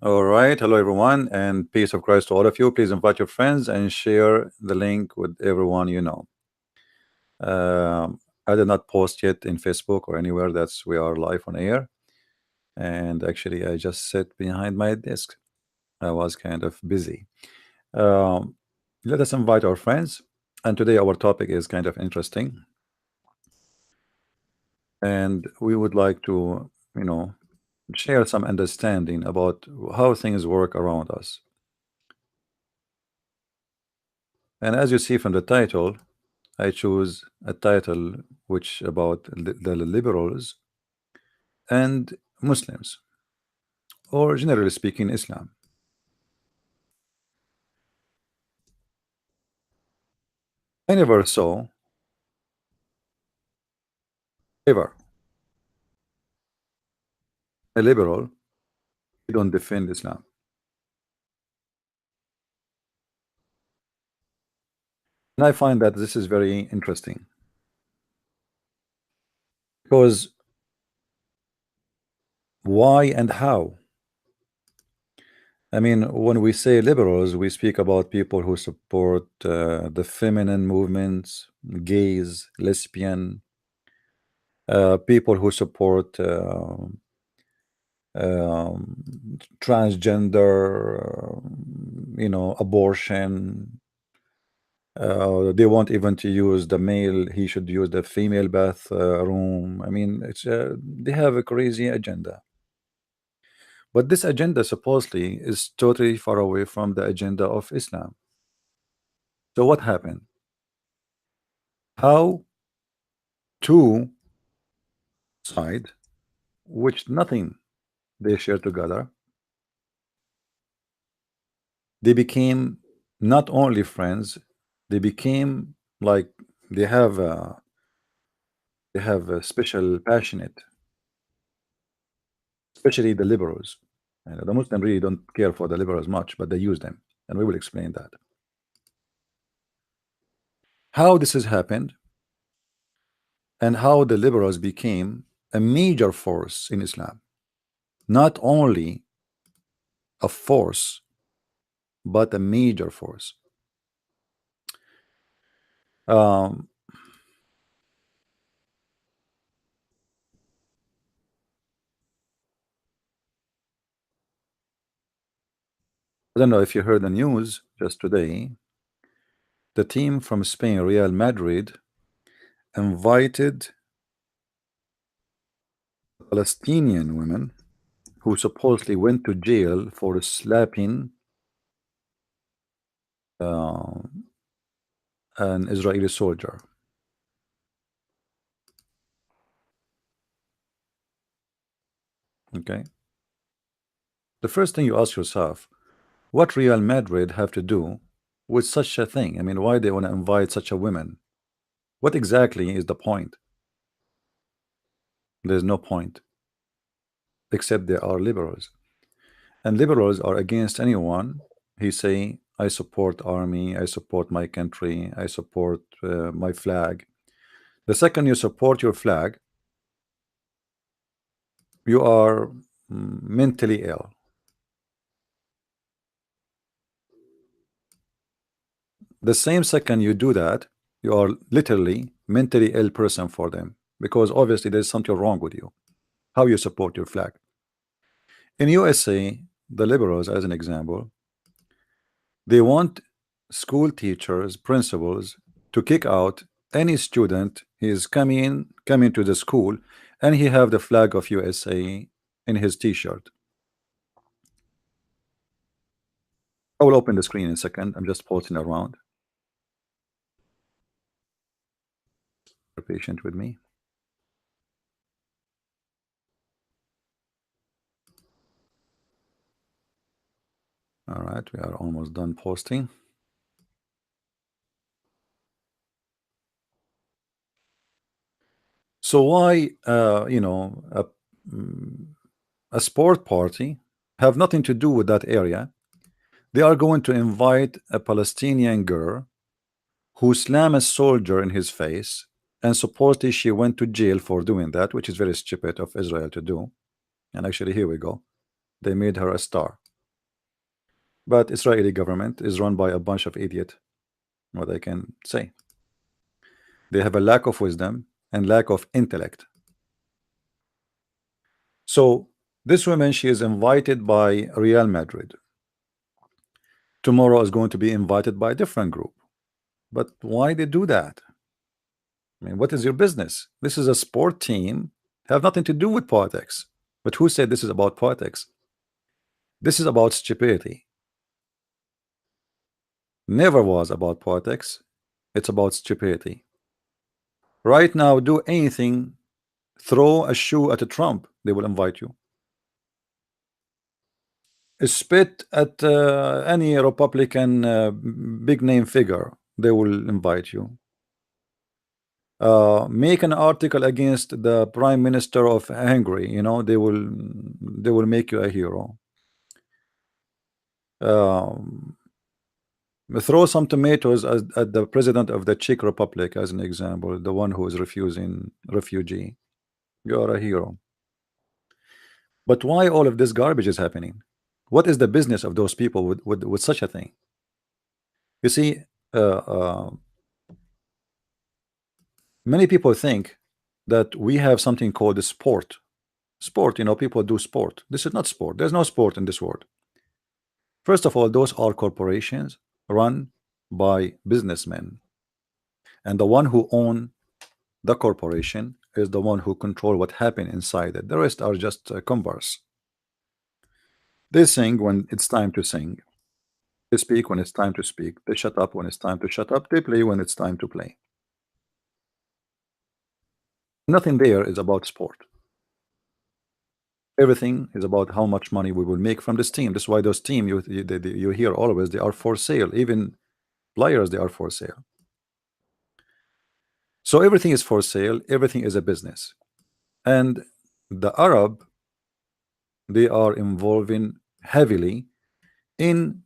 All right. Hello, everyone, and peace of Christ to all of you. Please invite your friends and share the link with everyone you know. I did not post yet in Facebook or anywhere. That's we are live on air. And actually, I just sat behind my desk. I was kind of busy. Um, Let us invite our friends. And today, our topic is kind of interesting. And we would like to, share some understanding about how things work around us. And as you see from the title, I choose a title which about the liberals and Muslims, or generally speaking, Islam. I never saw ever a liberal who don't defend Islam. And I find that this is very interesting because why and how? I mean, when we say liberals, we speak about people who support the feminine movements, gays, lesbian, people who support transgender, abortion. They want even to use the male, he should use the female bath room. I mean, they have a crazy agenda. But this agenda supposedly is totally far away from the agenda of Islam. So what happened? How two side, which nothing they share together, they became not only friends, they became like they have a special passionate, especially the liberals. And the Muslims really don't care for the liberals much, but they use them, and we will explain that. How this has happened, and how the liberals became a major force in Islam. Not only a force, but a major force. Um, I don't know if you heard the news just today. The team from Spain, Real Madrid, invited Palestinian women who supposedly went to jail for slapping uh, an Israeli soldier. Okay. The first thing you ask yourself, what Real Madrid have to do with such a thing? I mean, why they want to invite such a woman? What exactly is the point? There's no point, except they are liberals. And liberals are against anyone. He say, I support army, I support my country, I support my flag. The second you support your flag, you are mentally ill. The same second you do that, you are literally mentally ill person for them, because obviously there's something wrong with you. How you support your flag? In USA, the liberals, as an example, they want school teachers, principals to kick out any student he is coming to the school and he have the flag of USA in his t-shirt. I will open the screen in a second. I'm just posting around. Be patient with me. All right, we are almost done posting. So why, a sport party have nothing to do with that area? They are going to invite a Palestinian girl who slammed a soldier in his face, and supposedly she went to jail for doing that, which is very stupid of Israel to do. And actually, here we go. They made her a star. But Israeli government is run by a bunch of idiot. What I can say, they have a lack of wisdom and lack of intellect. So this woman, she is invited by Real Madrid. Tomorrow is going to be invited by a different group. But why they do that? I mean, what is your business? This is a sport team, have nothing to do with politics. But who said this is about politics? This is about stupidity. Never was about politics. It's about stupidity. Right now, do anything, throw a shoe at a Trump, they will invite you. Spit at any Republican big name figure, they will invite you. Make an article against the Prime Minister of Hungary, you know, they will make you a hero. Throw some tomatoes at the president of the Czech Republic as an example, the one who is refusing refugee. You are a hero. But why all of this garbage is happening? What is the business of those people with such a thing? You see, many people think that we have something called a sport. Sport, you know, people do sport. This is not sport. There's no sport in this world. First of all, those are corporations run by businessmen, and the one who own the corporation is the one who control what happened inside it. The rest are just converse. They sing when it's time to sing. They speak when it's time to speak. They shut up when it's time to shut up. They play when it's time to play. Nothing there is about sport. Everything is about how much money we will make from this team. That's why those team you hear always, they are for sale. Even players, they are for sale. So everything is for sale. Everything is a business. And the Arab, they are involving heavily in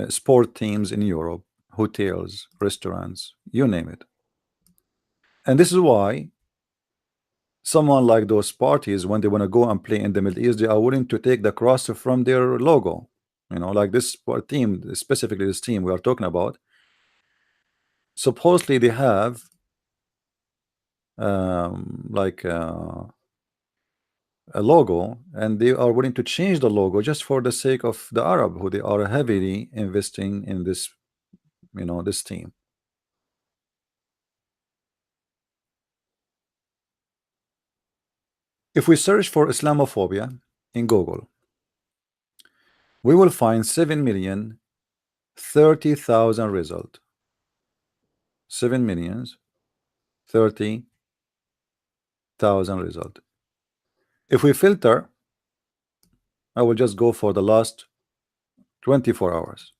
sport teams in Europe, hotels, restaurants, you name it. And this is why someone like those parties, when they want to go and play in the Middle East, they are willing to take the cross from their logo. You know, like this sport team, specifically this team we are talking about. Supposedly they have like a logo, and they are willing to change the logo just for the sake of the Arab, who they are heavily investing in this, you know, this team. If we search for Islamophobia in Google, we will find 7,030,000 result. 7,030,000 result. If we filter, I will just go for the last 24 hours.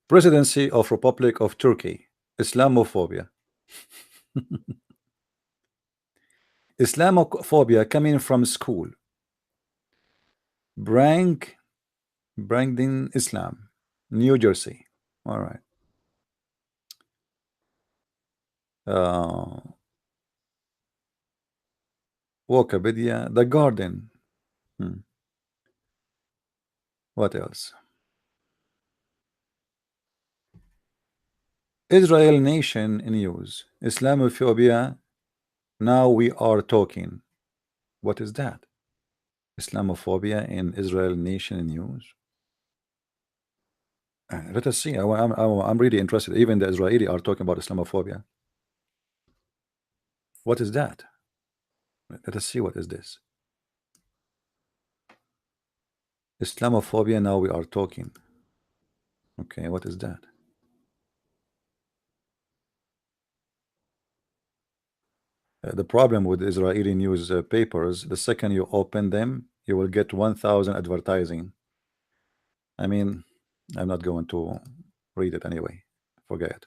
Presidency of Republic of Turkey, Islamophobia. Islamophobia coming from school. Branding Islam, New Jersey. All right. Wikipedia, The Garden. What else? Israel Nation News. Islamophobia. Now we are talking. What is that? Islamophobia in Israel Nation News. Let us see. I'm really interested. Even the Israeli are talking about Islamophobia. What is that? Let us see. What is this? Islamophobia. Now we are talking. Okay, what is that? The problem with Israeli news papers, the second you open them, you will get 1,000 advertising. I mean, I'm not going to read it anyway. Forget it.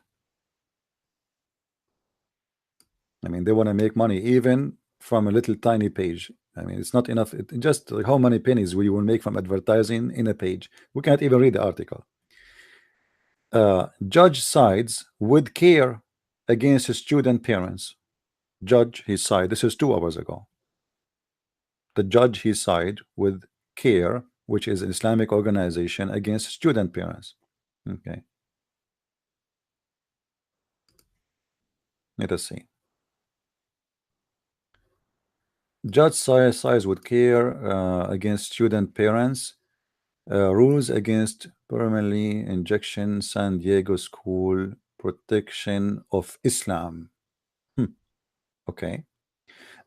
I mean, they want to make money even from a little tiny page. I mean, it's not enough. Just like how many pennies we will make from advertising in a page. We can't even read the article. Judge sides with care against student parents. Judge his side. This is 2 hours ago. The judge his side with CARE, which is an Islamic organization, against student parents. Okay, let us see. Judge sides with CARE against student parents. Rules against permanently injection San Diego School Protection of Islam. Okay.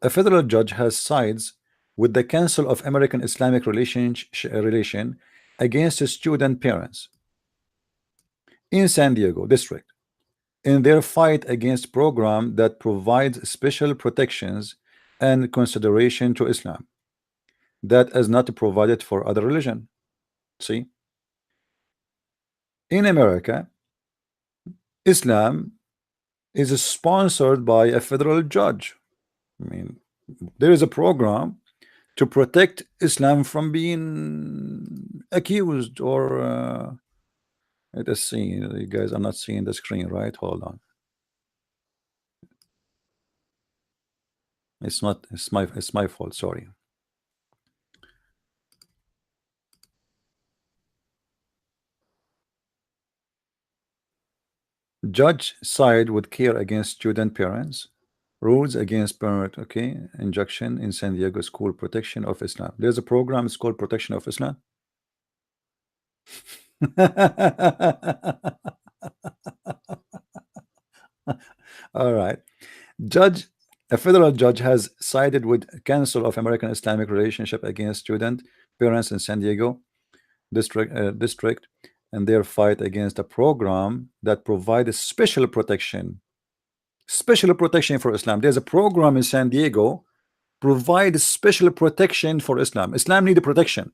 A federal judge has sides with the Council of American Islamic Relation against student parents in San Diego district in their fight against program that provides special protections and consideration to Islam that is not provided for other religion. See, in America, Islam is sponsored by a federal judge. I mean, there is a program to protect Islam from being accused or let us see. You guys are not seeing the screen, right? Hold on. It's not. It's my fault. Sorry. Judge side with CARE against student parents. Rules against parent. Okay, injunction in San Diego School Protection of Islam. There's a program. It's called Protection of Islam. All right. Judge, a federal judge has sided with Council of American Islamic Relationship against student parents in San Diego district and their fight against a program that provides special protection for Islam. There's a program in San Diego provides special protection for Islam. Islam need protection.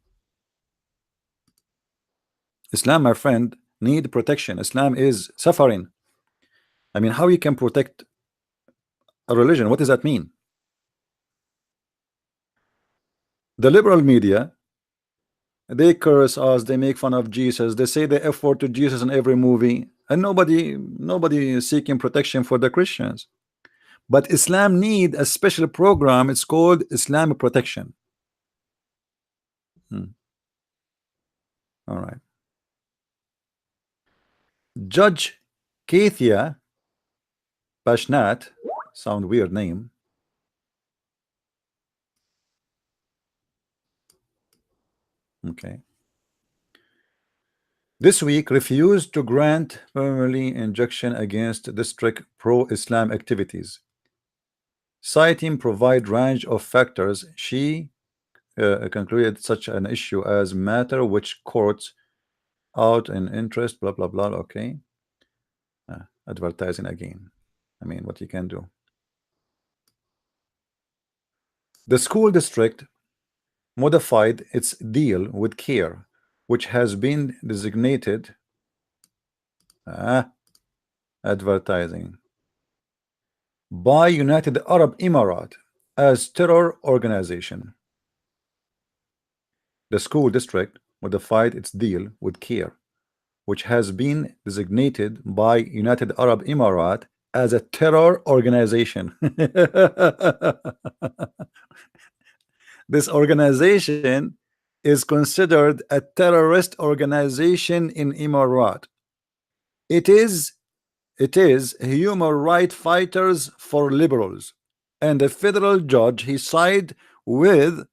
Islam, my friend, need protection. Islam is suffering. I mean, how you can protect a religion? What does that mean? The liberal media, they curse us, they make fun of Jesus, they say the F word to Jesus in every movie, and nobody is seeking protection for the Christians. But Islam need a special program. It's called Islamic protection. All right. Judge Kathia Pashnat, sound weird name. Okay. This week refused to grant permanently injunction against district pro-Islam activities, citing provide range of factors. She concluded such an issue as matter which courts out in interest, blah blah blah. Okay. Advertising again. I mean, what you can do. The school district modified its deal with CARE, which has been designated advertising by United Arab Emirates as terror organization. The school district modified its deal with CARE, which has been designated by United Arab Emirates as a terror organization. This organization is considered a terrorist organization in Emirates. It is human rights fighters for liberals, and a federal judge he sided with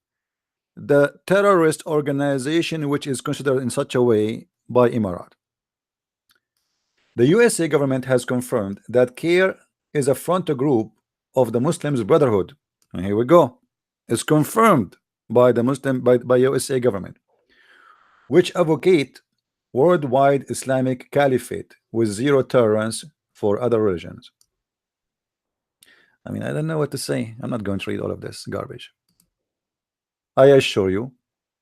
the terrorist organization which is considered in such a way by Emirates. The USA government has confirmed that CARE is a front group of the Muslims Brotherhood. And here we go. It's confirmed by the by USA government, which advocate worldwide Islamic caliphate with zero tolerance for other religions. I mean, I don't know what to say. I'm not going to read all of this garbage. I assure you,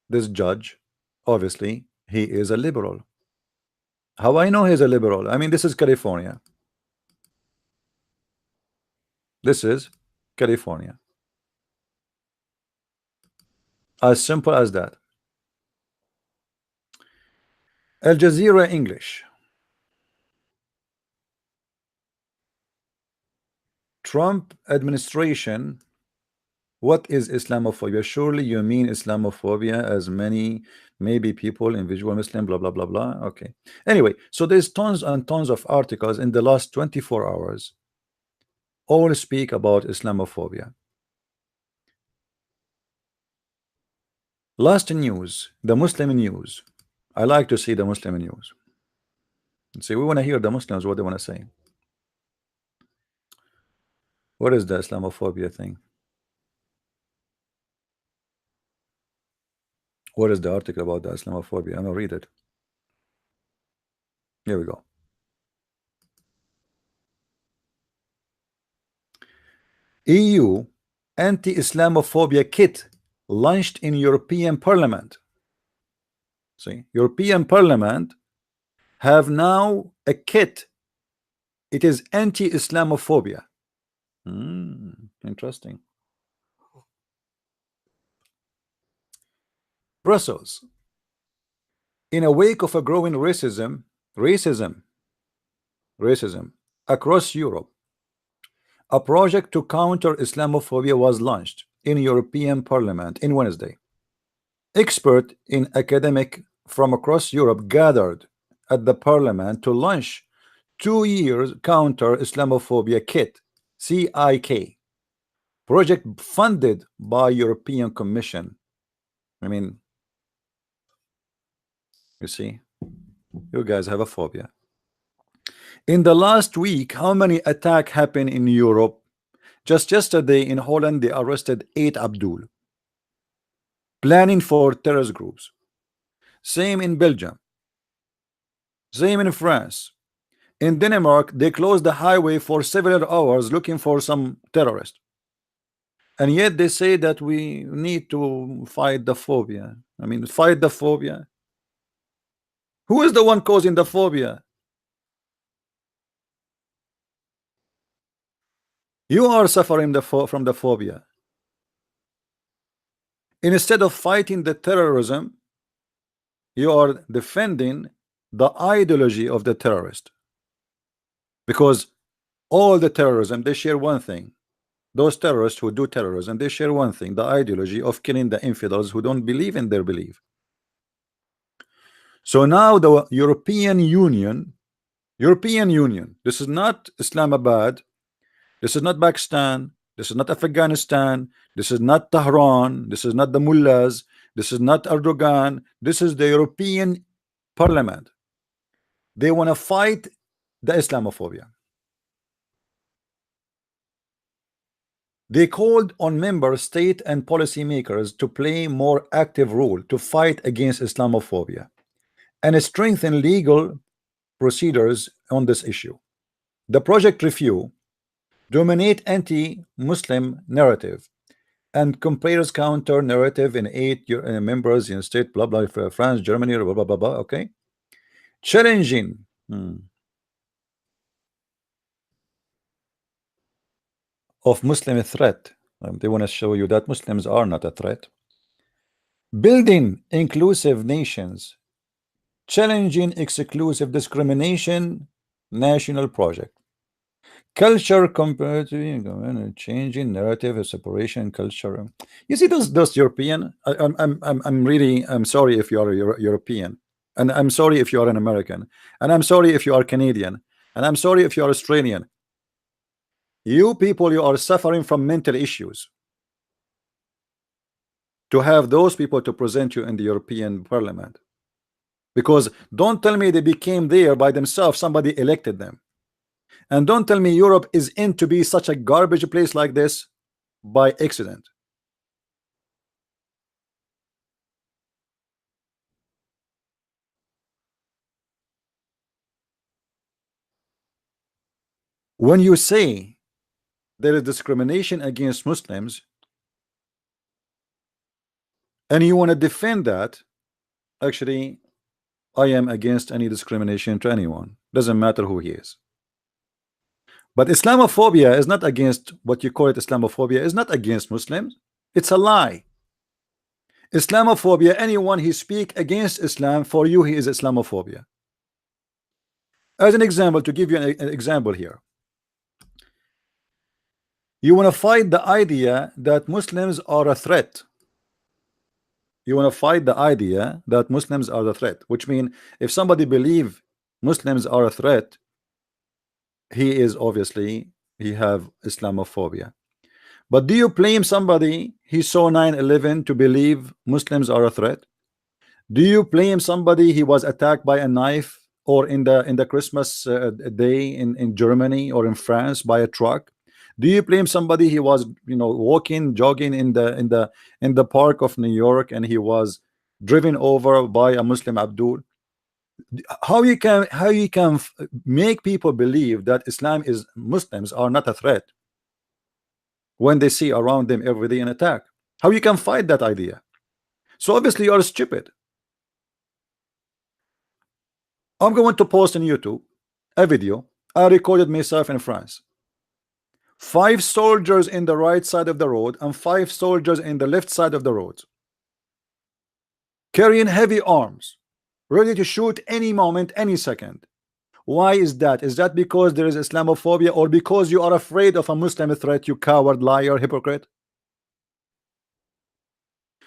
this judge, obviously, he is a liberal. How I know he's a liberal? I mean, this is California. This is California. As simple as that. Al Jazeera English. Trump administration. What is Islamophobia? Surely you mean Islamophobia as many maybe people in visual Muslim, blah blah blah blah. Okay. Anyway, so there's tons and tons of articles in the last 24 hours all speak about Islamophobia. Last news, the Muslim news. I like to see the Muslim news. See, we want to hear the Muslims what they want to say. What is the Islamophobia thing? What is the article about the Islamophobia? I'm gonna read it. Here we go. EU anti-Islamophobia kit launched in European Parliament. See, European Parliament have now a kit. It is anti-Islamophobia. Interesting. Brussels. In a wake of a growing racism across Europe, a project to counter Islamophobia was launched in European Parliament in Wednesday. Experts in academic from across Europe gathered at the Parliament to launch 2 years counter Islamophobia kit (CIK) project funded by European Commission. I mean, you see, you guys have a phobia. In the last week, how many attacks happened in Europe? Just yesterday in Holland, they arrested 8 Abdul, planning for terrorist groups. Same in Belgium. Same in France. In Denmark, they closed the highway for several hours looking for some terrorist. And yet they say that we need to fight the phobia. I mean, fight the phobia. Who is the one causing the phobia? You are suffering from the phobia. Instead of fighting the terrorism, you are defending the ideology of the terrorist. Because all the terrorism, they share one thing. Those terrorists who do terrorism, they share one thing, the ideology of killing the infidels who don't believe in their belief. So now the European Union, this is not Islamabad, this is not Pakistan, this is not Afghanistan, this is not Tehran, this is not the mullahs, this is not Erdogan, this is the European Parliament. They want to fight the Islamophobia. They called on member state and policymakers to play more active role to fight against Islamophobia and strengthen legal procedures on this issue. The project review dominate anti-Muslim narrative and compares counter narrative in 8 members in state blah blah France, Germany, blah blah blah blah. Okay, challenging of Muslim threat. They want to show you that Muslims are not a threat. Building inclusive nations, challenging exclusive discrimination, national project. Culture comparative, changing narrative of separation culture. You see those European. I'm sorry if you are a European, and I'm sorry if you are an American, and I'm sorry if you are Canadian, and I'm sorry if you are Australian. You people, you are suffering from mental issues. To have those people to present you in the European Parliament, because don't tell me they became there by themselves. Somebody elected them. And don't tell me Europe is in to be such a garbage place like this by accident. When you say there is discrimination against Muslims and you want to defend that, actually, I am against any discrimination to anyone. Doesn't matter who he is. But Islamophobia is not against what you call it. Islamophobia is not against Muslims. It's a lie. Islamophobia, anyone who speak against Islam, for you he is Islamophobia. As an example, to give you an example here, You want to fight the idea that Muslims are a threat. You want to fight the idea that Muslims are the threat, which means if somebody believe Muslims are a threat, he is obviously he have Islamophobia. But do you blame somebody he saw 9/11 to believe Muslims are a threat? Do you blame somebody he was attacked by a knife, or in the Christmas day in Germany or in France by a truck? Do you blame somebody he was walking, jogging in the park of New York and he was driven over by a Muslim Abdul? How you can make people believe that Islam is Muslims are not a threat when they see around them every day an attack? How you can fight that idea? So obviously you are stupid. I'm going to post on YouTube a video I recorded myself in France. 5 soldiers in the right side of the road and 5 soldiers in the left side of the road, carrying heavy arms, ready to shoot any moment, any second. Why is that? Is that because there is Islamophobia, or because you are afraid of a Muslim threat, you coward, liar, hypocrite?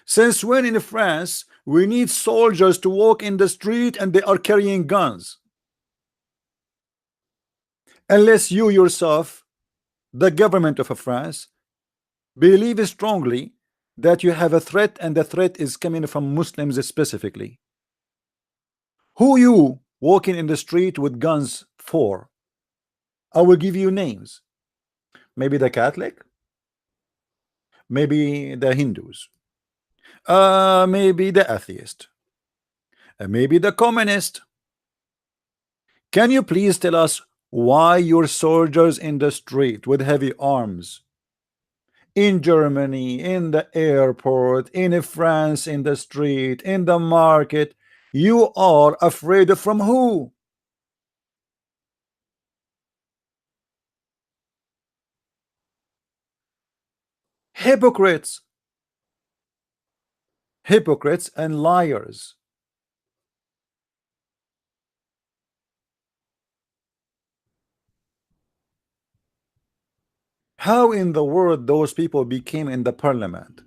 Since when in France we need soldiers to walk in the street and they are carrying guns? Unless you yourself, the government of France, believe strongly that you have a threat and the threat is coming from Muslims specifically. Who you walking in the street with guns for? I will give you names. Maybe the Catholic, maybe the Hindus, maybe the atheist, maybe the communist. Can you please tell us why your soldiers in the street with heavy arms in Germany, in the airport, in France, in the street, in the market, you are afraid from who? Hypocrites. Hypocrites and liars. How in the world those people became in the parliament?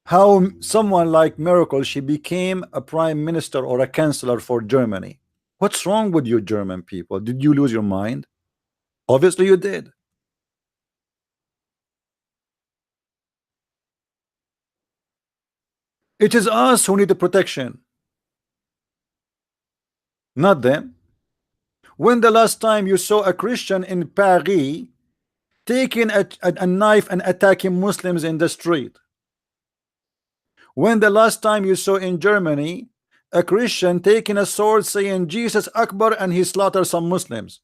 How someone like Merkel, she became a prime minister or a chancellor for Germany? What's wrong with you German people? Did you lose your mind? Obviously you did. It is us who need the protection, not them. When the last time you saw a Christian in Paris taking a knife and attacking Muslims in the street? When the last time you saw in Germany a Christian taking a sword saying Jesus Akbar and he slaughtered some Muslims?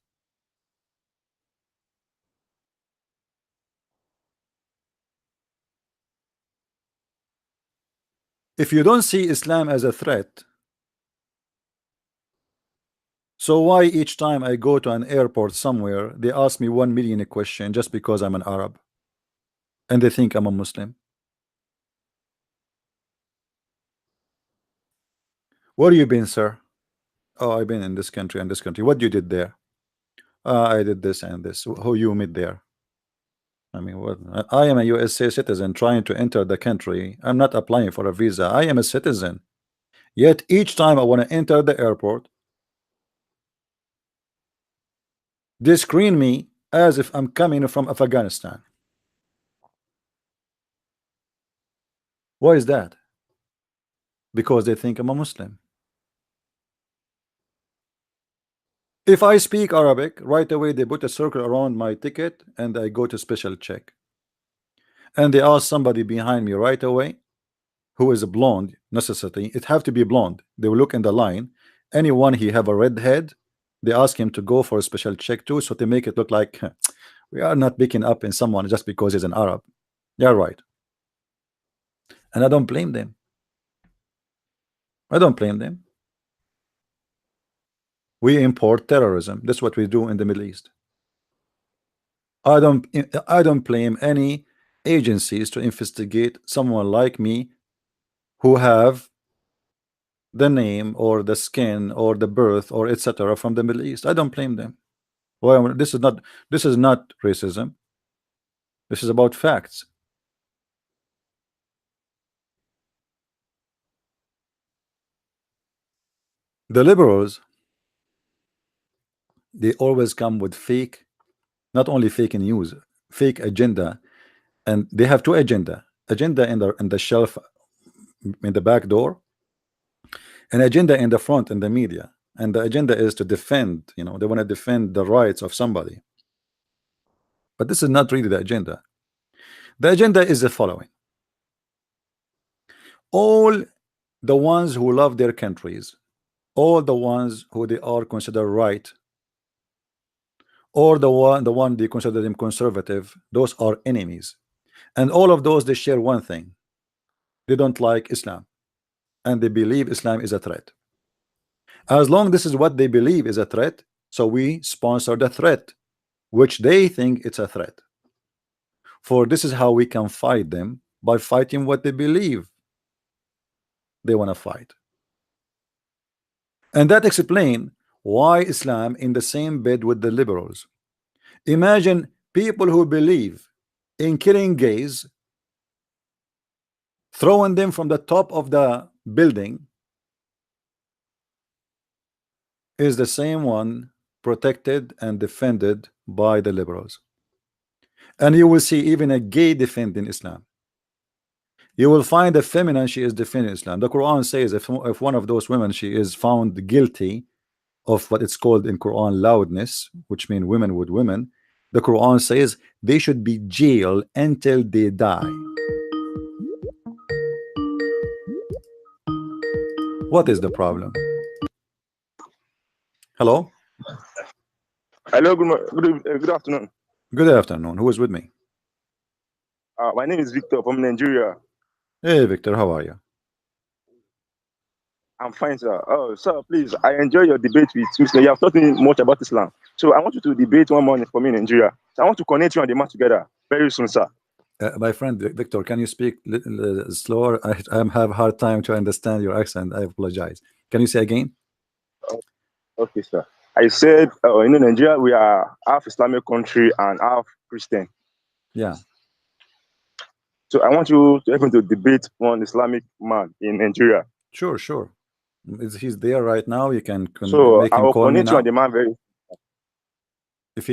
If you don't see Islam as a threat, so why each time I go to an airport somewhere they ask me 1 million question just because I'm an Arab and they think I'm a Muslim? Where you been, sir? Oh, I've been in this country and this country. What you did there? I did this and this. Who you meet there? I mean, what? I am a USA citizen trying to enter the country. I'm not applying for a visa. I am a citizen. Yet each time I want to enter the airport, they screen me as if I'm coming from Afghanistan. Why is that? Because they think I'm a Muslim. If I speak Arabic, right away they put a circle around my ticket and I go to special check. And they ask somebody behind me right away who is a blonde, necessity. It have to be blonde. They will look in the line. Anyone he have a red head, they ask him to go for a special check too, so to make it look like we are not picking up in someone just because he's an Arab. Yeah, right. And I don't blame them. I don't blame them. We import terrorism. That's what we do in the Middle East. I don't blame any agencies to investigate someone like me who have the name or the skin or the birth or etc. from the Middle East. I don't blame them. Well, this is not racism. This is about facts. The liberals, they always come with fake, not only fake news, fake agenda, and they have two agenda in the shelf in the back door, an agenda in the front in the media. And the agenda is to defend, they want to defend the rights of somebody. But this is not really the agenda. The agenda is the following: all the ones who love their countries, all the ones who they are considered right, or the one they consider them conservative, those are enemies. And all of those, they share one thing: they don't like Islam, and they believe Islam is a threat. As long this is what they believe is a threat, so we sponsor the threat, which they think it's a threat. For this is how we can fight them, by fighting what they believe they want to fight. And that explain why Islam in the same bed with the liberals. Imagine people who believe in killing gays, throwing them from the top of the building, is the same one protected and defended by the liberals. And you will see even a gay defending Islam. You will find a feminine, she is defending Islam. The Quran says if one of those women, she is found guilty of what it's called in Quran loudness, which means women with women, the Quran says they should be jailed until they die. What is the problem? Hello? Hello, good afternoon. Good afternoon. Who is with me? My name is Victor from Nigeria. Hey, Victor, how are you? I'm fine, sir. Oh, sir, please, I enjoy your debate with Mr. You have taught me much about Islam. So I want you to debate one morning for me in Nigeria. So I want to connect you and the man together very soon, sir. My friend Victor, can you speak slower? I have a hard time to understand your accent. I apologize. Can you say again? Okay, sir. I said, Nigeria, we are half Islamic country and half Christian. Yeah. So I want you to help me to debate one Islamic man in Nigeria. Sure. He's there right now. You can So make I him will call me connect you now. and the man very. If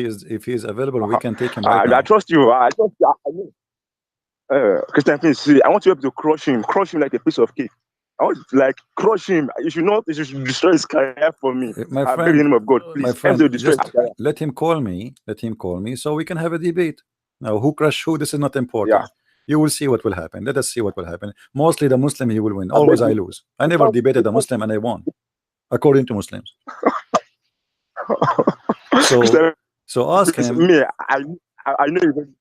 he is available, we can take him right I now. trust you. I trust you. I know. Christian, please see. I want you to crush him like a piece of cake. I want to like crush him. You should not. You should destroy his career for me. My I beg friend, in the name of God, my please. friend, To destroy just his career. let him call me. Let him call me so we can have a debate. Now, who crush who? This is not Yeah. important. You will see what will happen. Let us see what will happen. Mostly the Muslim, he will win. I beg Always I you. lose. I never debated a Muslim and I won, according to Muslims. So, Christian, so ask please, him. me. I know you.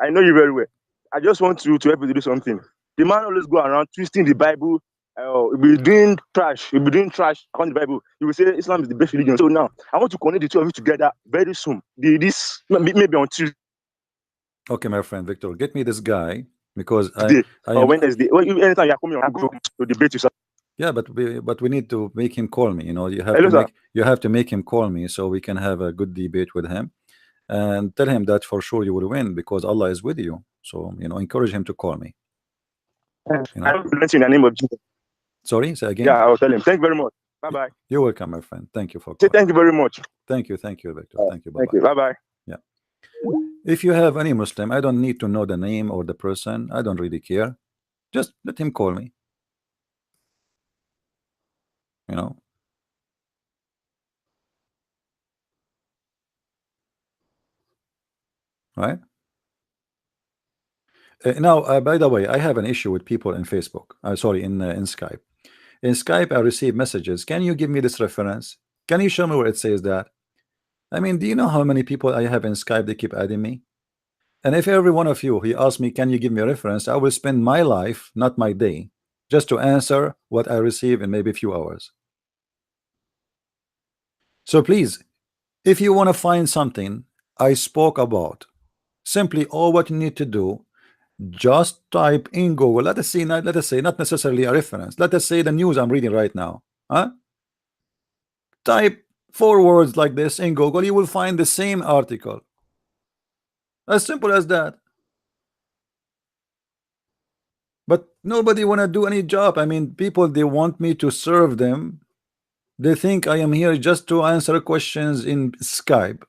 I know you very well. I just want you to help me to do something. The man always go around twisting the Bible. He'll be doing trash. He'll be doing trash on the Bible. He will say Islam is the best religion. So now I want to connect the two of you together very soon. Maybe on Tuesday Okay, my friend Victor, get me this guy because I or am. Wednesday. Anytime you are coming on, go to debate you. Yeah, but we need to make him call me. Hello, sir. You have to make him call me so we can have a good debate with him, and tell him that for sure you will win because Allah is with you. So encourage him to call me. I don't mention the name of Jesus. Sorry, say again. Yeah, I'll tell him. Thank you very much. Bye bye. You're welcome, my friend. Thank you for Say calling. thank you very much. Thank you, Victor. Thank you. Bye Thank bye. you. Bye bye. Yeah. If you have any Muslim, I don't need to know the name or the person. I don't really care. Just let him call me. You know. Right. Now, by the way, I have an issue with people in Facebook. Sorry, in Skype. In Skype, I receive messages. Can you give me this reference? Can you show me where it says that? I mean, do you know how many people I have in Skype? They keep adding me. And if every one of you, he asks me, can you give me a reference? I will spend my life, not my day, just to answer what I receive in maybe a few hours. So please, if you want to find something I spoke about, simply all what you need to do, just type in Google. Let us say not necessarily a reference. Let us say the news I'm reading right now. Type 4 words like this in Google, you will find the same article. As simple as that. But nobody want to do any job. I mean, people, they want me to serve them. They think I am here just to answer questions in Skype.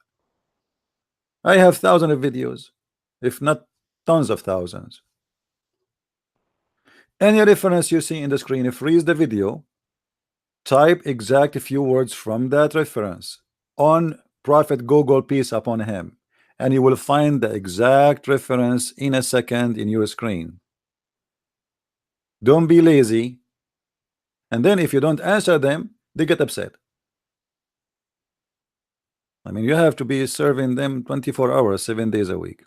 I have thousands of videos, if not tons of thousands. Any reference you see in the screen, freeze the video, type exact few words from that reference on Prophet Google, peace upon him, and you will find the exact reference in a second in your screen. Don't be lazy. And then if you don't answer them, they get upset. I mean, you have to be serving them 24 hours, 7 days a week.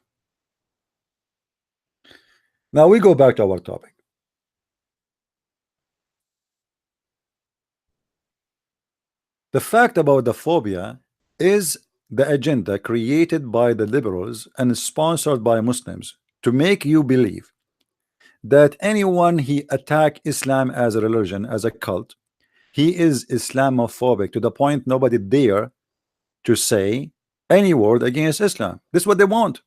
Now we go back to our topic. The fact about the phobia is the agenda created by the liberals and sponsored by Muslims to make you believe that anyone he attack Islam as a religion, as a cult, he is Islamophobic to the point nobody dare to say any word against Islam. This is what they want.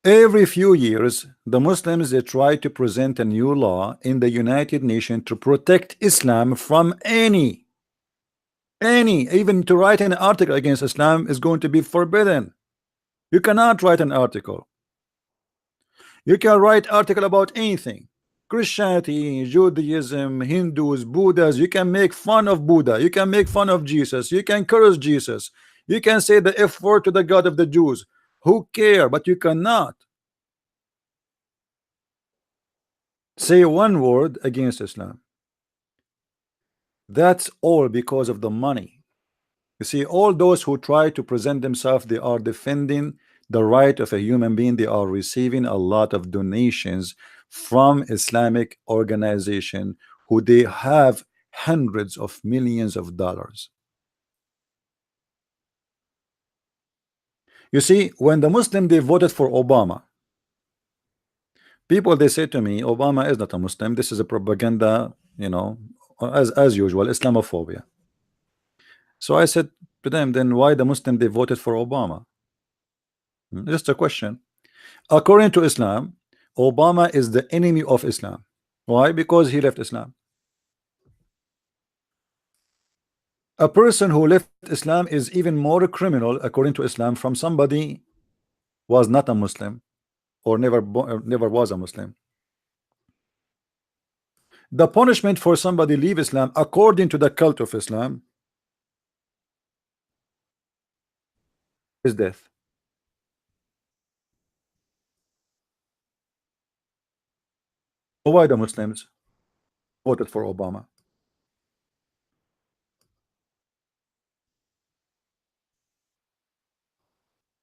Every few years, the Muslims, they try to present a new law in the United Nations to protect Islam from any, even to write an article against Islam is going to be forbidden. You cannot write an article. You can write article about anything. Christianity, Judaism, Hindus, Buddhas. You can make fun of Buddha. You can make fun of Jesus. You can curse Jesus. You can say the F word to the God of the Jews. Who care? But you cannot say one word against Islam. That's all because of the money. You see, all those who try to present themselves, they are defending the right of a human being. They are receiving a lot of donations from Islamic organization who they have hundreds of millions of dollars. You see, when the Muslim, they voted for Obama, people, they say to me, Obama is not a Muslim, this is a propaganda, you know, as usual, Islamophobia. So I said to them, then why the Muslim, they voted for Obama? Just a question. According to Islam, Obama is the enemy of Islam. Why? Because he left Islam. A person who left Islam is even more criminal according to Islam from somebody was not a Muslim or never was a Muslim. The punishment for somebody leave Islam according to the cult of Islam is death. Why the Muslims voted for Obama?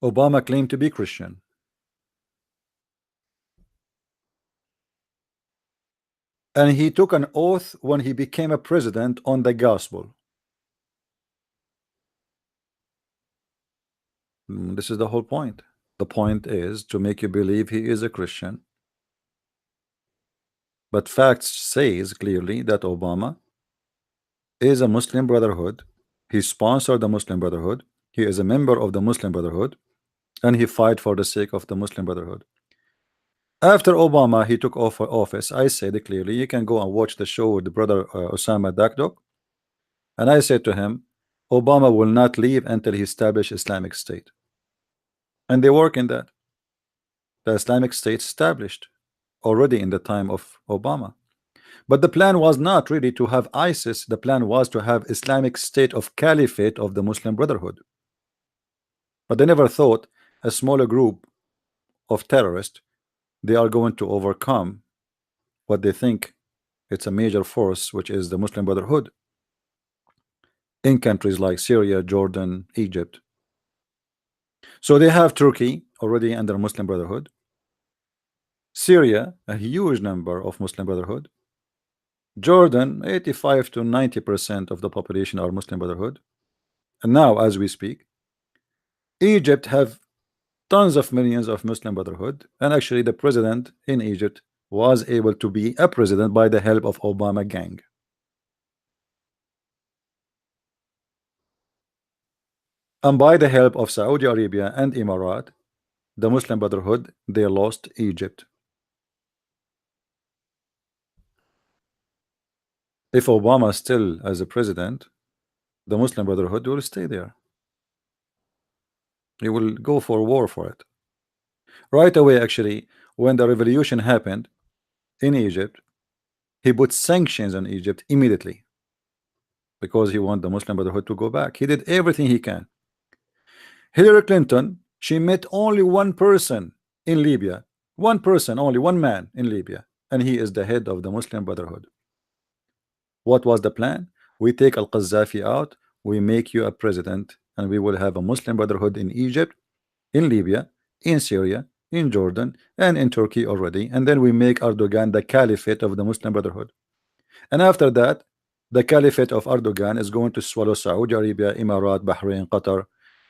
Obama claimed to be Christian, and he took an oath when he became a president on the gospel. This is the whole point. The point is to make you believe he is a Christian. But facts says clearly that Obama is a Muslim Brotherhood. He sponsored the Muslim Brotherhood. He is a member of the Muslim Brotherhood, and he fight for the sake of the Muslim Brotherhood. After Obama, he took office. I said clearly, you can go and watch the show with the brother Osama Dakdok, and I said to him, Obama will not leave until he establish Islamic State, and they work in that. The Islamic State established already in the time of Obama. But the plan was not really to have ISIS. The plan was to have Islamic State of Caliphate of the Muslim Brotherhood. But they never thought a smaller group of terrorists, they are going to overcome what they think it's a major force, which is the Muslim Brotherhood in countries like Syria, Jordan, Egypt. So they have Turkey already under Muslim Brotherhood, Syria, a huge number of Muslim Brotherhood, Jordan, 85 to 90% of the population are Muslim Brotherhood, and now as we speak, Egypt have tons of millions of Muslim Brotherhood, and actually the president in Egypt was able to be a president by the help of Obama gang. And by the help of Saudi Arabia and Emirat, the Muslim Brotherhood, they lost Egypt. If Obama is still as a president, the Muslim Brotherhood will stay there. He will go for war for it. Right away, actually, when the revolution happened in Egypt, he put sanctions on Egypt immediately because he wanted the Muslim Brotherhood to go back. He did everything he can. Hillary Clinton, she met only one person in Libya. One person, only one man in Libya. And he is the head of the Muslim Brotherhood. What was the plan? We take Al-Qaddafi out, we make you a president, and we will have a Muslim Brotherhood in Egypt, in Libya, in Syria, in Jordan, and in Turkey already. And then we make Erdogan the caliphate of the Muslim Brotherhood. And after that, the caliphate of Erdogan is going to swallow Saudi Arabia, Emirat, Bahrain, Qatar,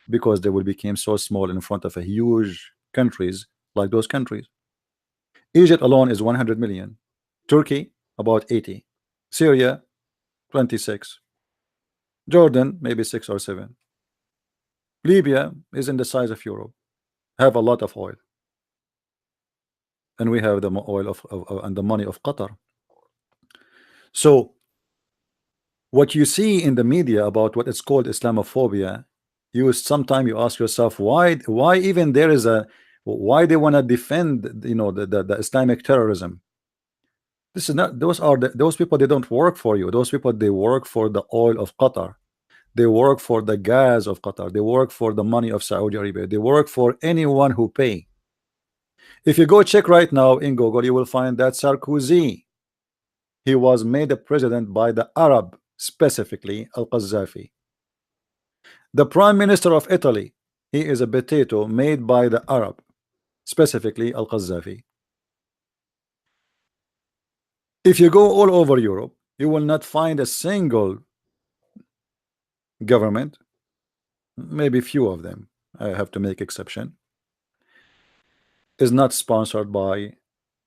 because they will become so small in front of a huge countries like those countries. Egypt alone is 100 million. Turkey, about 80. Syria, 26. Jordan, maybe 6 or 7. Libya is in the size of Europe, have a lot of oil. And we have the oil and the money of Qatar. So what you see in the media about what is called Islamophobia, you sometimes you ask yourself why even there is a why they want to defend, you know, the Islamic terrorism. This is not, those people, they don't work for you. Those people, they work for the oil of Qatar. They work for the gas of Qatar. They work for the money of Saudi Arabia. They work for anyone who pay. If you go check right now in Google, you will find that Sarkozy, he was made a president by the Arab, specifically Al-Qaddafi. The Prime Minister of Italy, he is a potato made by the Arab, specifically Al-Qaddafi. If you go all over Europe, you will not find a single government, maybe few of them, I have to make exception, is not sponsored by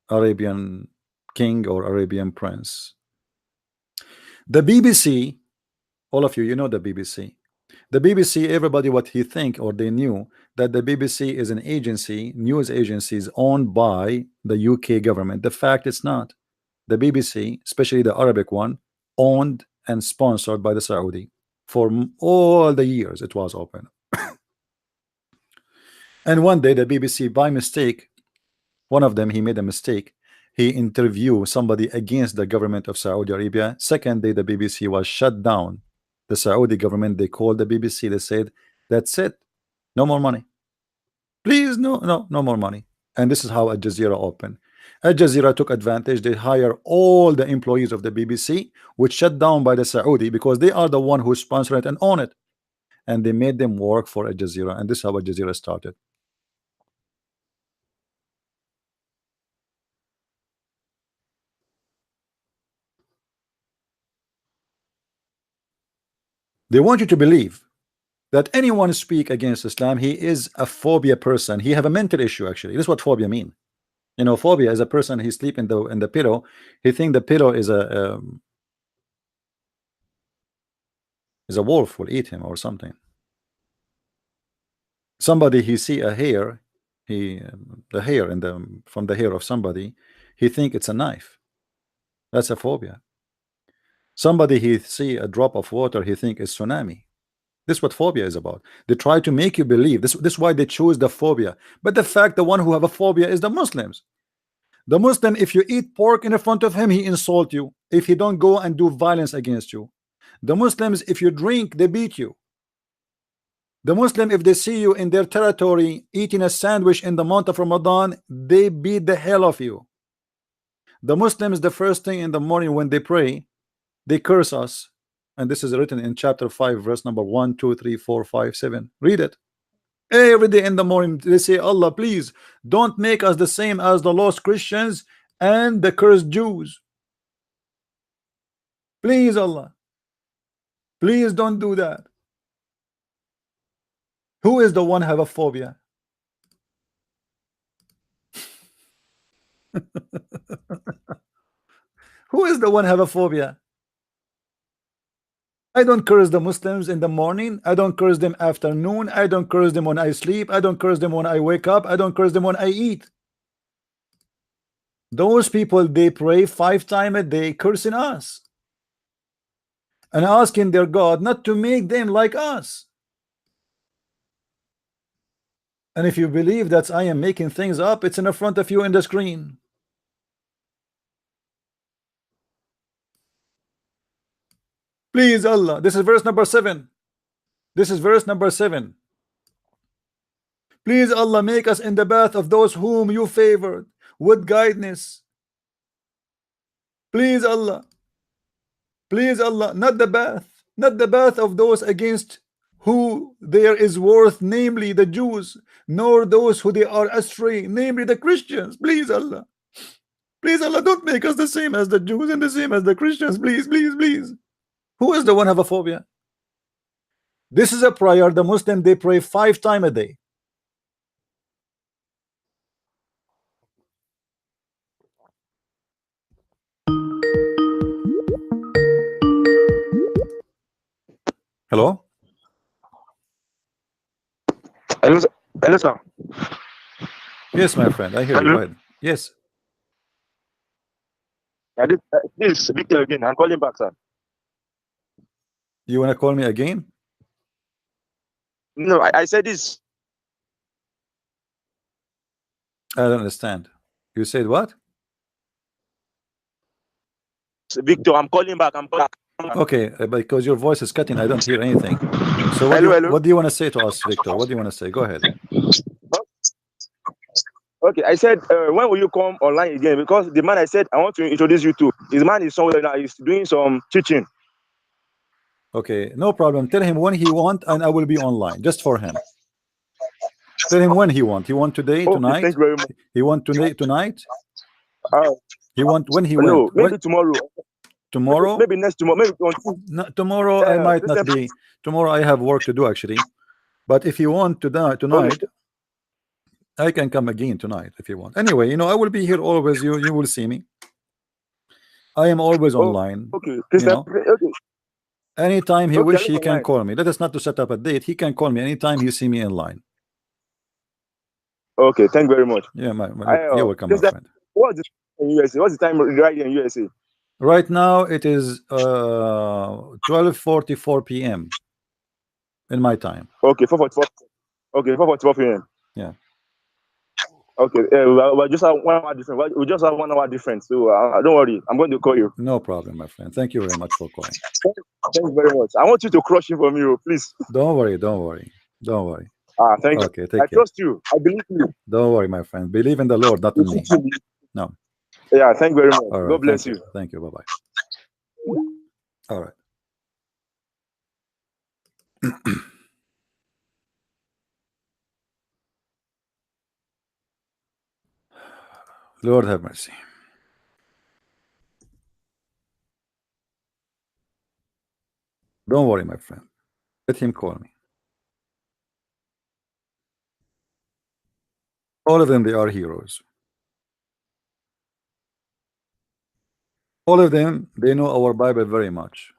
Arabian king or Arabian prince. The BBC, all of you, you know the BBC. The BBC, everybody what he think or they knew that the BBC is an agency, news agencies owned by the UK government. The fact it's not. The BBC, especially the Arabic one, owned and sponsored by the Saudi for all the years it was open. And one day the BBC, by mistake, one of them, he made a mistake. He interviewed somebody against the government of Saudi Arabia. Second day the BBC was shut down. The Saudi government, they called the BBC, they said, that's it, no more money, please, no more money. And this is how Al Jazeera opened. Al Jazeera took advantage. They hire all the employees of the BBC, which shut down by the Saudi, because they are the one who sponsor it and own it, and they made them work for Al Jazeera. And this is how Al Jazeera started. They want you to believe that anyone speak against Islam, he is a phobia person. He have a mental issue. Actually, this is what phobia mean. You know, phobia is a person, he sleep in the pillow. He think the pillow is a wolf will eat him or something. Somebody, he see a hair, he the hair in the from the hair of somebody, he think it's a knife. That's a phobia. Somebody, he see a drop of water, he think it's tsunami. This is what phobia is about. They try to make you believe this. This is why they choose the phobia. But the fact, the one who have a phobia is the Muslims. The Muslim, if you eat pork in front of him, he insult you. If he don't go and do violence against you. The Muslims, if you drink, they beat you. The Muslim, if they see you in their territory eating a sandwich in the month of Ramadan, they beat the hell of you. The Muslims, the first thing in the morning when they pray, they curse us. And this is written in chapter 5, verse number 1, 2, 3, 4, 5, 7. Read it. Every day in the morning, they say, Allah, please don't make us the same as the lost Christians and the cursed Jews. Please, Allah. Please don't do that. Who is the one have a phobia? Who is the one have a phobia? I don't curse the Muslims in the morning. I don't curse them afternoon. I don't curse them when I sleep. I don't curse them when I wake up. I don't curse them when I eat. Those people, they pray 5 times a day cursing us and asking their God not to make them like us. And if you believe that I am making things up, it's in front of you in the screen. Please Allah, this is verse number 7. This is verse number 7. Please Allah, make us in the path of those whom you favored with guidance. Please Allah, please Allah, not the path, not the path of those against who there is worth, namely the Jews, nor those who they are astray, namely the Christians. Please Allah, please Allah, don't make us the same as the Jews and the same as the Christians. Please, please, please. Who is the one have a phobia? This is a prayer the Muslim they pray 5 times a day. Hello? Hello, hello, sir. Yes, my friend, I hear you. Go Hello. ahead. Yes. This is Victor again. I'm calling back, sir. You want to call me again? No, I said this. I don't understand. You said what? Victor, I'm calling back. I'm calling back. Okay, because your voice is cutting, I don't hear anything. So Hello, hello. what do you want to say to us, Victor? What do you want to say? Go ahead. Okay, I said, when will you come online again? Because the man I said I want to introduce you to, his man is somewhere now. He's doing some teaching. Okay, no problem. Tell him when he want, and I will be online just for him. Tell him when he want. He want today, Okay, tonight. thank you very much. He want today, tonight. Uh, He want when he no, went. maybe When tomorrow. tomorrow? Maybe next tomorrow. Maybe on Tuesday. No, tomorrow I might not be. Tomorrow I have work to do actually. But if you want to tonight, I can come again tonight if you want. Anyway, you know I will be here always. You will see me. I am always online. Okay, You know, okay, anytime he okay, wish, I'll he look can online. call me. Let us not to set up a date. He can call me anytime he see me in line. Okay, thank you very much. Yeah, you're welcome, my Just that, friend. what's the time in USA? What's the time right here in USA? Right now it is 12:44 p.m. in my time. Okay, 4:44. Okay, 4:44 p.m. Yeah, Okay, we just have 1 hour difference. We just have 1 hour difference. So don't worry, I'm going to call you. no problem, my friend. Thank you very much for calling. Thank you very much. I want you to crush him for me, please. Don't worry, don't worry, don't worry. Thank Okay, you. take I care. trust you. I believe you. Don't worry, my friend. Believe in the Lord, not in me. No. Yeah, thank you very much. All right. God bless Thank you. you. Thank you. Bye bye. All right. Lord have mercy. Don't worry, my friend. Let him call me. All of them, they are heroes. All of them, they know our Bible very much.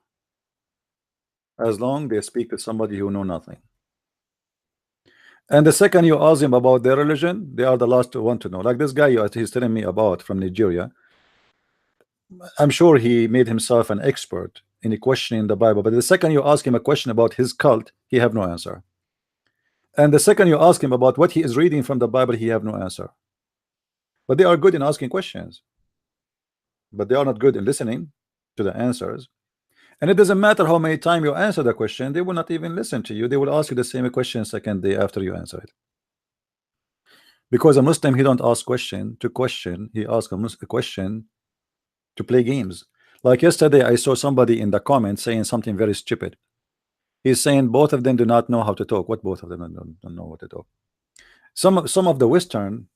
As long they speak to somebody who know nothing. And the second you ask them about their religion, they are the last one to know. Like this guy he's telling me about from Nigeria. I'm sure he made himself an expert in questioning the Bible, but the second you ask him a question about his cult, he have no answer. And the second you ask him about what he is reading from the Bible, he have no answer. But they are good in asking questions, but they are not good in listening to the answers. And it doesn't matter how many times you answer the question, they will not even listen to you. They will ask you the same question second day after you answer it. Because a Muslim, he don't ask question to question, he asks a question to play games. Like yesterday, I saw somebody in the comments saying something very stupid. He's saying both of them do not know how to talk. What both of them don't know what to talk? Some of the Western,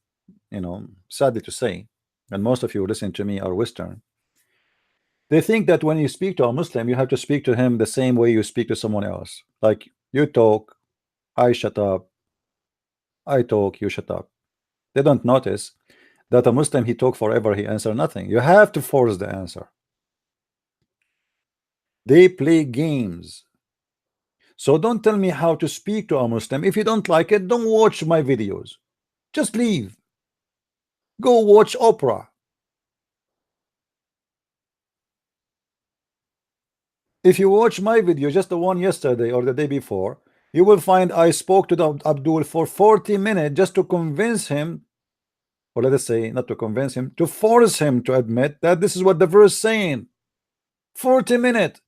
you know, sadly to say, and most of you listen to me are Western. They think that when you speak to a Muslim, you have to speak to him the same way you speak to someone else. Like you talk, I shut up. I talk, you shut up. They don't notice that a Muslim he talk forever, he answer nothing. You have to force the answer. They play games. So don't tell me how to speak to a Muslim. If you don't like it, don't watch my videos. Just leave. Go watch Oprah. If you watch my video, just the one yesterday or the day before, you will find I spoke to the Abdul for 40 minutes just to convince him, or let us say, not to convince him, to force him to admit that this is what the verse saying. 40 minutes.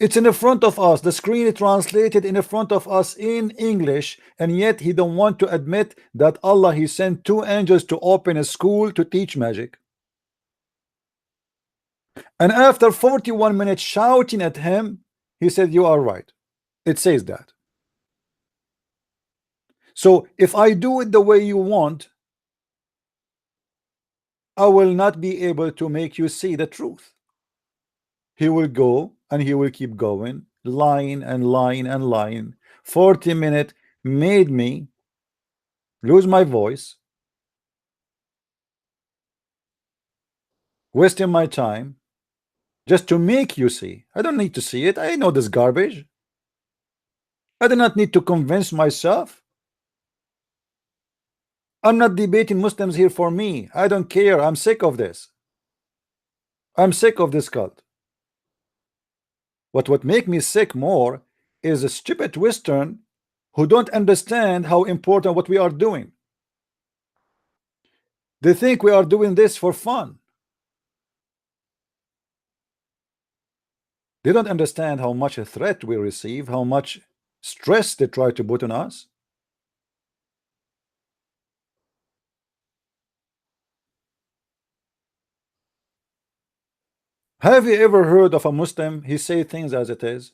It's in the front of us. The screen is translated in the front of us in English, and yet he don't want to admit that Allah he sent 2 angels to open a school to teach magic. And after 41 minutes shouting at him, he said, you are right. It says that. So if I do it the way you want, I will not be able to make you see the truth. He will go and he will keep going, lying and lying and lying. 40 minutes made me lose my voice, wasting my time just to make you see. I don't need to see it. I know this garbage. I do not need to convince myself. I'm not debating Muslims here for me. I don't care. I'm sick of this. I'm sick of this cult. What make me sick more is a stupid Western who don't understand how important what we are doing. They think we are doing this for fun. They don't understand how much a threat we receive, how much stress they try to put on us. Have you ever heard of a Muslim he say things as it is?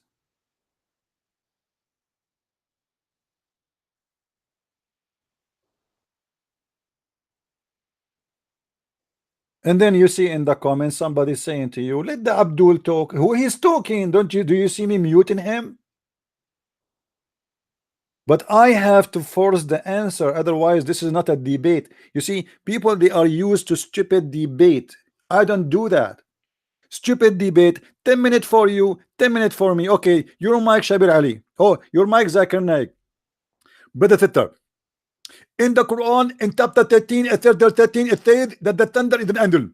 And then you see in the comments somebody saying to you, let the Abdul talk. Who he's talking? Don't you do you see me muting him? But I have to force the answer, otherwise this is not a debate. You see, people they are used to stupid debate. I don't do that. Stupid debate, 10 minutes for you, 10 minutes for me. Okay, your mic Shabir Ali. Oh, your mic Zakir Naik. Brother Fitter. In the Quran, in chapter 13, 13, it says that the thunder is an angel.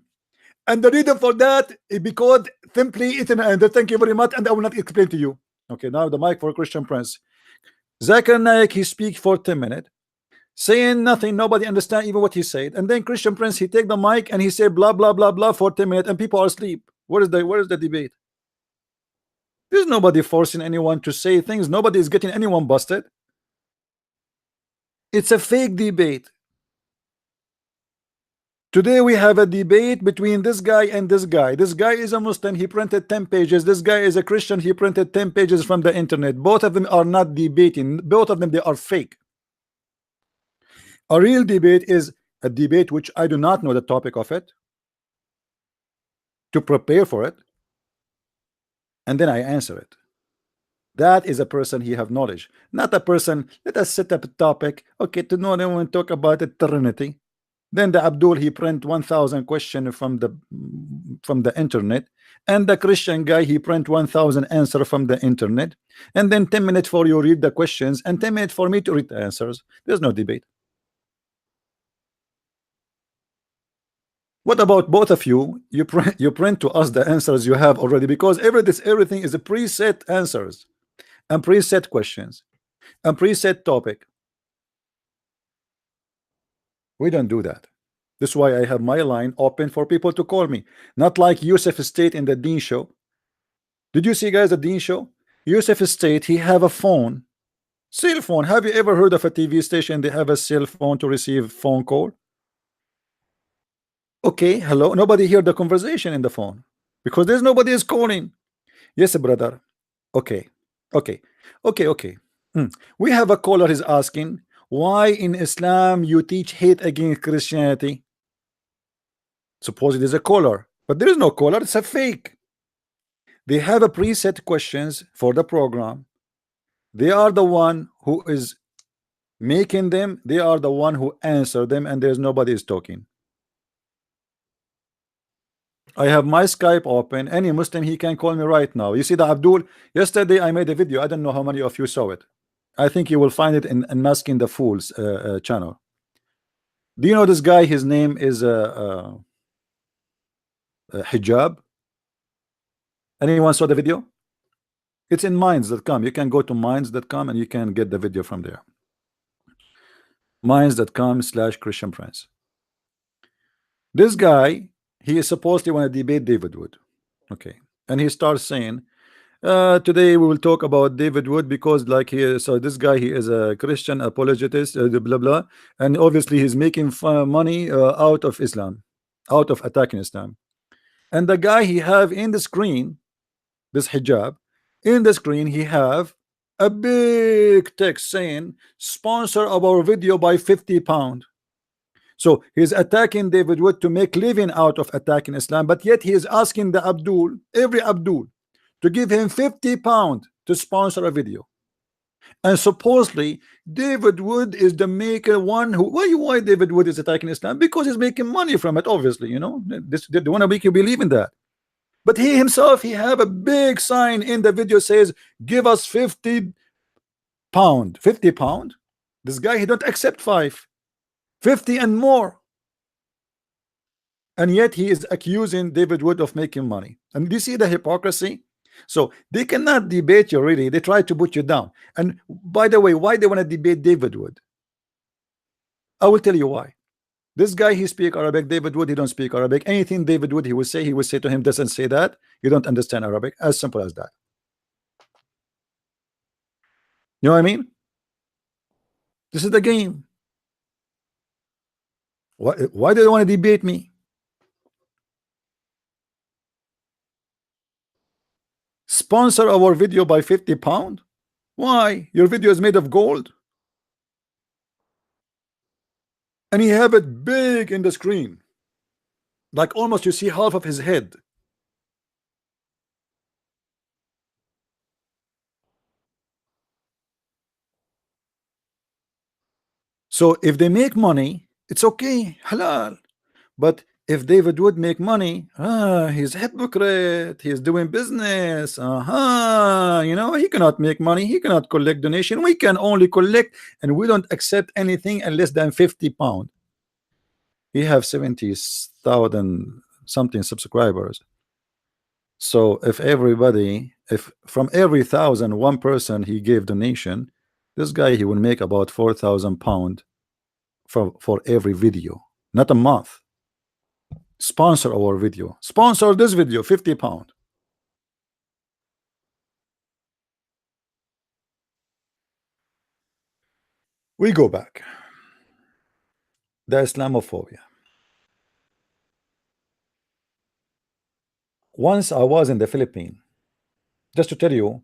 And the reason for that is because simply it's an angel. Thank you very much, and I will not explain to you. Okay, now the mic for Christian Prince. Zakir Naik, he speaks for 10 minutes, saying nothing, nobody understand even what he said. And then Christian Prince, he take the mic and he say blah blah blah blah for 10 minutes, and people are asleep. Where is the debate? There's nobody forcing anyone to say things. Nobody is getting anyone busted. It's a fake debate. Today we have a debate between this guy and this guy. This guy is a Muslim, he printed 10 pages. This guy is a Christian, he printed 10 pages from the internet. Both of them are not debating. Both of them, they are fake. A real debate is a debate which I do not know the topic of it, to prepare for it, and then I answer it. That is a person he have knowledge, not a person. Let us set up a topic. Okay, to know then we talk about the Trinity. Then the Abdul he print 1,000 question from the internet, and the Christian guy he print 1,000 answer from the internet, and then 10 minutes for you read the questions and 10 minutes for me to read the answers. There's no debate. What about both of you? You print to us the answers you have already, because everything is a preset answers and preset questions and preset topic. We don't do that. This is why I have my line open for people to call me, not like Yusuf State in the Dean show. Did you see guys the Dean show? Yusuf State, he have a phone, cell phone. Have you ever heard of a TV station they have a cell phone to receive phone call? Okay, hello. Nobody hear the conversation in the phone because there's nobody is calling. Yes, brother. Okay, okay, okay. We have a caller is asking why in Islam you teach hate against Christianity. Suppose it is a caller, but there is no caller. It's a fake. They have a preset questions for the program. They are the one who is making them, they are the one who answer them, and there's nobody is talking. I have my Skype open. Any Muslim, he can call me right now. You see the Abdul, yesterday I made a video. I don't know how many of you saw it. I think you will find it in Masking the Fools channel. Do you know this guy? His name is Hijab. Anyone saw the video? It's in minds.com. You can go to minds.com and you can get the video from there. Minds.com/Christian Prince. This guy, he is supposedly want to debate David Wood. Okay. And he starts saying, today we will talk about David Wood because like he is, so this guy, he is a Christian apologist, blah blah, and obviously he's making money out of Islam, out of attacking Islam. And the guy he have in the screen, this hijab, in the screen he have a big text saying sponsor our video by £50. So he's attacking David Wood to make living out of attacking Islam, but yet he is asking the Abdul, every Abdul, to give him £50 to sponsor a video. And supposedly David Wood is the maker one who, why David Wood is attacking Islam? Because he's making money from it, obviously, you know. They want to make you believe in that. But he himself, he have a big sign in the video says, give us £50. £50? This guy, he don't accept 50 and more. And yet he is accusing David Wood of making money. And do you see the hypocrisy? So they cannot debate you, really. They try to put you down. And by the way, why they want to debate David Wood? I will tell you why. This guy, he speak Arabic. David Wood, he don't speak Arabic. Anything David Wood he will say to him, doesn't say that. You don't understand Arabic. As simple as that. You know what I mean? This is the game. Why do they want to debate me? Sponsor our video by £50? Why? Your video is made of gold. And he have it big in the screen. Like almost you see half of his head. So if they make money, it's okay, halal. But if David Wood make money, he's a hypocrite, he's doing business, you know, he cannot make money, he cannot collect donation, we can only collect, and we don't accept anything less than £50. He have 70,000 something subscribers. So if everybody, if from every 1,000 one person he gave donation, this guy he will make about £4,000 for every video, not a month. Sponsor our video, sponsor this video, £50. We go back. The Islamophobia. Once I was in the Philippines, just to tell you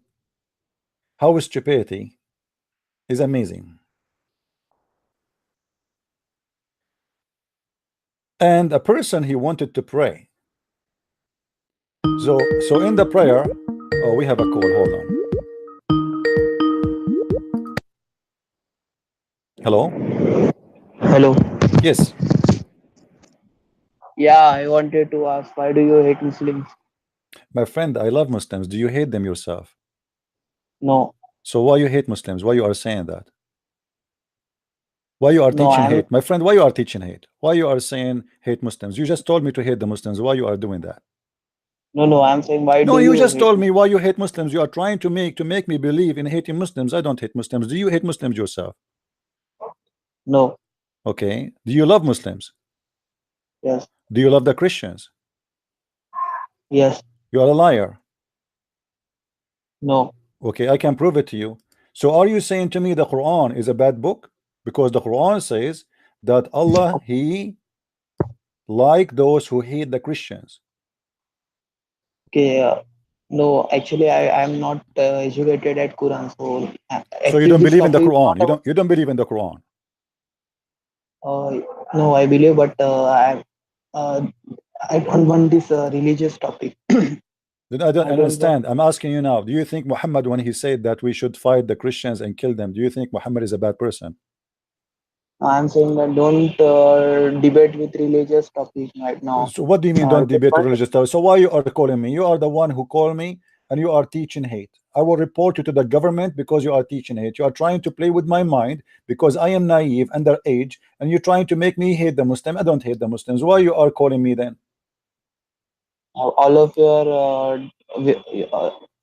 how stupidity is amazing. And a person, he wanted to pray. So in the prayer, oh, we have a call, hold on. Hello? Hello. Yes. Yeah, I wanted to ask, why do you hate Muslims? My friend, I love Muslims. Do you hate them yourself? No. So why you hate Muslims? Why you are saying that? Why you are No, teaching I'm hate? My friend, why you are teaching hate? Why you are saying hate Muslims? You just told me to hate the Muslims. Why you are doing that? no, I'm saying, why No, do you you just hate told me why you hate Muslims. You are trying to make me believe in hating Muslims. I don't hate Muslims. Do you hate Muslims yourself? No. Okay. Do you love Muslims? Yes. Do you love the Christians? Yes. You are a liar. No. Okay, I can prove it to you. So are you saying to me the Quran is a bad book? Because the Quran says that Allah, he like those who hate the Christians. Okay. No, actually, I'm not educated at Quran, so So you actually don't this believe in the topic is not Quran. about. You don't believe in the Quran. No, I believe, but uh, I don't want this religious topic. Then I don't I don't want. understand. I'm asking you now. Do you think Muhammad, when he said that we should fight the Christians and kill them, do you think Muhammad is a bad person? I'm saying that don't debate with religious topic right now. So what do you mean don't Just debate one, religious stuff? So why you are calling me? You are the one who call me and you are teaching hate. I will report you to the government because you are teaching hate. You are trying to play with my mind because I am naive, underage, and you're trying to make me hate the Muslim. I don't hate the Muslims. Why you are calling me then? all of your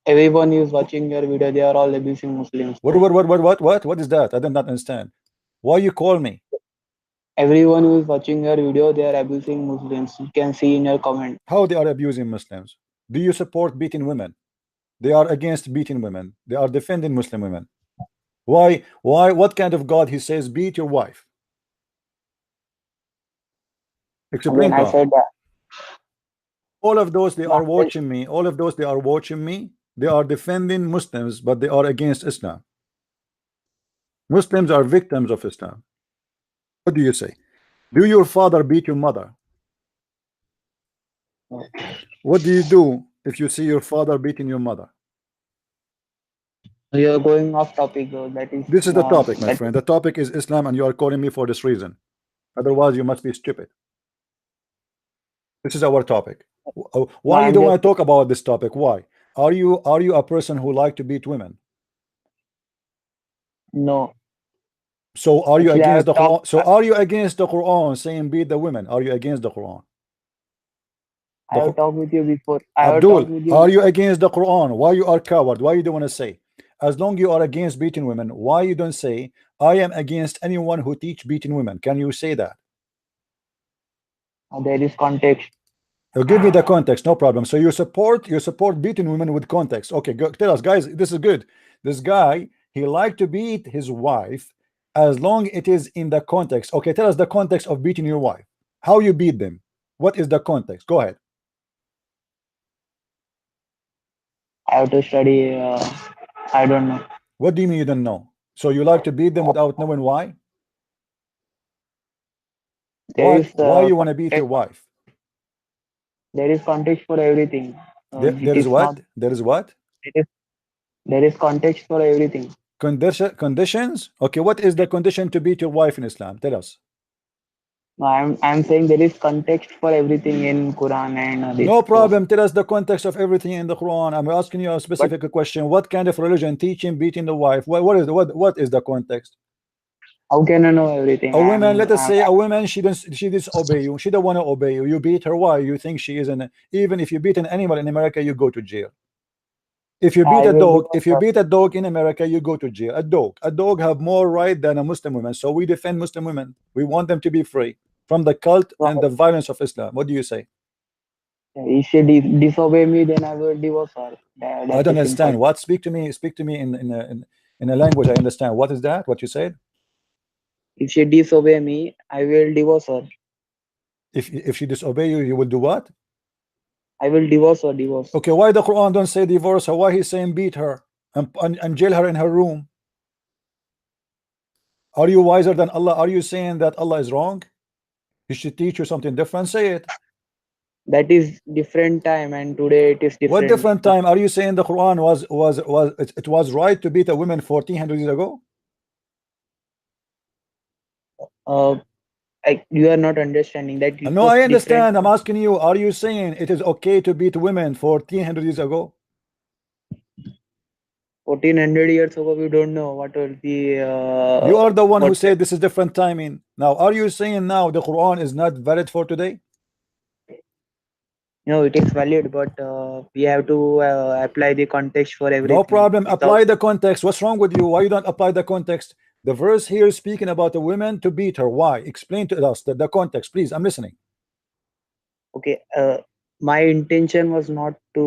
everyone who is watching your video, they are all abusing Muslims. What So what what what what what what is that? I did not understand. Why you call me? everyone who is watching your video, they are abusing Muslims. You can see in your comment. How they are abusing Muslims? Do you support beating women? They are against beating women. They are defending Muslim women. Why? Why? What kind of God he says beat your wife? Explain Again, to I him. said that. All of those they No, are watching me. All of those they are watching me. They are defending Muslims, but they are against Islam. Muslims are victims of Islam. What do you say? Do your father beat your mother? What do you do if you see your father beating your mother? you're going off topic though. This is the topic, my That friend. The topic is Islam, and you are calling me for this reason. Otherwise, you must be stupid. This is our topic. no, Why you I'm don't just want to talk about this topic? Why? Are you a person who like to beat women? no. So are you Actually, I against have the talked. Quran? So are you against the Quran saying beat the women? Are you against the Quran? I The have talked with you before. I have Abdul, talked with you are you before. against the Quran? Why you are coward? Why you don't want to say? As long you are against beating women, why you don't say I am against anyone who teach beating women? Can you say that? There is context. Give me the context, no problem. So you support beating women with context. Okay, go, tell us, guys. This is good. This guy he like to beat his wife as long it is in the context. Okay, tell us the context of beating your wife. How you beat them? What is the context? Go ahead. I have to study. I don't know. What do you mean you don't know? So you like to beat them without knowing why? There Why? is Why you want to beat your context. wife? There is context for everything. There It is is not. what? There is what? It is. There is context for everything. Conditions? Okay, what is the condition to beat your wife in Islam? Tell us. No, I'm saying there is context for everything in Quran and this. No So, problem. Tell us the context of everything in the Quran. I'm asking you a but specific question. What kind of religion teaching beating the wife? What is the context? how can I know everything? A woman, let us I'm say a woman, she disobey you. She don't want to obey you. You beat her. Why? You think she isn't? Even if you beat an animal in America, you go to jail. If you beat I a will dog, divorce if you her. beat a dog in America, you go to jail. A dog have more right than a Muslim woman. So we defend Muslim women. We want them to be free from the cult So, and the violence of Islam. What do you say? if she disobey me, then I will divorce her. I That's don't a simple. understand. What? Speak to me. Speak to me in a language I understand. What is that? What you said? If she disobey me, I will divorce her. If she disobey you, you will do what? I will divorce her. Divorce. Okay. Why the Quran don't say divorce her? Why he's saying beat her and jail her in her room? Are you wiser than Allah? Are you saying that Allah is wrong? He should teach you something different. Say it. That is different time, and today it is What different. different time? Are you saying the Quran was right to beat a woman 1400 years ago? Uh, you are not understanding that it No, was I different. understand. I'm asking you, are you saying it is okay to beat women 1400 years ago? 1400 years ago, we don't know what was the You are the one who what. said this is different timing. Now, are you saying now the Quran is not valid for today? No, it is valid, but we have to apply the context for No everything. problem. Without Apply the context. What's wrong with you? Why you don't apply the context? The verse here is speaking about a woman to beat her. Why? Explain to us the context, please. I'm listening. okay, my intention was not to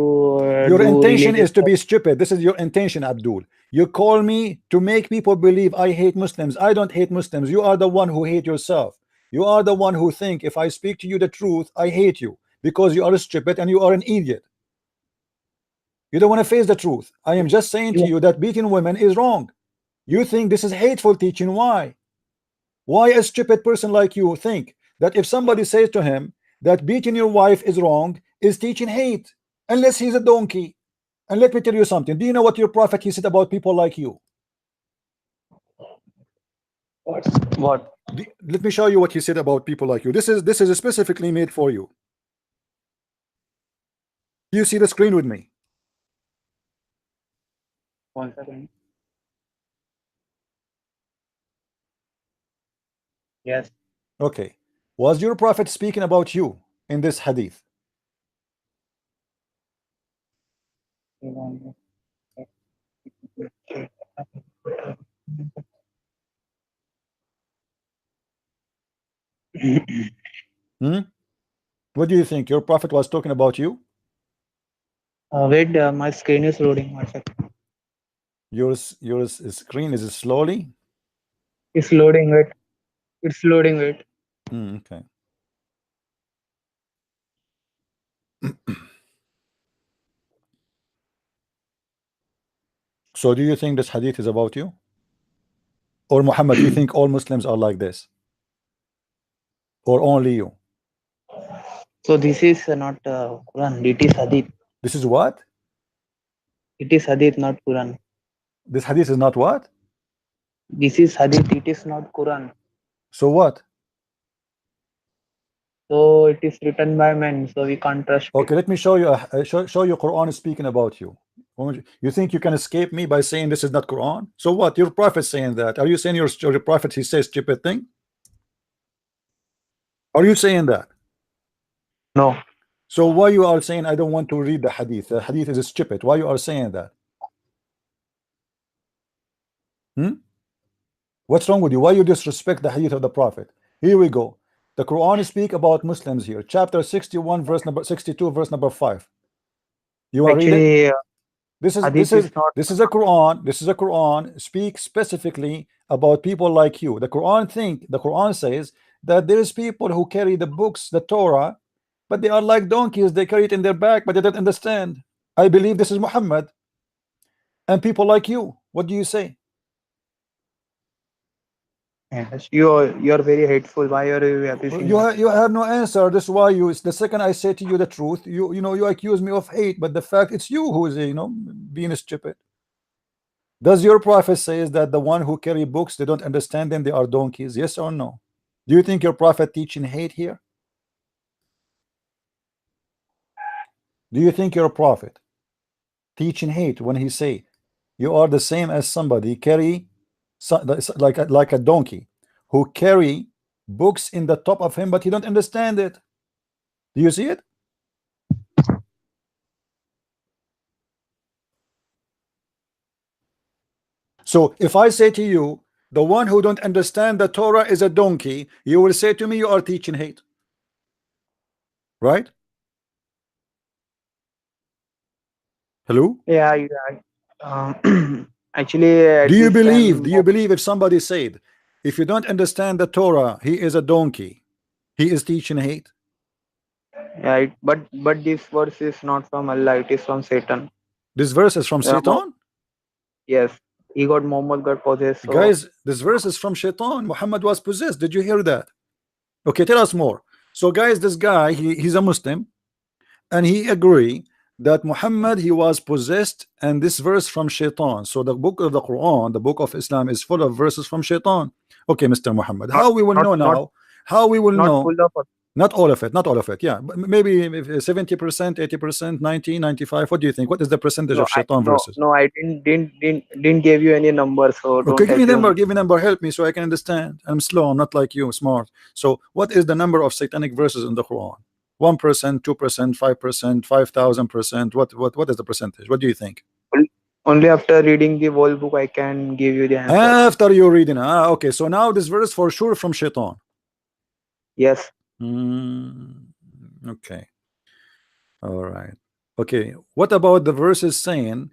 Your do intention religious is to stuff. be stupid. This is your intention, Abdul. You call me to make people believe I hate Muslims. I don't hate Muslims. You are the one who hate yourself. You are the one who think if I speak to you the truth, I hate you because you are stupid and you are an idiot. You don't want to face the truth. I am just saying to Yeah. you that beating women is wrong. You think this is hateful teaching. Why? Why a stupid person like you think that if somebody says to him that beating your wife is wrong is teaching hate, unless he's a donkey? And let me tell you something. Do you know what your prophet he said about people like you? What? Let me show you what he said about people like you. This is specifically made for you. You see the screen with me? One second. Yes. Okay. Was your prophet speaking about you in this hadith? Hmm? What do you think? Your prophet was talking about you? Wait, my screen is loading. One second. Your screen is slowly. It's loading. Wait. It's loading. Wait. Okay. So do you think this hadith is about you? Or Muhammad, you think all Muslims are like this? Or only you? So this is not Quran. It is Hadith. This is what? It is Hadith, not Quran. This hadith is not what? This is Hadith. It is not Quran. So what? So it is written by men. So we can't trust it. Okay, let me show you. Show you Quran is speaking about you. You think you can escape me by saying this is not Quran? So what? Your prophet saying that? Are you saying your prophet he says stupid thing? Are you saying that? No. So why you are saying I don't want to read the hadith? The hadith is stupid. Why you are saying that? What's wrong with you? Why you disrespect the hadith of the prophet? Here we go. The Quran speak about Muslims here. Chapter 61, verse number 62, verse number 5. You want to read it? Actually, This is Hadith is not. this is a Quran. This is a Quran speaks specifically about people like you. The Quran says that there is people who carry the books, the Torah, but they are like donkeys. They carry it in their back, but they don't understand. I believe this is Muhammad and people like you. What do you say? Yes, you're very hateful. Why are you abusing us? You have no answer. That's why you. It's the second I say to you the truth, you accuse me of hate, but the fact it's you who is being stupid. Does your prophet says that the one who carry books they don't understand them, they are donkeys? Yes or no? Do you think your prophet teaching hate here? Do you think your prophet teaching hate when he say you are the same as somebody carry like a donkey who carry books in the top of him, but he don't understand it? Do you see it? So if I say to you, the one who don't understand the Torah is a donkey, you will say to me, you are teaching hate, right? Hello? Yeah, actually, Do at you this believe? time, Do you believe if somebody said, if you don't understand the Torah, he is a donkey, he is teaching hate? yeah, but this verse is not from Allah. It is from Satan. This verse is from Mo- Satan? yes, Muhammad got possessed. So Guys, this verse is from Shaitan. Muhammad was possessed. Did you hear that? Okay, tell us more. So guys, this guy, he's a Muslim, and he agree that Muhammad he was possessed, and this verse from Shaitan. So the book of the Quran, the book of Islam, is full of verses from Shaitan. Okay, Mr. Muhammad, not how we will not know not now? How we will not know? full of. Not all of it, not all of it. Yeah, but maybe 70%, 80%, 90, 95. What do you think? What is the percentage No, of Shaitan verses? I didn't give you any number. So Okay, don't give me number, assume. give me number, help me so I can understand. I'm slow, I'm not like you, smart. So what is the number of satanic verses in the Quran? 1%, 2%, 5%, 5,000%. What is the percentage? What do you think? Only after reading the whole book, I can give you the answer. After you're reading, okay. So now this verse for sure from Shaitan. Yes. Okay, all right. Okay, what about the verses saying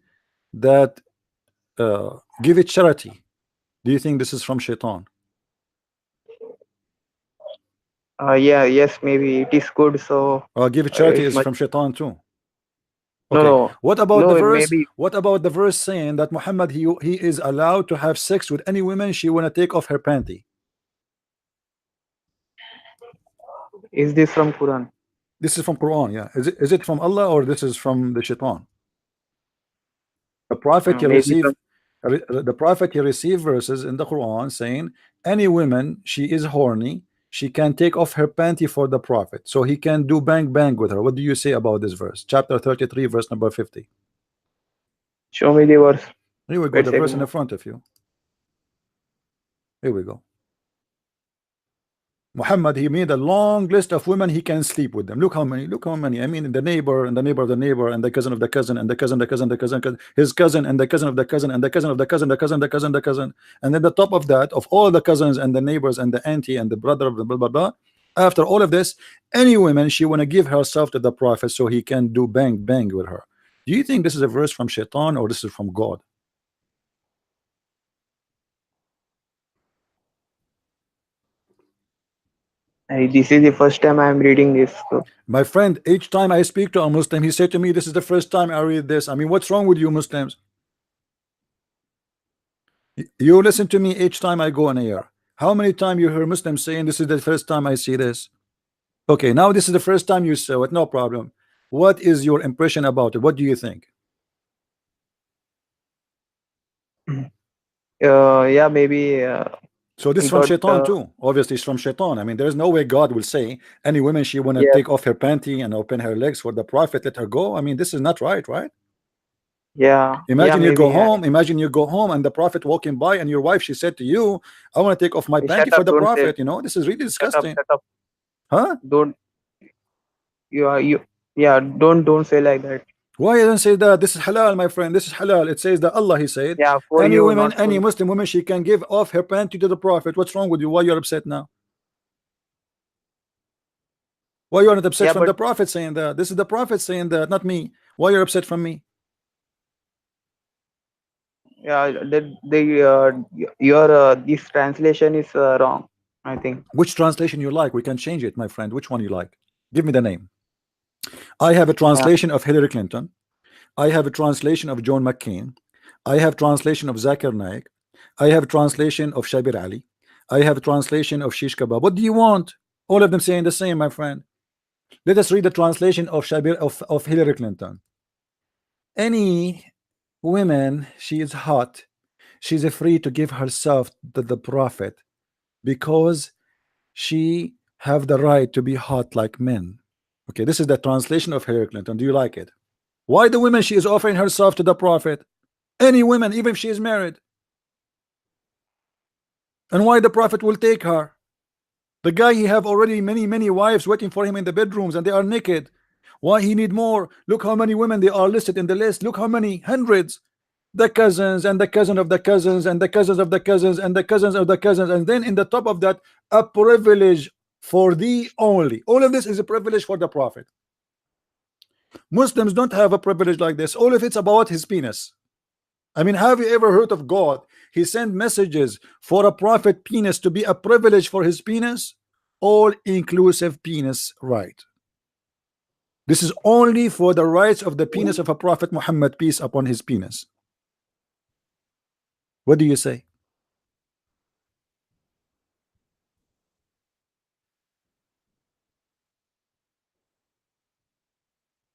that give it charity? Do you think this is from Shaitan? Yeah. Yes. Maybe it is good. So Give it charity it is must. from Shaitan too. No. Okay, No. what about the No. verse? Maybe What about the verse saying that Muhammad he is allowed to have sex with any woman she wanna take off her panty? is this from Quran? This is from Quran, yeah. Is it from Allah or this is from the Shaitan? The Prophet he Maybe from. received the Prophet he received verses in the Quran saying any woman, she is horny, she can take off her panty for the prophet, so he can do bang bang with her. What do you say about this verse? Chapter 33, verse number 50. Show me the verse. Here we go, Wait a the verse in second. the front of you. Here we go. Muhammad, he made a long list of women he can sleep with them. Look how many, look how many. I mean, the neighbor and the neighbor of the neighbor and the cousin of the cousin and the cousin, his cousin and the cousin of the cousin and the cousin of the cousin, the cousin. And then the top of that, of all the cousins and the neighbors and the auntie and the brother of the blah blah blah. After all of this, any woman she wanna give herself to the prophet so he can do bang bang with her. Do you think this is a verse from Shaitan or this is from God? This is the first time I am reading this. So, My friend, each time I speak to a Muslim, he said to me, this is the first time I read this. I mean, what's wrong with you Muslims? You listen to me each time I go on air. How many times you hear Muslims saying this is the first time I see this? Okay, now this is the first time you saw it, no problem. What is your impression about it? What do you think? yeah, maybe So this I is from got Shaitan too. Obviously, it's from Shaitan. I mean, there's no way God will say any woman she want to yeah, take off her panty and open her legs for the prophet, let her go. I mean, this is not right, right? yeah, Imagine you go maybe. home. Imagine you go home and the prophet walking by, and your wife she said to you, "I want to take off my Shut panty for up! the Don't say. prophet." You know, this is really Shut up! disgusting, Shut up! huh? Don't you? Yeah, don't say like that. Why you don't say that? This is halal, my friend. This is halal. It says that Allah, He said, Yeah, for any you, woman, not for any me. Muslim woman, she can give off her panty to the prophet. What's wrong with you? Why you're upset now? Why you're not upset Yeah, from but the prophet saying that? This is the prophet saying that, not me. Why you're upset from me? yeah, the your this translation is wrong. I think. Which translation you like? We can change it, my friend. Which one you like? Give me the name. I have a Yeah, translation of Hillary Clinton. I have a translation of John McCain. I have translation of Zakir Naik. I have translation of Shabir Ali. I have a translation of Shish Kebab. What do you want? All of them saying the same, my friend. Let us read the translation of Hillary Clinton. Any woman, she is hot. She's free to give herself to the prophet because she have the right to be hot like men. Okay, this is the translation of Hillary Clinton. Do you like it? Why the woman she is offering herself to the prophet? Any woman, even if she is married. And why the prophet will take her? The guy he have already many wives waiting for him in the bedrooms and they are naked. Why he need more? Look how many women they are listed in the list. Look how many hundreds. The cousins and the cousin of the cousins and the cousins of the cousins and the cousins of the cousins, and then in the top of that, a privilege for thee only. All of this is a privilege for the prophet. Muslims don't have a privilege like this. All of it's about his penis. I mean, have you ever heard of God? He sent messages for a prophet penis to be a privilege for his penis, all inclusive penis right. This is only for the rights of the penis of a prophet Muhammad, peace upon his penis. What do you say?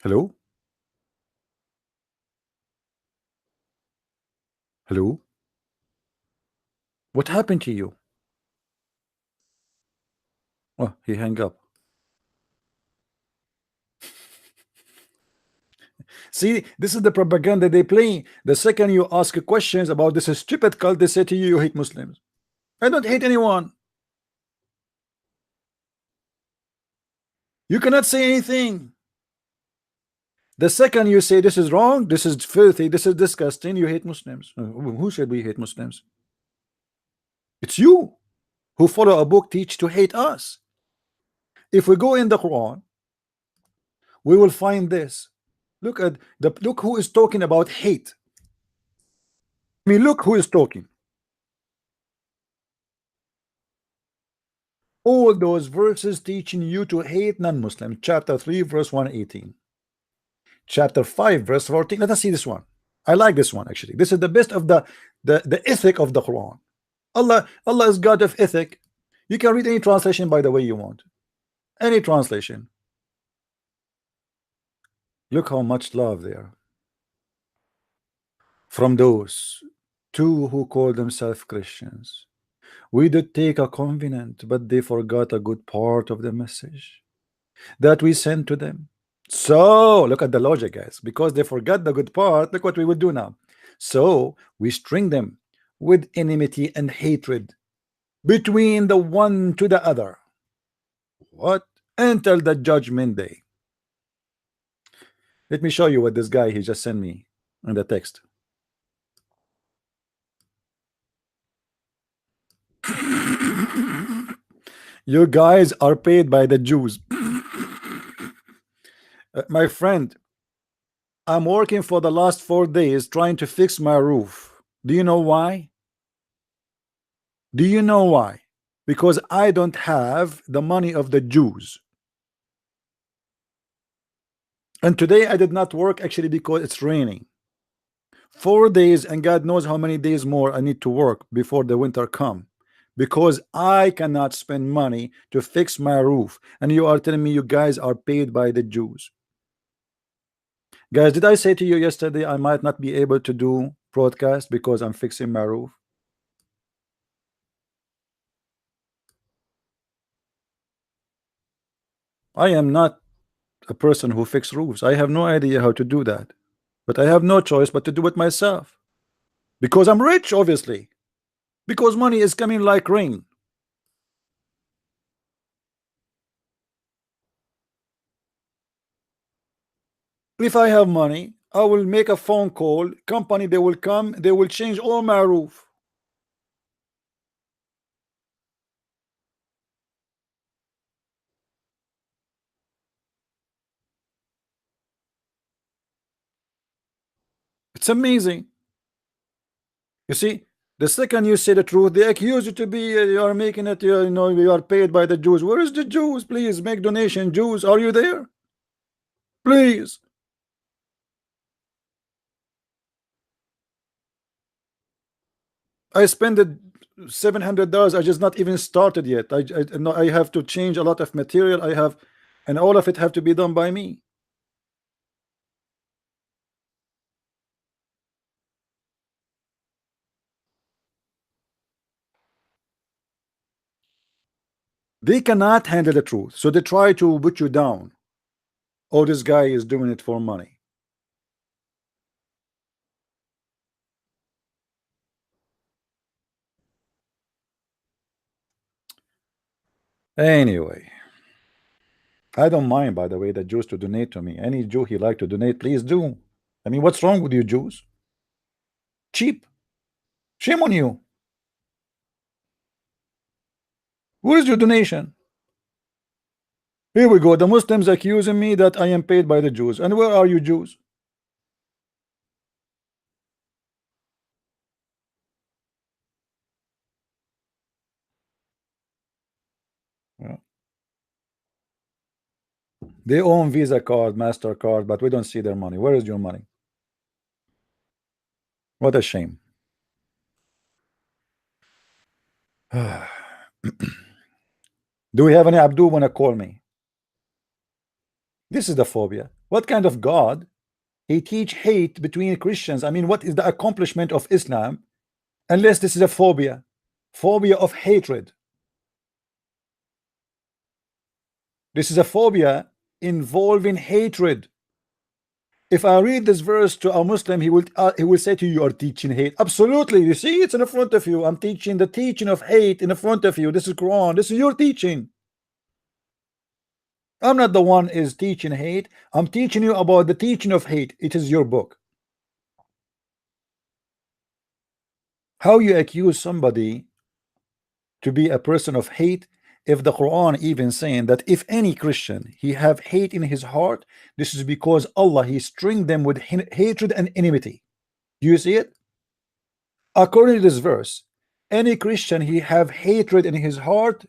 Hello? Hello? What happened to you? Oh, he hung up. See, this is the propaganda they play. The second you ask questions about this stupid cult, they say to you, you hate Muslims. I don't hate anyone. You cannot say anything. The second you say this is wrong, this is filthy, this is disgusting, you hate Muslims. Who said we hate Muslims? It's you who follow a book teach to hate us. If we go in the Quran, we will find this. Look who is talking about hate. I mean, look who is talking. All those verses teaching you to hate non-Muslim. Chapter 3, verse 118. Chapter 5, verse 14. Let us see this one. I like this one actually. This is the best of the ethic of the Quran. Allah is God of ethic. You can read any translation by the way you want. Any translation. Look how much love there. From those two who call themselves Christians. We did take a covenant, but they forgot a good part of the message that we sent to them. So look at the logic, guys. Because they forgot the good part, look what we would do now. So we string them with enmity and hatred between the one to the other. What? Until the judgment day. Let me show you what this guy he just sent me in the text. You guys are paid by the Jews. My friend, I'm working for the last 4 days trying to fix my roof. Do you know why? Do you know why? Because I don't have the money of the Jews. And today I did not work actually because it's raining. 4 days, and God knows how many days more I need to work before the winter come. Because I cannot spend money to fix my roof. And you are telling me you guys are paid by the Jews. Guys, did I say to you yesterday I might not be able to do broadcast because I'm fixing my roof? I am not a person who fix roofs. I have no idea how to do that. But I have no choice but to do it myself. Because I'm rich, obviously. Because money is coming like rain. If I have money, I will make a phone call. Company, they will come. They will change all my roof. It's amazing. You see, the second you say the truth, they accuse you to be, you are making it, you know, you are paid by the Jews. Where is the Jews? Please make donation. Jews, are you there? Please. I spent it $700. I just not even started yet. No, I have to change a lot of material. I have, and all of it have to be done by me. They cannot handle the truth, so they try to put you down. Oh, this guy is doing it for money. Anyway, I don't mind, by the way, the Jews to donate to me. Any Jew he like to donate, please do. I mean, what's wrong with you Jews? Cheap. Shame on you. Where is your donation? Here we go. The Muslims accusing me that I am paid by the Jews. And where are you Jews? Yeah. They own Visa card, MasterCard, but we don't see their money. Where is your money? What a shame. Do we have any Abdul wanna call me? This is the phobia. What kind of God? He teach hate between Christians. I mean, what is the accomplishment of Islam unless this is a phobia? Phobia of hatred. This is a phobia involving hatred. If I read this verse to a Muslim, he will say to you, "You are teaching hate." Absolutely. You see, it's in front of you. I'm teaching the teaching of hate in front of you. This is Quran. This is your teaching. I'm not the one is teaching hate. I'm teaching you about the teaching of hate. It is your book. How you accuse somebody to be a person of hate if the Quran even saying that if any Christian he have hate in his heart, this is because Allah he string them with hatred and enmity. Do you see it? According to this verse, any Christian he have hatred in his heart,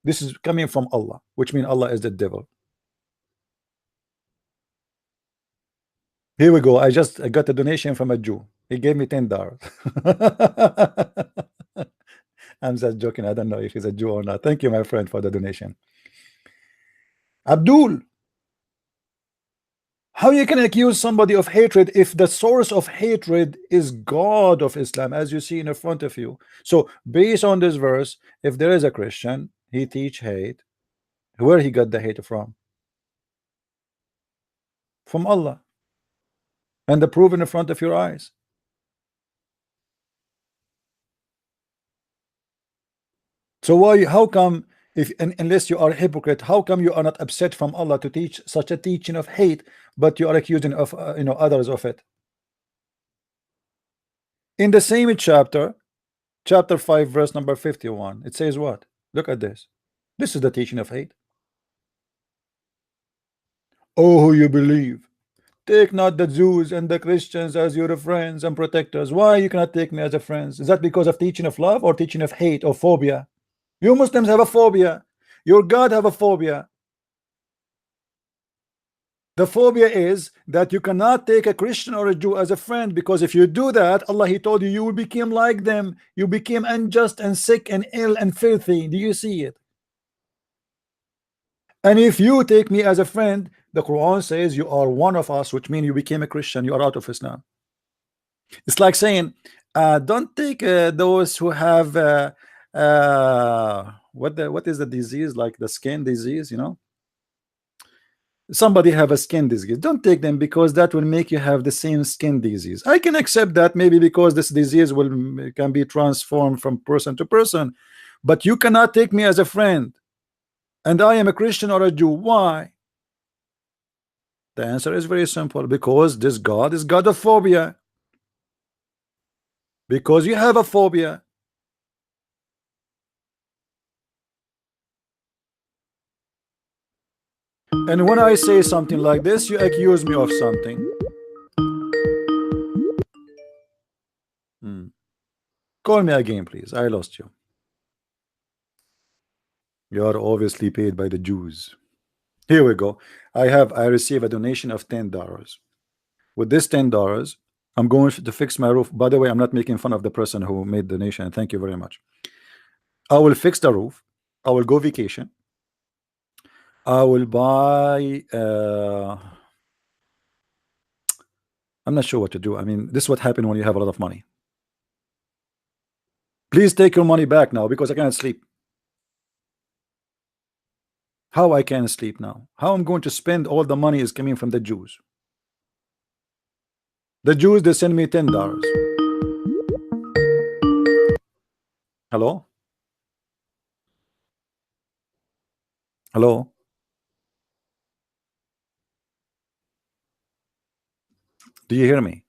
this is coming from Allah, which means Allah is the devil. Here we go. I got a donation from a Jew. He gave me $10. I'm just joking. I don't know if he's a Jew or not. Thank you, my friend, for the donation. Abdul, How you can accuse somebody of hatred if the source of hatred is God of Islam, as you see in front of you? So based on this verse, if there is a Christian, he teach hate, where he got the hate from? From Allah, and the proof in front of your eyes. So why, how come, if unless you are a hypocrite, how come you are not upset from Allah to teach such a teaching of hate, but you are accusing of others of it? In the same chapter, chapter 5, verse number 51, it says what? Look at this. This is the teaching of hate. Oh, who you believe, take not the Jews and the Christians as your friends and protectors. Why you cannot take me as a friend? Is that because of teaching of love or teaching of hate or phobia? You Muslims have a phobia. Your God have a phobia. The phobia is that you cannot take a Christian or a Jew as a friend, because if you do that, Allah, He told you, you will become like them. You became unjust and sick and ill and filthy. Do you see it? And if you take me as a friend, the Quran says you are one of us, which means you became a Christian, you are out of Islam. It's like saying, don't take those who have what is the disease, like the skin disease, you know? Somebody have a skin disease, don't take them, because that will make you have the same skin disease. I can accept that, maybe because this disease can be transformed from person to person, but you cannot take me as a friend, and I am a Christian or a Jew. Why? The answer is very simple: because this God is God of phobia. Because you have a phobia. And when I say something like this, you accuse me of something. Call me again, please. I lost you. You are obviously paid by the Jews. Here we go. I receive a donation of $10. With this $10, I'm going to fix my roof. By the way, I'm not making fun of the person who made the donation. Thank you very much. I will fix the roof. I will go vacation. I will buy I'm not sure what to do. I mean, this is what happened when you have a lot of money. Please take your money back now, because I cannot sleep. How I can sleep now? How I'm going to spend all the money is coming from the Jews. The Jews, they send me $10. Hello? Hello? Do you hear me?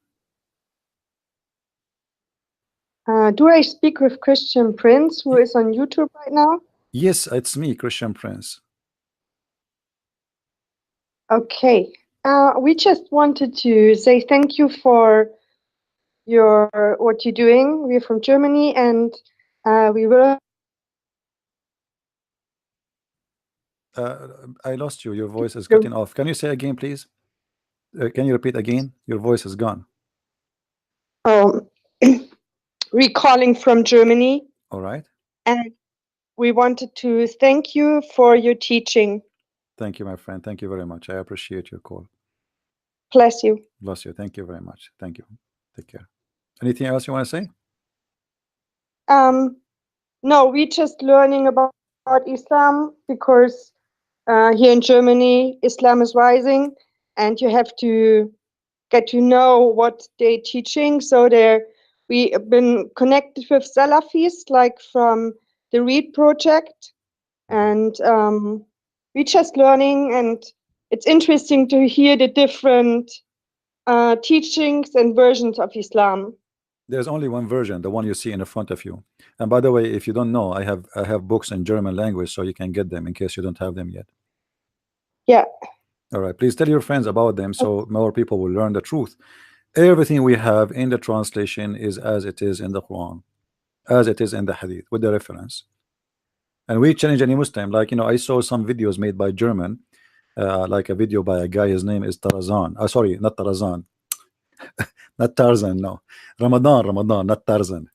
Do I speak with Christian Prince, who is on YouTube right now? Yes, it's me, Christian Prince. Okay. We just wanted to say thank you for what you're doing. We're from Germany, and we will. I lost you. Your voice is cutting off. Can you say again, please? Can you repeat again? Your voice is gone. We're calling from Germany. All right. And we wanted to thank you for your teaching. Thank you, my friend. Thank you very much. I appreciate your call. Bless you. Bless you. Thank you very much. Thank you. Take care. Anything else you want to say? No, we're just learning about Islam, because here in Germany, Islam is rising, and you have to get to know what they're teaching. So we have been connected with Salafis, like from the Read project, and we're just learning, and it's interesting to hear the different teachings and versions of Islam. There's only one version, the one you see in front of you. And by the way, if you don't know, I have books in German language, so you can get them in case you don't have them yet. Yeah. All right. Please tell your friends about them, so more people will learn the truth. Everything we have in the translation is as it is in the Quran, as it is in the Hadith, with the reference. And we challenge any Muslim. Like, I saw some videos made by German, like a video by a guy. His name is Tarazan. Sorry, not Tarazan. Not Tarzan, no. Ramadan, not Tarzan.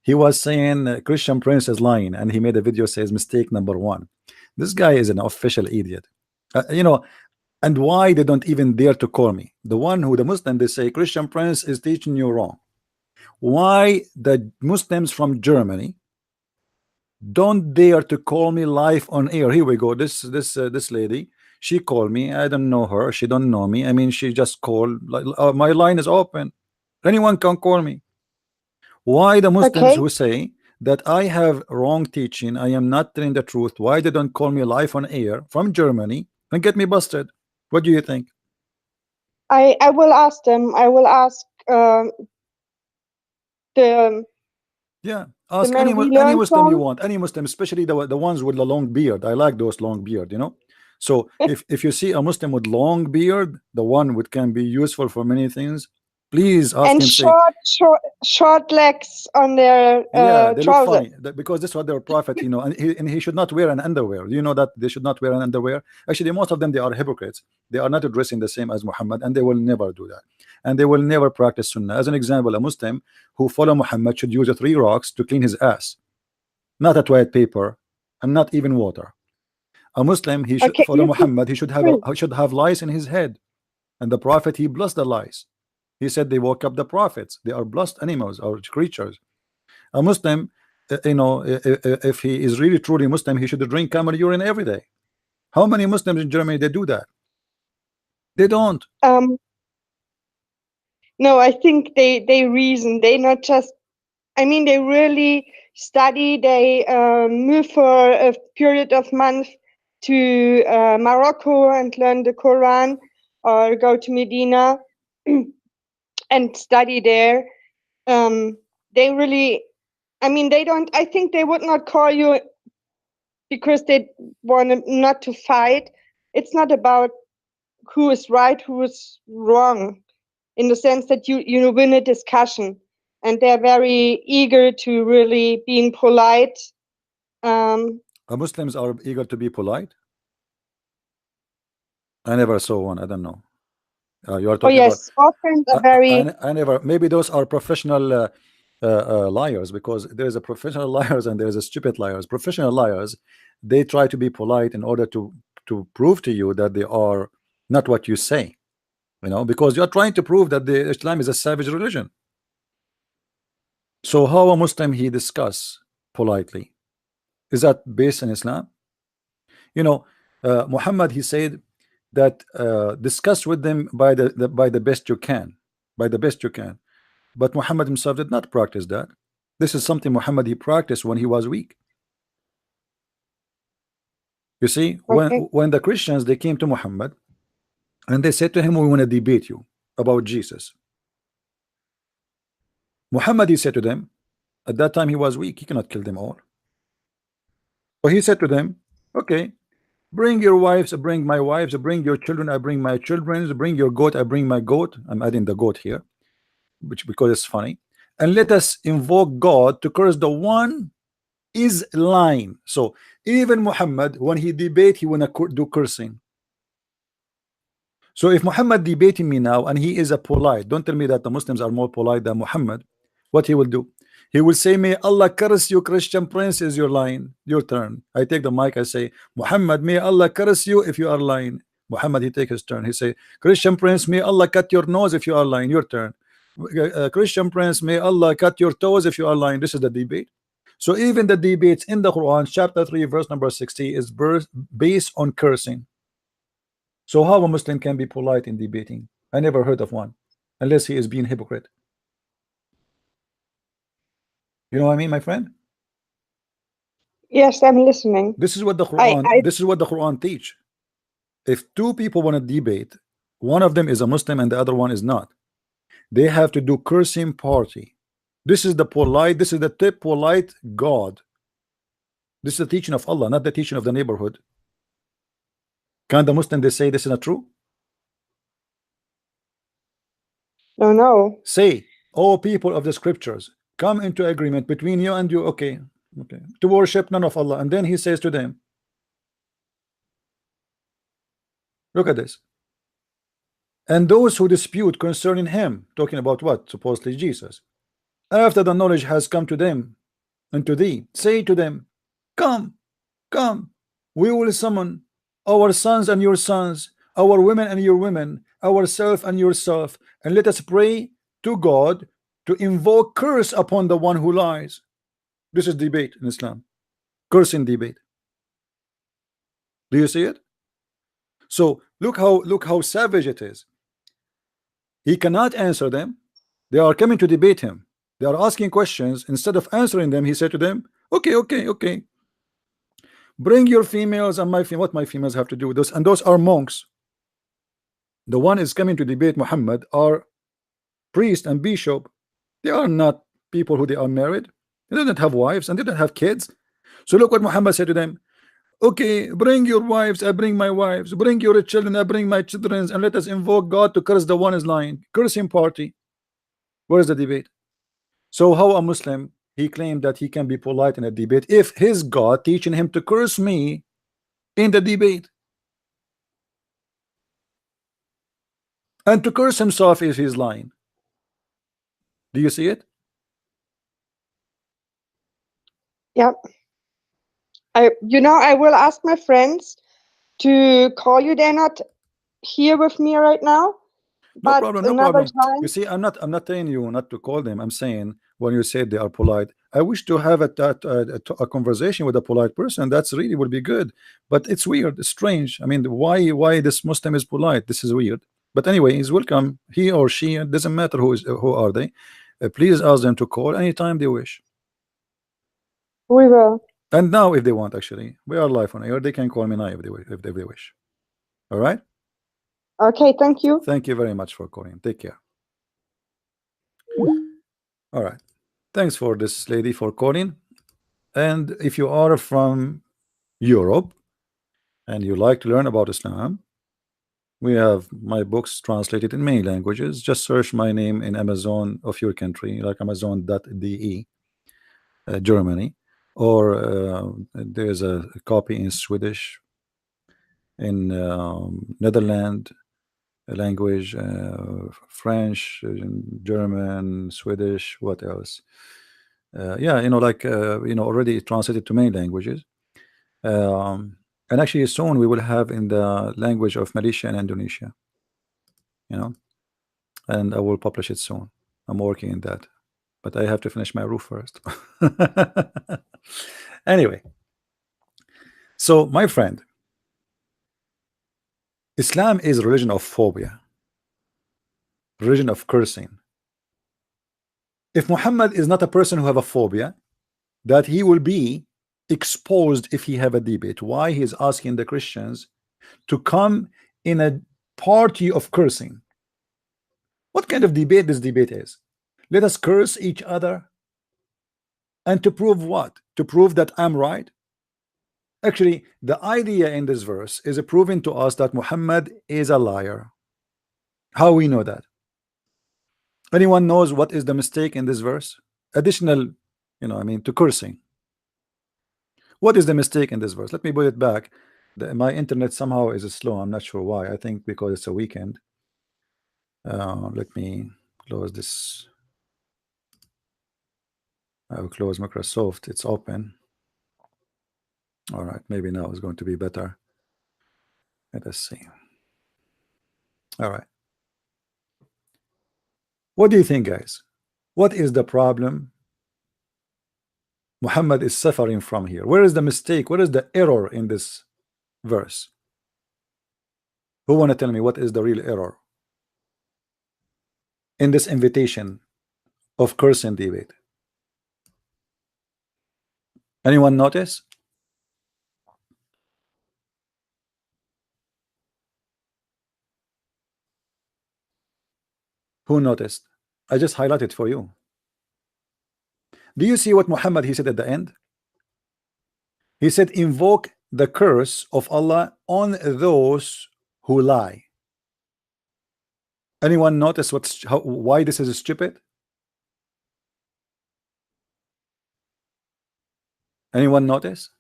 He was saying Christian Prince is lying, and he made a video says mistake number 1. This guy is an official idiot. And why they don't even dare to call me? The one who the Muslim, they say Christian Prince is teaching you wrong. Why the Muslims from Germany don't dare to call me live on air? Here we go. This lady, she called me. I don't know her. She don't know me. I mean, she just called. Like, my line is open. Anyone can call me. Why the Muslims Okay. who say that I have wrong teaching, I am not telling the truth, why they don't call me live on air from Germany and get me busted? What do you think? I will ask them. I will ask the Yeah, the ask men we any learn Muslim you from. want, any Muslim, especially the ones with the long beard. I like those long beard, you know. So if you see a Muslim with long beard, the one which can be useful for many things, please ask And him. Say, short legs on their yeah, they look trousers. funny because this is what their prophet, you know, and he should not wear an underwear. You know that they should not wear an underwear. Actually, most of them, they are hypocrites. They are not dressing the same as Muhammad, and they will never do that. And they will never practice Sunnah. As an example, a Muslim who follow Muhammad should use 3 rocks to clean his ass, not a toilet paper, and not even water. A Muslim, he should Okay, follow you can. Muhammad. He should have lice in his head, and the prophet, he blessed the lice. He said they woke up the prophets. They are blessed animals or creatures. A Muslim, you know, if he is really truly Muslim, he should drink camel urine every day. How many Muslims in Germany they do that? They don't. Um, no, I think they reason. They not just. I mean, they really study. They move for a period of months to Morocco and learn the Quran, or go to Medina and study there. They really. I mean, they don't. I think they would not call you because they want not to fight. It's not about who is right, who is wrong, in the sense that you win a discussion, and they're very eager to really being polite. Muslims are eager to be polite. I never saw one. I don't know. You are Oh talking about. yes, Austrians are very. I never. Maybe those are professional liars, because there's a professional liars and there's a stupid liars. Professional liars, they try to be polite in order to prove to you that they are not what you say. You know, because you are trying to prove that the Islam is a savage religion. So how a Muslim he discuss politely? Is that based in Islam? You know, Muhammad, he said that discuss with them by by the best you can, by the best you can. But Muhammad himself did not practice that. This is something Muhammad he practiced when he was weak. You see, Okay. when the Christians they came to Muhammad and they said to him, "We want to debate you about Jesus." Muhammad he said to them, at that time he was weak, he cannot kill them all. So he said to them, "Okay, bring your wives, I bring my wives, bring your children, I bring my children, bring your goat, I bring my goat." I'm adding the goat here, which because it's funny. "And let us invoke God to curse the one is lying." So even Muhammad, when he debate, he wanna do cursing. So if Muhammad debating me now and he is a polite, don't tell me that the Muslims are more polite than Muhammad. What he will do? He will say, "May Allah curse you, Christian Prince, is your lying. Your turn." I take the mic, I say, "Muhammad, may Allah curse you if you are lying." Muhammad, he take his turn. He say, "Christian Prince, may Allah cut your nose if you are lying. Your turn." Christian Prince, may Allah cut your toes if you are lying. This is the debate. So even the debates in the Quran, chapter 3, verse number 60, is based on cursing. So how a Muslim can be polite in debating? I never heard of one, unless he is being hypocrite. You know what I mean, my friend? Yes, I'm listening. This is what the I Quran. I This is what the Quran teach. If two people want to debate, one of them is a Muslim and the other one is not. They have to do cursing party. This is the polite. This is the tip polite God. This is the teaching of Allah, not the teaching of the neighborhood. Can the Muslim they say this is not true? don't know. Say, "Oh people of the scriptures, come into agreement between you and you." Okay, okay, to worship none of Allah. And then he says to them, look at this. "And those who dispute concerning him," talking about what? Supposedly Jesus. "After the knowledge has come to them and to thee, say to them, come, come, we will summon our sons and your sons, our women and your women, ourself and yourself, and let us pray to God to invoke curse upon the one who lies. This is debate in Islam. Cursing debate. Do you see it? So look how savage it is. He cannot answer them. They are coming to debate him. They are asking questions. Instead of answering them, he said to them, okay, okay, okay, bring your females and my what my females have to do with this. And those are monks. The one is coming to debate Muhammad are priest and bishop. They are not people who they are married. They don't have wives and they don't have kids. So look what Muhammad said to them. Okay, bring your wives, I bring my wives. Bring your children, I bring my children, and let us invoke God to curse the one is lying. Cursing party. Where is the debate? So how a Muslim, he claimed that he can be polite in a debate if his God teaching him to curse me in the debate, and to curse himself if he's lying. Do you see it? Yeah. I will ask my friends to call you. They're not here with me right now, No but problem, no another problem. time. You see, I'm not telling you not to call them. I'm saying when you said they are polite, I wish to have a conversation with a polite person. That's really would be good. But it's weird, it's strange. I mean, why this Muslim is polite? This is weird. But anyway, he's welcome. He or she, it doesn't matter who are they. Please ask them to call anytime they wish. We will. And now, if they want, actually, we are live on air. They can call me now if they wish. All right. Okay, thank you. Thank you very much for calling. Take care. All right. Thanks for this lady for calling. And if you are from Europe and you like to learn about Islam, we have my books translated in many languages. Just search my name in Amazon of your country, like Amazon.de, Germany, or there's a copy in Swedish, in Netherlands language, French, German, Swedish, what else? Yeah, already translated to many languages. And actually soon we will have in the language of Malaysia and Indonesia, and I will publish it soon. I'm working in that, but I have to finish my roof first. Anyway, so my friend, Islam is a religion of phobia, religion of cursing. If Muhammad is not a person who have a phobia, that he will be exposed if he have a debate. Why he is asking the Christians to come in a party of cursing? What kind of debate this debate is? Let us curse each other, and to prove what? To prove that I'm right. Actually, the idea in this verse is proving to us that Muhammad is a liar. How we know that? Anyone knows what is the mistake in this verse? Additional, to cursing. What is the mistake in this verse? Let me put it back. My internet somehow is slow. I'm not sure why. I think because it's a weekend. Let me close this. I will close Microsoft. It's open. All right. Maybe now it's going to be better. Let us see. All right. What do you think, guys? What is the problem Muhammad is suffering from here? Where is the mistake? What is the error in this verse? Who want to tell me what is the real error in this invitation of curse and debate? Anyone notice? Who noticed? I just highlighted for you. Do you see what Muhammad he said at the end? He said, invoke the curse of Allah on those who lie. Anyone notice why this is stupid? Anyone notice?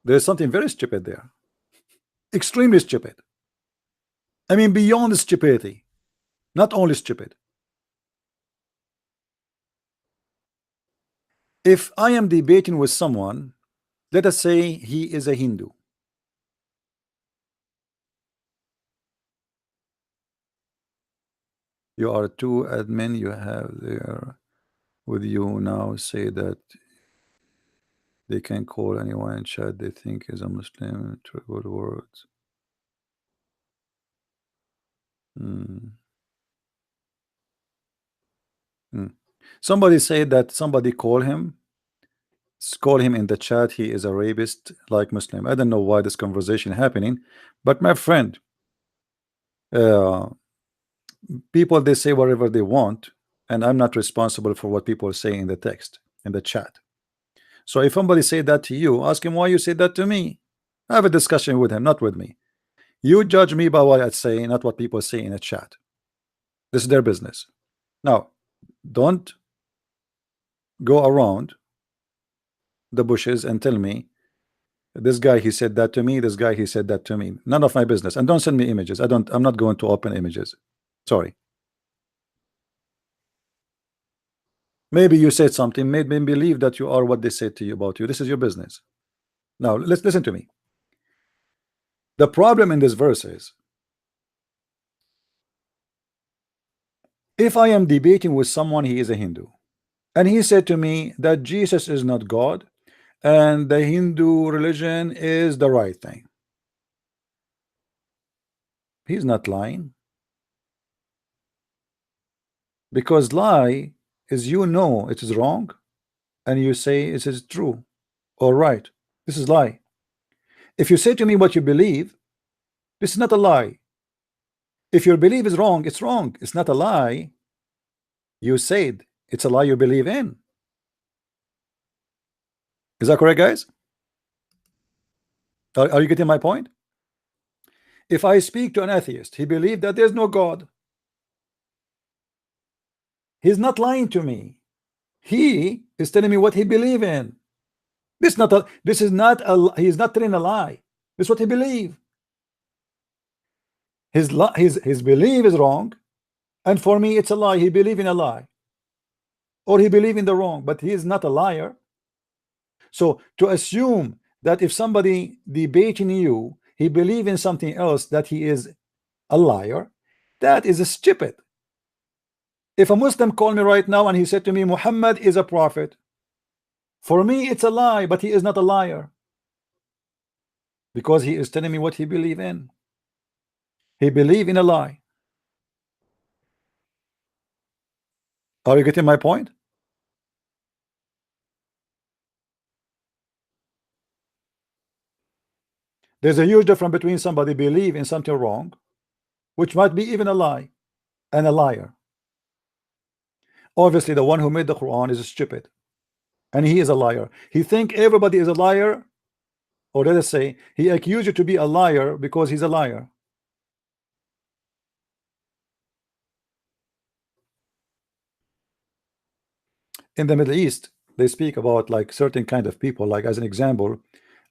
There's something very stupid there. Extremely stupid. I mean, beyond stupidity. Not only stupid. If I am debating with someone, let us say he is a Hindu, You are two admin you have there with you now. Say that they can call anyone in chat they think is a Muslim. Triple words. Hmm. Somebody said that somebody call him in the chat. He is a rapist like Muslim. I don't know why this conversation happening, but my friend, uh, people they say whatever they want, and I'm not responsible for what people say in the text in the chat. So if somebody say that to you, ask him why you say that to me. Have a discussion with him, not with me. You judge me by what I say, not what people say in a chat. This is their business. Now, don't go around the bushes and tell me this guy he said that to me, this guy he said that to me. None of my business. And don't send me images. I'm not going to open images. Sorry. Maybe you said something made me believe that you are what they said to you about you. This is your business. Now let's listen to me. The problem in this verse is, if I am debating with someone, he is a Hindu, and he said to me that Jesus is not God and the Hindu religion is the right thing, he's not lying, because lie is you know it is wrong and you say it is true or right. This is lie. If you say to me what you believe, this is not a lie. If your belief is wrong, it's wrong. It's not a lie. You said it's a lie you believe in. Is that correct, guys? Are you getting my point? If I speak to an atheist, he believes that there's no God. He's not lying to me. He is telling me what he believes in. This is not a, he is not telling a lie. This is what he believes. His belief is wrong, and for me it's a lie. He believes in a lie, or he believes in the wrong, but he is not a liar. So to assume that if somebody debating you, he believes in something else, that he is a liar, that is stupid. If a Muslim called me right now and he said to me Muhammad is a prophet, for me it's a lie, but he is not a liar, because he is telling me what he believes in. He believes in a lie. Are you getting my point? There's a huge difference between somebody believe in something wrong, which might be even a lie, and a liar. Obviously the one who made the Quran is stupid, and he is a liar. He think everybody is a liar, or let us say he accused you to be a liar because he's a liar. In the Middle East, they speak about like certain kind of people, like as an example,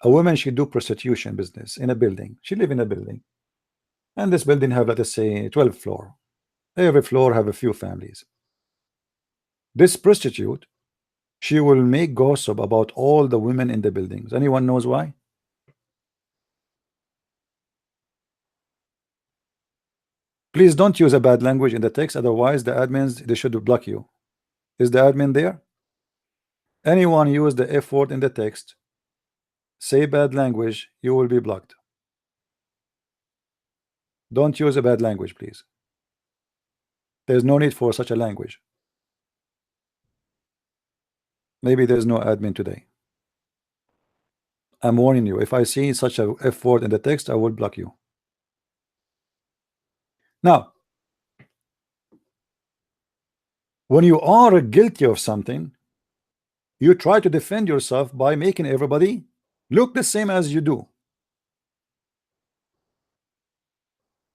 a woman should do prostitution business in a building. She live in a building, and this building have, let us say, 12 floor. Every floor have a few families. This prostitute, she will make gossip about all the women in the buildings. Anyone knows why? Please don't use a bad language in the text, otherwise the admins, they should block you. Is the admin there? Anyone use the F word in the text, say bad language, you will be blocked. Don't use a bad language, please. There's no need for such a language. Maybe there's no admin today. I'm warning you, if I see such a F word in the text, I will block you. Now, when you are guilty of something, you try to defend yourself by making everybody look the same as you do.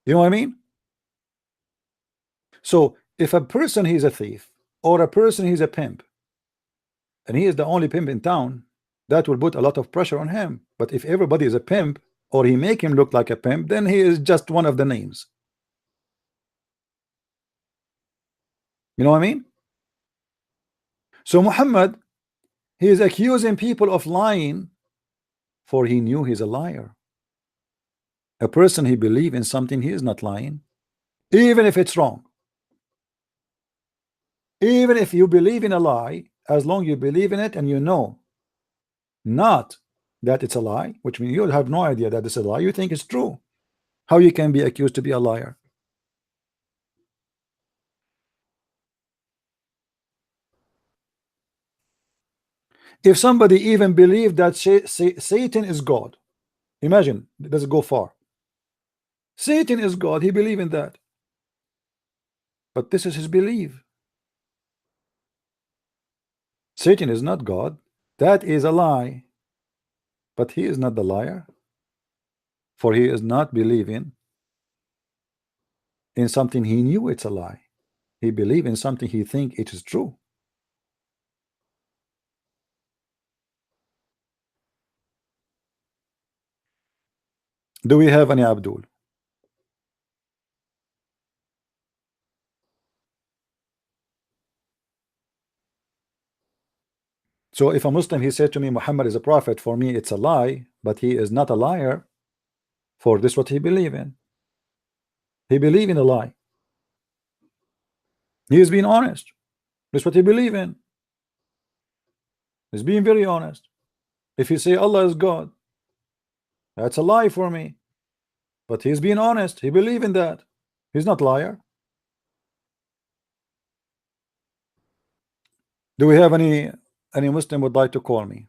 You know what I mean? So if a person he's a thief, or a person he's a pimp, and he is the only pimp in town, that will put a lot of pressure on him. But if everybody is a pimp, or he make him look like a pimp, then he is just one of the names. You know what I mean? So Muhammad, he is accusing people of lying, for he knew he's a liar. A person he believe in something, he is not lying, even if it's wrong. Even if you believe in a lie, as long you believe in it and you know not that it's a lie, which means you have no idea that it's a lie, you think it's true. How you can be accused to be a liar? If somebody even believed that Satan is God, imagine, does it go far? Satan is God, he believe in that, but this is his belief. Satan is not God, that is a lie, but he is not the liar, for he is not believing in something he knew it's a lie. He believe in something he think it is true. Do we have any Abdul? So if a Muslim he said to me Muhammad is a prophet, for me it's a lie, but he is not a liar, for this what he believe in. He believe in a lie. He is being honest. That's what he believe in. He's being very honest. If he say Allah is God, that's a lie for me, but he's being honest. He believe in that. He's not liar. Do we have any Muslim would like to call me?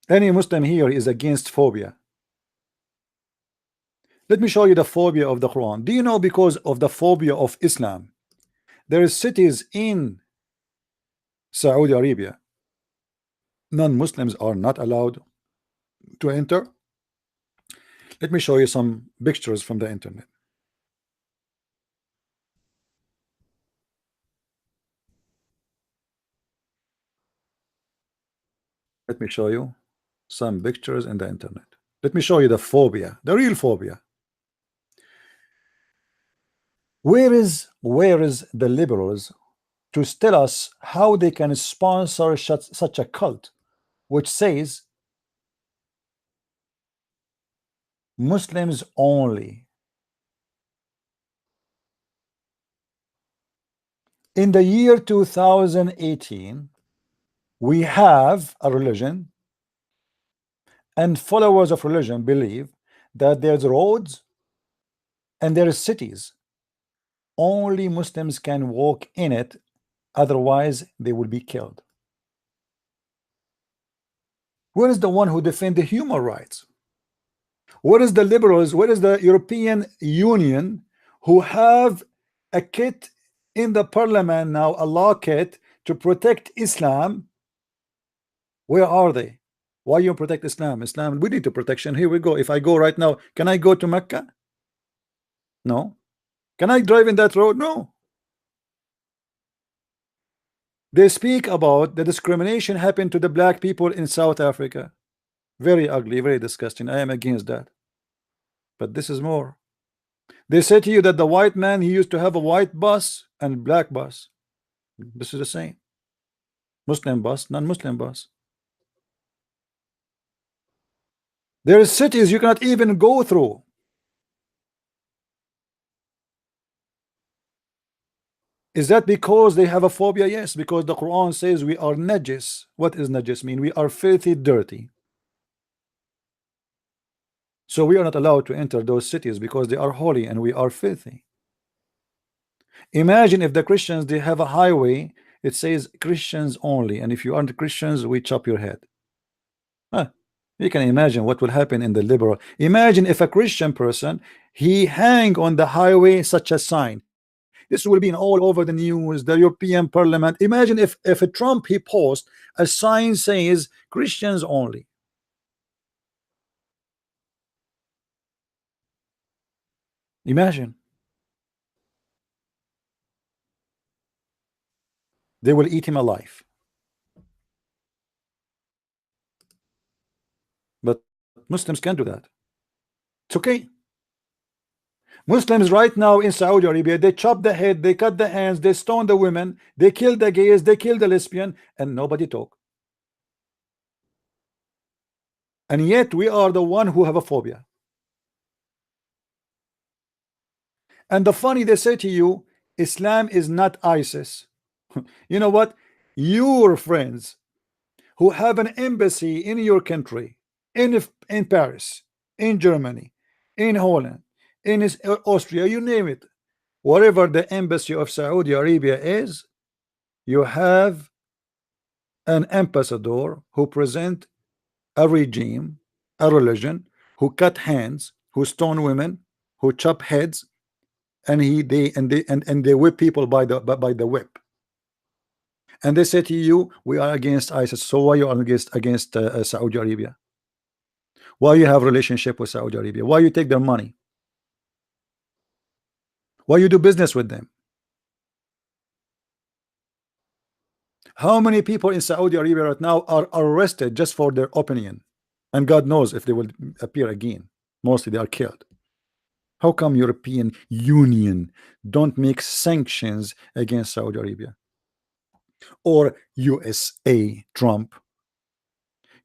Any Muslim here is against phobia. Let me show you the phobia of the Quran. Do you know because of the phobia of Islam, there is cities in Saudi Arabia, non-Muslims are not allowed to enter? Let me show you some pictures from the internet. Let me show you some pictures in the internet. Let me show you the phobia, the real phobia. Where is the liberals to tell us how they can sponsor such a cult which says Muslims only? In the year 2018, we have a religion, and followers of religion believe that there's roads and there's cities. Only Muslims can walk in it, otherwise they will be killed. Where is the one who defend the human rights? Where is the liberals? Where is the European Union who have a kit in the parliament now, a law kit to protect Islam? Where are they? Why you protect Islam? Islam, we need to protection. Here we go. If I go right now, can I go to Mecca? No. Can I drive in that road? No. They speak about the discrimination happened to the black people in South Africa. Very ugly, very disgusting. I am against that. But this is more. They say to you that the white man, he used to have a white bus and black bus. This is the same. Muslim bus, non-Muslim bus. There is cities you cannot even go through. Is that because they have a phobia? Yes, because the Quran says we are najis. What is najis mean? We are filthy, dirty. So we are not allowed to enter those cities because they are holy and we are filthy. Imagine if the Christians, they have a highway, it says Christians only, and if you aren't Christians, we chop your head. Huh. You can imagine what will happen in the liberal. Imagine if a Christian person, he hang on the highway such a sign. This will be in all over the news, the European Parliament. Imagine if a Trump he post a sign says Christians only. Imagine. They will eat him alive. But Muslims can't do that. It's okay. Muslims right now in Saudi Arabia, they chop the head, they cut the hands, they stone the women, they kill the gays, they kill the lesbian, and nobody talk. And yet we are the one who have a phobia. And the funny, they say to you, Islam is not ISIS. You know what? Your friends who have an embassy in your country, in Paris, in Germany, in Holland, in Austria, you name it, whatever the embassy of Saudi Arabia is, you have an ambassador who present a regime, a religion, who cut hands, who stone women, who chop heads, and they whip people by the whip. And they say to you, we are against ISIS. So why you are against Saudi Arabia? Why you have relationship with Saudi Arabia? Why you take their money? Why you do business with them? How many people in Saudi Arabia right now are arrested just for their opinion? And God knows if they will appear again. Mostly they are killed. How come European Union don't make sanctions against Saudi Arabia? Or USA, Trump?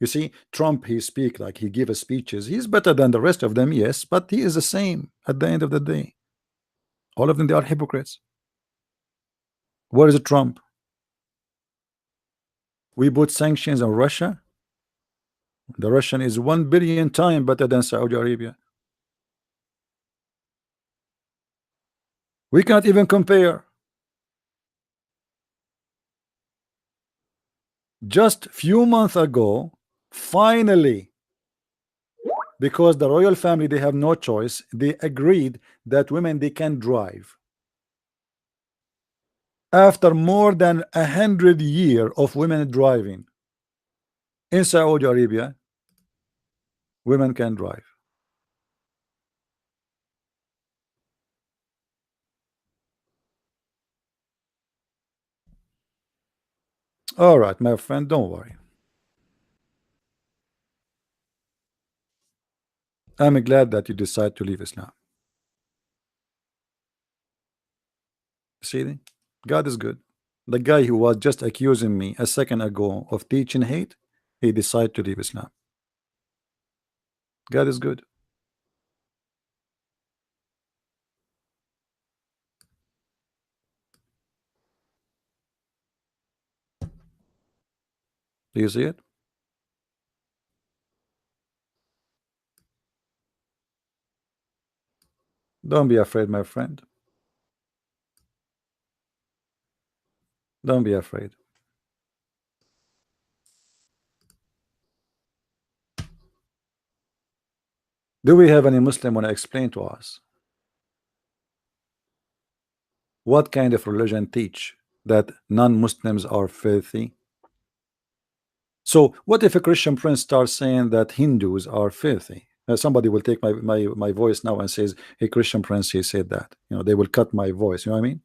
You see, Trump, he speak like he give speeches. He's better than the rest of them, yes, but he is the same at the end of the day. All of them, they are hypocrites. Where is Trump? We put sanctions on Russia. The Russian is 1 billion times better than Saudi Arabia. We can't even compare. Just few months ago, finally, because the royal family, they have no choice, they agreed that women, they can drive. After more than 100 years of women driving in Saudi Arabia, women can drive. All right, my friend, don't worry. I'm glad that you decide to leave Islam. See, God is good. The guy who was just accusing me a second ago of teaching hate, he decided to leave Islam. God is good. Do you see it? Don't be afraid, my friend. Don't be afraid. Do we have any Muslim want to explain to us what kind of religion teach that non-Muslims are filthy? So what if a Christian prince starts saying that Hindus are filthy? Somebody will take my voice now and says, hey, Christian prince, he said that. You know, they will cut my voice. You know what I mean?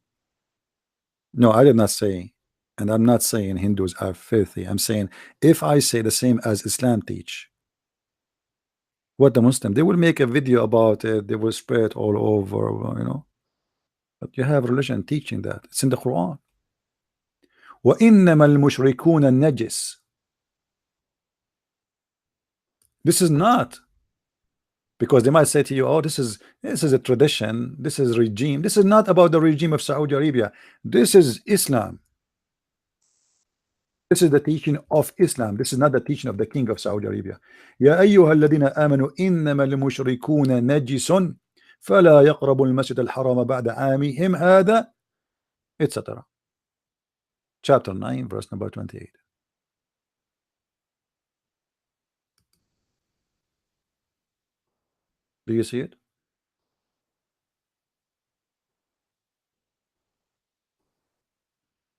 No, I did not say, and I'm not saying Hindus are filthy. I'm saying if I say the same as Islam teach, what the Muslim, they will make a video about it, they will spread it all over, you know. But you have religion teaching that. It's in the Quran. وَإِنَّمَا الْمُشْرِكُونَ النَّجِسِ. This is not, because they might say to you, oh, this is a tradition, this is regime. This is not about the regime of Saudi Arabia. This is Islam. This is the teaching of Islam. This is not the teaching of the king of Saudi Arabia. يا أيها الذين آمنوا إنما المشركون نجس فلا يقربوا المسجد الحرام بعد عامهم هذا, etc. Chapter 9, verse number 28. Do you see it?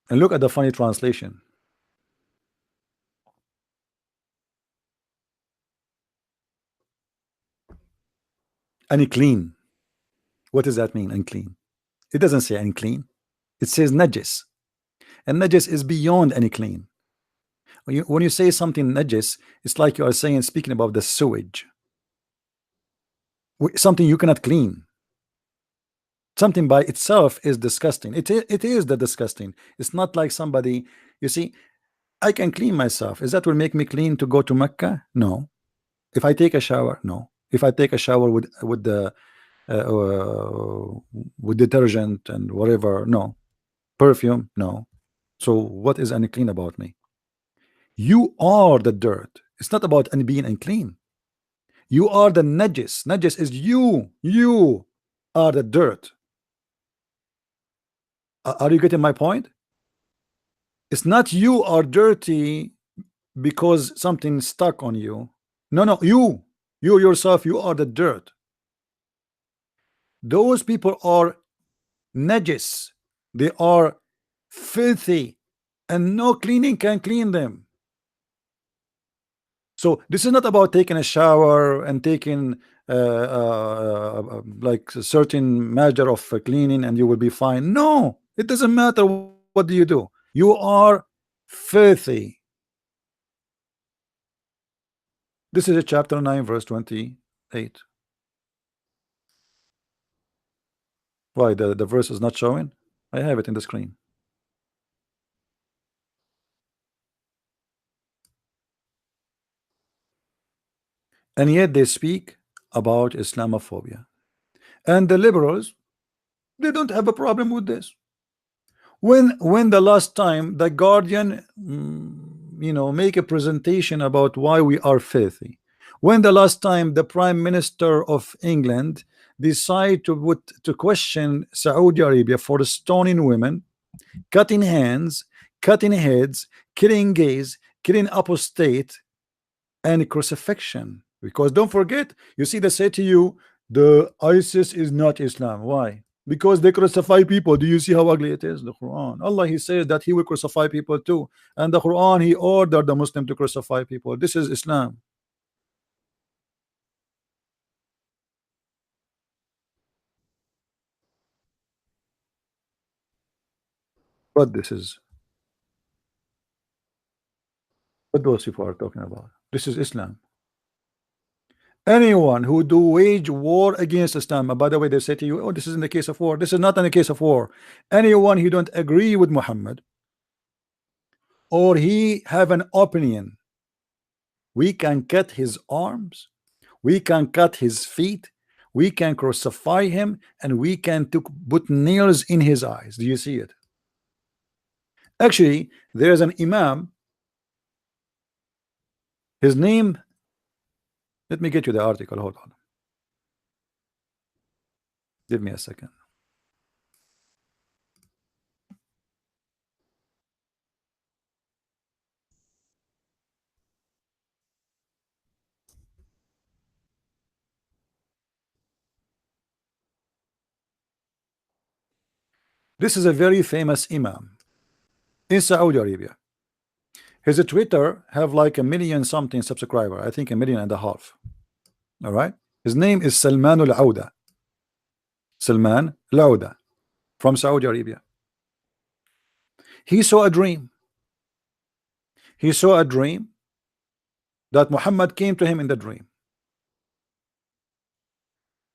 And look at the funny translation. Unclean. What does that mean, unclean? It doesn't say unclean. It says najis. And najis is beyond unclean. When you say something najis, it's like you are saying, speaking about the sewage. Something you cannot clean. Something by itself is disgusting. It is the disgusting. It's not like somebody, you see, I can clean myself. Is that will make me clean to go to Mecca? No. If I take a shower, no. If I take a shower with the with detergent and whatever. No. Perfume. No. So what is unclean about me? You are the dirt. It's not about being unclean. You are the najis. Najis is you. You are the dirt. Are you getting my point? It's not you are dirty because something stuck on you. No, no, you yourself, you are the dirt. Those people are najis. They are filthy, and no cleaning can clean them. So this is not about taking a shower and taking like a certain measure of cleaning and you will be fine. No, it doesn't matter what do. You are filthy. This is a chapter 9 verse 28. Why the verse is not showing? I have it in the screen. And yet they speak about Islamophobia. And the liberals, they don't have a problem with this. When the last time the Guardian make a presentation about why we are filthy? When the last time the Prime Minister of England decided to question Saudi Arabia for stoning women, cutting hands, cutting heads, killing gays, killing apostate, and crucifixion? Because don't forget, you see, they say to you, the ISIS is not Islam. Why? Because they crucify people. Do you see how ugly it is? The Quran, Allah, He says that He will crucify people too, and the Quran, He ordered the Muslim to crucify people. This is Islam. What this is, what those people are talking about. This is Islam. Anyone who do wage war against Islam, and by the way, they say to you, oh, this is in the case of war. This is not in the case of war. Anyone who don't agree with Muhammad, or he have an opinion, we can cut his arms, we can cut his feet, we can crucify him, and we can put nails in his eyes. Do you see it? Actually, there's an imam, his name, let me get you the article, hold on, give me a second. This is a very famous imam in Saudi Arabia. His Twitter have like 1 million something subscriber, I think 1.5 million. All right, his name is Salman al-Auda. Salman al-Auda from Saudi Arabia. He saw a dream. He saw a dream that Muhammad came to him in the dream,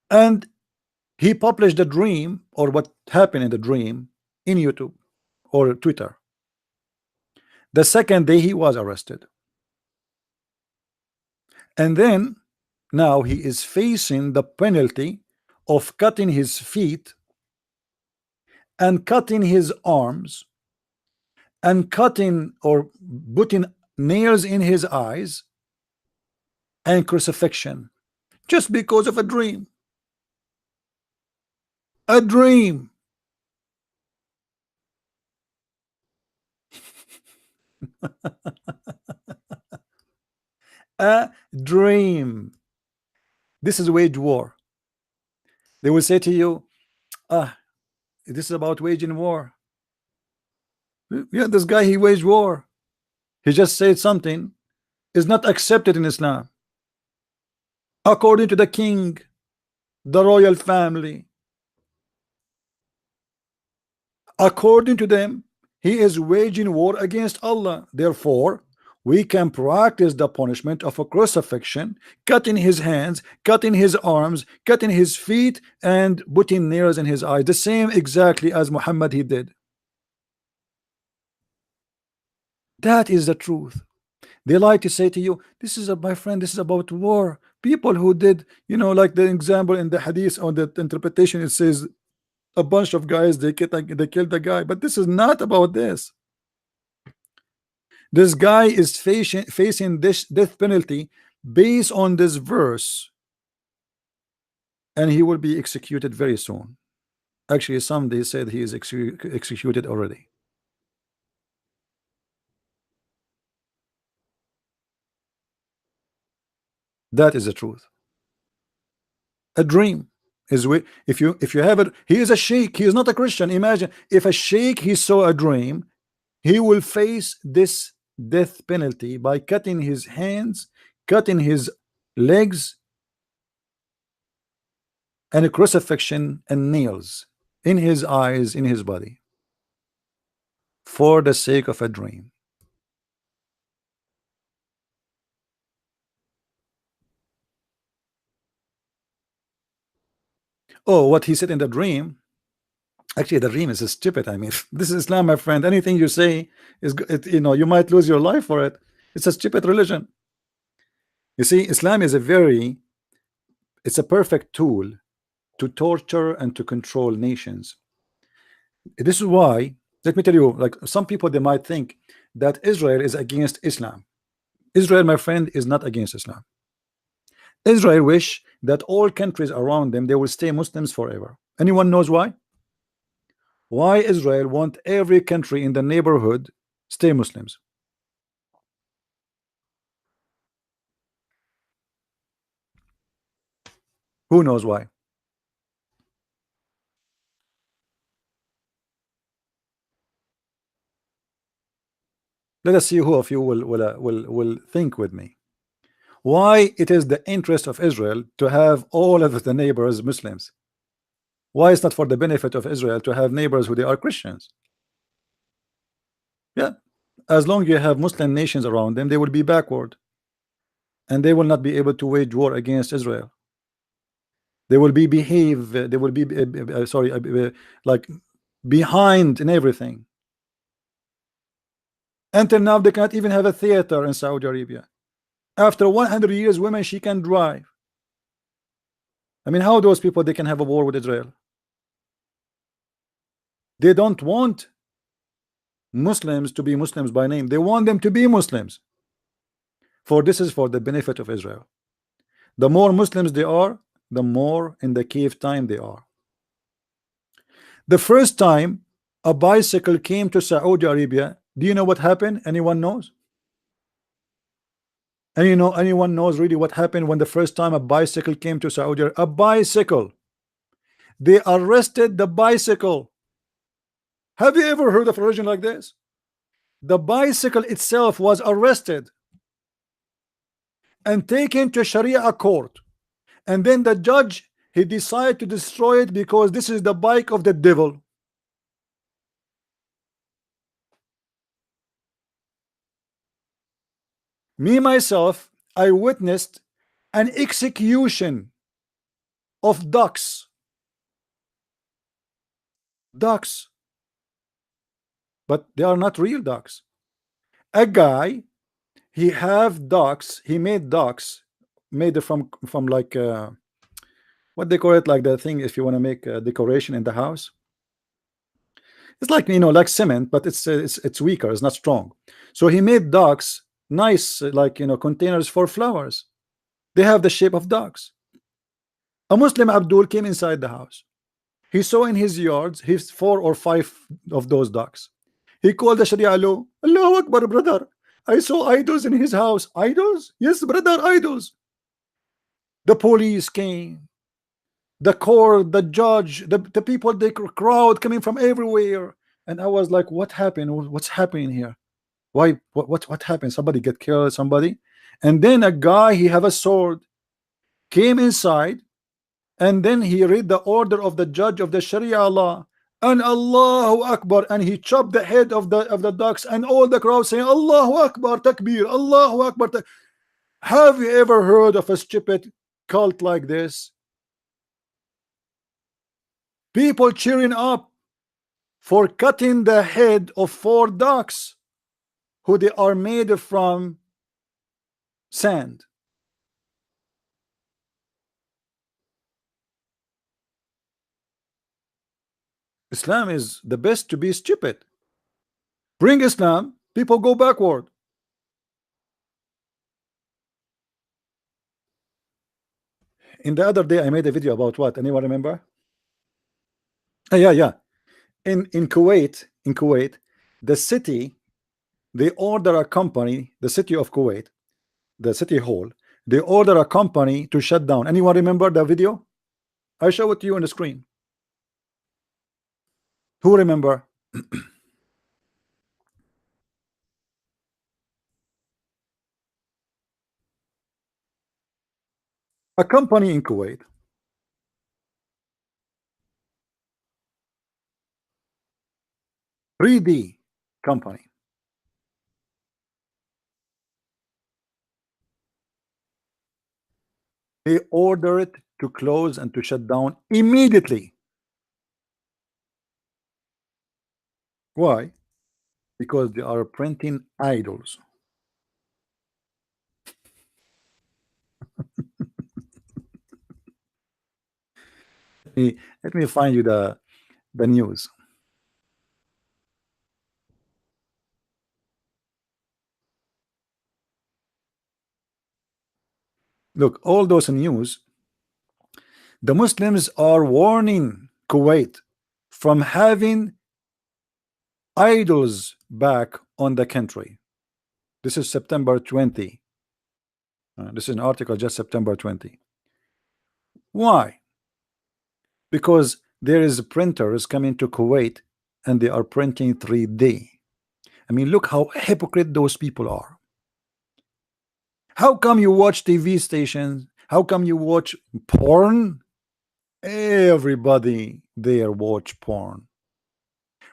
and he published the dream, or what happened in the dream, in YouTube or Twitter. The second day he was arrested, and then now he is facing the penalty of cutting his feet and cutting his arms and cutting or putting nails in his eyes and crucifixion, just because of a dream. A dream. A dream. This is wage war. They will say to you, this is about waging war. Yeah, this guy, he waged war. He just said something is not accepted in Islam. According to the king, the royal family, according to them, he is waging war against Allah. Therefore, we can practice the punishment of a crucifixion, cutting his hands, cutting his arms, cutting his feet, and putting nails in his eyes, the same exactly as Muhammad he did. That is the truth. They like to say to you, this is my friend, this is about war. People who did, you know, like the example in the hadith on the interpretation, it says a bunch of guys they killed the guy, but this is not about this. This guy is facing this death penalty based on this verse, and he will be executed very soon. Actually, some they said he is executed already. That is the truth. A dream is if you have it. He is a sheikh. He is not a Christian. Imagine if a sheikh he saw a dream, he will face this death penalty by cutting his hands, cutting his legs, and a crucifixion and nails in his eyes, in his body, for the sake of a dream. Oh, what he said in the dream. Actually, the dream is stupid. I mean, this is Islam, my friend. Anything you say is, you know, you might lose your life for it. It's a stupid religion. You see, Islam is it's a perfect tool to torture and to control nations. This is why, let me tell you, like some people, they might think that Israel is against Islam. Israel, my friend, is not against Islam. Israel wish that all countries around them, they will stay Muslims forever. Anyone knows why? Why Israel want every country in the neighborhood stay Muslims? Who knows why? Let us see who of you will think with me. Why it is the interest of Israel to have all of the neighbors Muslims? Why it's not for the benefit of Israel to have neighbors who they are Christians? Yeah, as long as you have Muslim nations around them, they will be backward, and they will not be able to wage war against Israel. They will be they will be sorry, like behind in everything. Until now, they cannot even have a theater in Saudi Arabia. After 100 years, women she can drive. I mean, how those people they can have a war with Israel? They don't want Muslims to be Muslims by name. They want them to be Muslims. For this is for the benefit of Israel. The more Muslims they are, the more in the cave time they are. The first time a bicycle came to Saudi Arabia, do you know what happened? Anyone knows? And you know, anyone knows really what happened when the first time a bicycle came to Saudi Arabia? A bicycle. They arrested the bicycle. Have you ever heard of a religion like this? The bicycle itself was arrested and taken to Sharia court, and then the judge he decided to destroy it because this is the bike of the devil. Me myself, I witnessed an execution of ducks, but they are not real ducks. A guy, he have ducks, he made ducks, made it from like what they call it, like the thing if you want to make a decoration in the house. It's like, you know, like cement, but it's weaker, it's not strong. So he made ducks nice, like, you know, containers for flowers. They have the shape of ducks. A Muslim Abdul came inside the house. He saw in his yards his 4 or 5 of those ducks. He called the Sharia law. Allahu Akbar, brother. I saw idols in his house. Idols? Yes, brother, idols. The police came, the court, the judge, the people, the crowd coming from everywhere. And I was like, what happened? What's happening here? Why? What happened? Somebody get killed, somebody? And then a guy, he have a sword, came inside, and then he read the order of the judge of the Sharia law, and Allahu Akbar, and he chopped the head of the ducks, and all the crowd saying Allahu Akbar, takbir, Allahu Akbar. Have you ever heard of a stupid cult like this? People cheering up for cutting the head of 4 ducks who they are made from Sand. Islam is the best to be stupid. Bring Islam, people go backward. In the other day, I made a video about what? Anyone remember? Yeah. In Kuwait, the city, they order a company, the city of Kuwait, the city hall, they order a company to shut down. Anyone remember the video? I show it to you on the screen. Who remember? A company in Kuwait, 3D company. They order it to close and to shut down immediately. Why? Because they are printing idols. Let me find you the news. Look, all those news, the Muslims are warning Kuwait from having idols back on the country. This is September 20. This is an article just September 20. Why? Because there is printers coming to Kuwait and they are printing 3D. I mean, look how hypocrite those people are. How come you watch TV stations? How come you watch porn? Everybody there watch porn.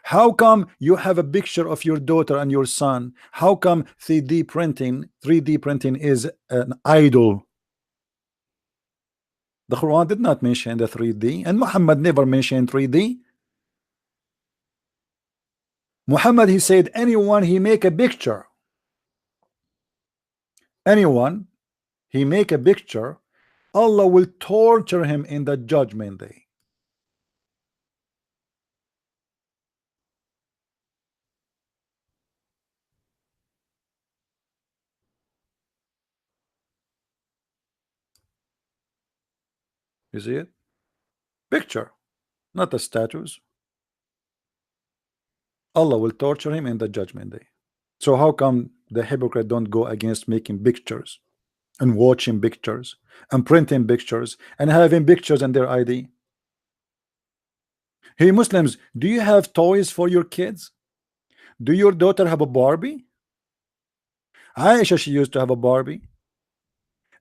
How come you have a picture of your daughter and your son? How come 3D printing is an idol? The Quran did not mention the 3D, and Muhammad never mentioned 3D. Muhammad, he said, anyone he make a picture, anyone he make a picture, Allah will torture him in the judgment day. You see it? Picture, not the statues. Allah will torture him in the judgment day. So how come the hypocrite don't go against making pictures and watching pictures and printing pictures and having pictures in their ID? Hey Muslims, do you have toys for your kids? Do your daughter have a Barbie? Aisha, she used to have a Barbie,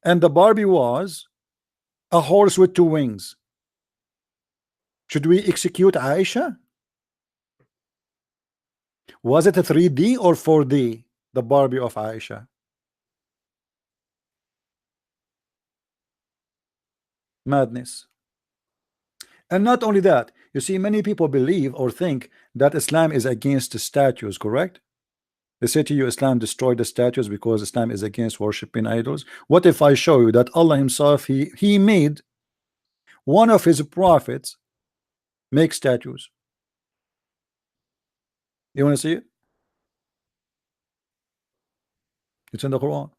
and the Barbie was a horse with two wings. Should we execute Aisha? Was it a 3D or 4D, the Barbie of Aisha? Madness. And not only that, you see, many people believe or think that Islam is against the statues, correct? They say to you, Islam destroyed the statues because Islam is against worshiping idols. What if I show you that Allah himself, he made one of his prophets make statues? You want to see it? It's in the Quran.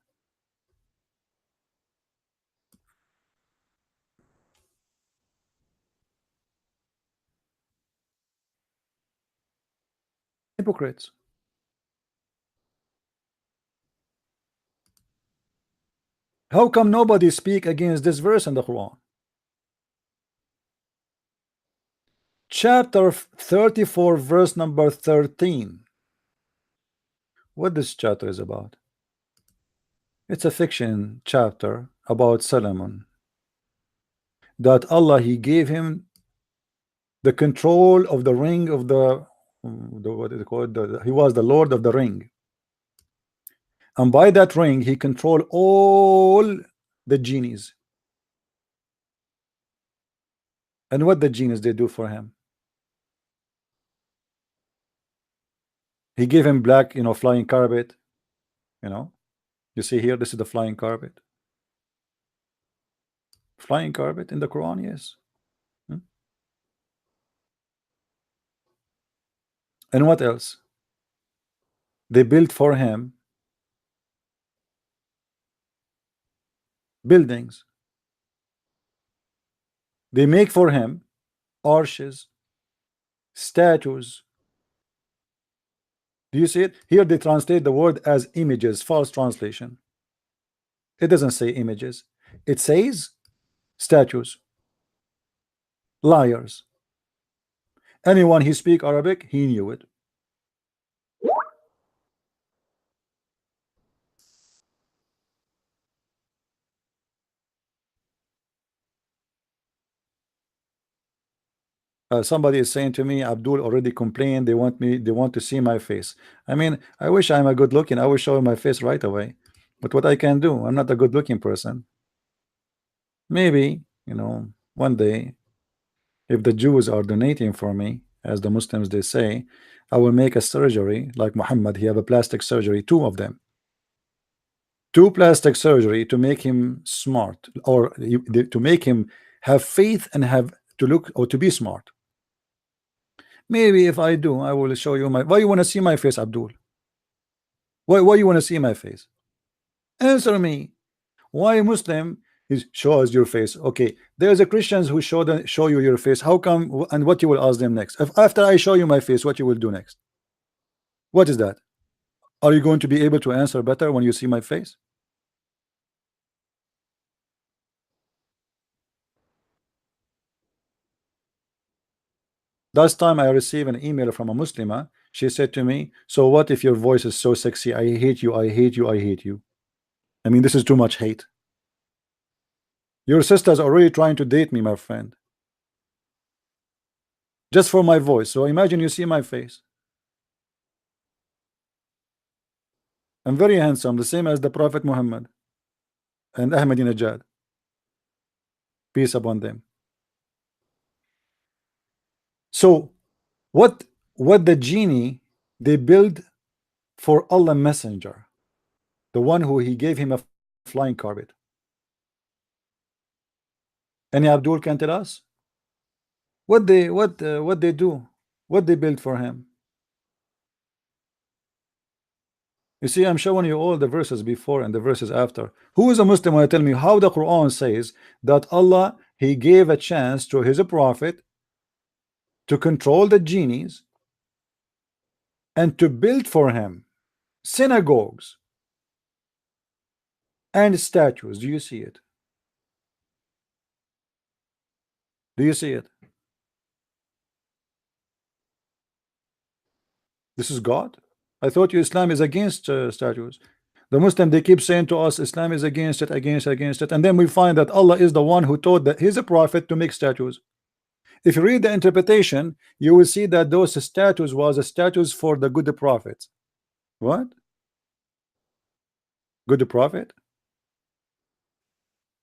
Hypocrites. How come nobody speak against this verse in the Quran? Chapter 34, verse number 13. What this chapter is about? It's a fiction chapter about Solomon, that Allah, he gave him the control of the ring of the what is it called? He was the Lord of the ring, and by that ring he controlled all the genies. And what the genies they do for him? He gave him black, flying carpet, you know, You see here, this is the flying carpet. Flying carpet in the Quran, yes. Hmm? And what else? They built for him buildings. They make for him arches, statues. Do you see it? Here they translate the word as images, false translation. It doesn't say images. It says statues. Liars. Anyone who speak Arabic, he knew it. Somebody is saying to me, Abdul already complained. They want to see my face. I mean, I wish I'm a good looking. I will show my face right away. But what I can do, I'm not a good looking person. Maybe, one day, if the Jews are donating for me, as the Muslims they say, I will make a surgery like Muhammad. He have a plastic surgery, two of them, two plastic surgery to make him smart, or to make him have faith and have to look or to be smart. Maybe if I do, I will show you my. Why you want to see my face, Abdul? Why you want to see my face? Answer me. Why Muslim is show us your face? Okay, there's a Christians who show you your face. How come? And what you will ask them next? If after I show you my face, what you will do next? What is that? Are you going to be able to answer better when you see my face? Last time I received an email from a Muslima, she said to me, so what if your voice is so sexy? I hate you, I hate you, I hate you. I mean, this is too much hate. Your sister's already trying to date me, my friend. Just for my voice. So imagine you see my face. I'm very handsome, the same as the Prophet Muhammad and Ahmadinejad. Peace upon them. So what the genie they build for Allah Messenger, the one who he gave him a flying carpet. Any Abdul can tell us what they do, what they build for him. You see, I'm showing you all the verses before and the verses after. Who is a Muslim when I tell me how the Quran says that Allah he gave a chance to his prophet to control the genies and to build for him synagogues and statues? Do you see it? Do you see it? This is God. I thought you Islam is against statues. The Muslim they keep saying to us Islam is against it, against it, and then we find that Allah is the one who taught that his prophet to make statues. If you read the interpretation, you will see that those statues was a statues for the good prophet. What? Good prophet?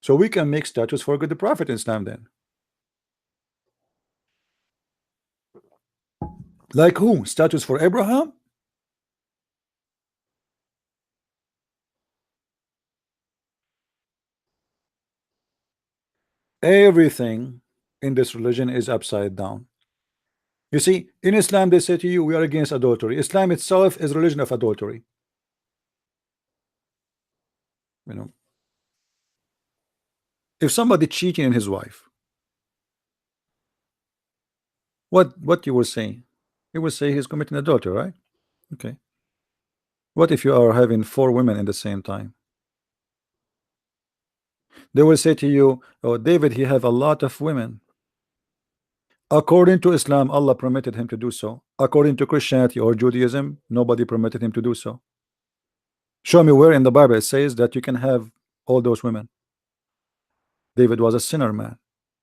So we can make statues for good prophet in Islam then. Like who? Statues for Abraham? Everything in this religion is upside down. You see, in Islam they say to you we are against adultery. Islam itself is religion of adultery. You know, if somebody cheating on his wife, what you will say? You will say he's committing adultery, right? Okay. What if you are having 4 women in the same time? They will say to you, oh David, he have a lot of women. According to Islam, Allah permitted him to do so. According to Christianity or Judaism, nobody permitted him to do so. Show me where in the Bible it says that you can have all those women. David was a sinner, man,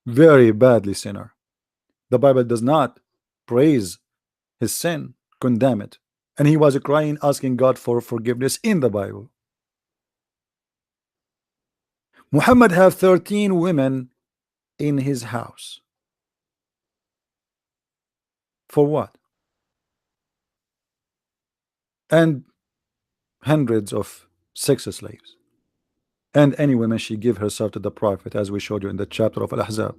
very badly sinner. The Bible does not praise his sin, condemn it, and he was crying, asking God for forgiveness in the Bible. Muhammad have 13 women in his house. For what? And hundreds of 6 slaves. And any woman she give herself to the Prophet, as we showed you in the chapter of Al-Ahzab.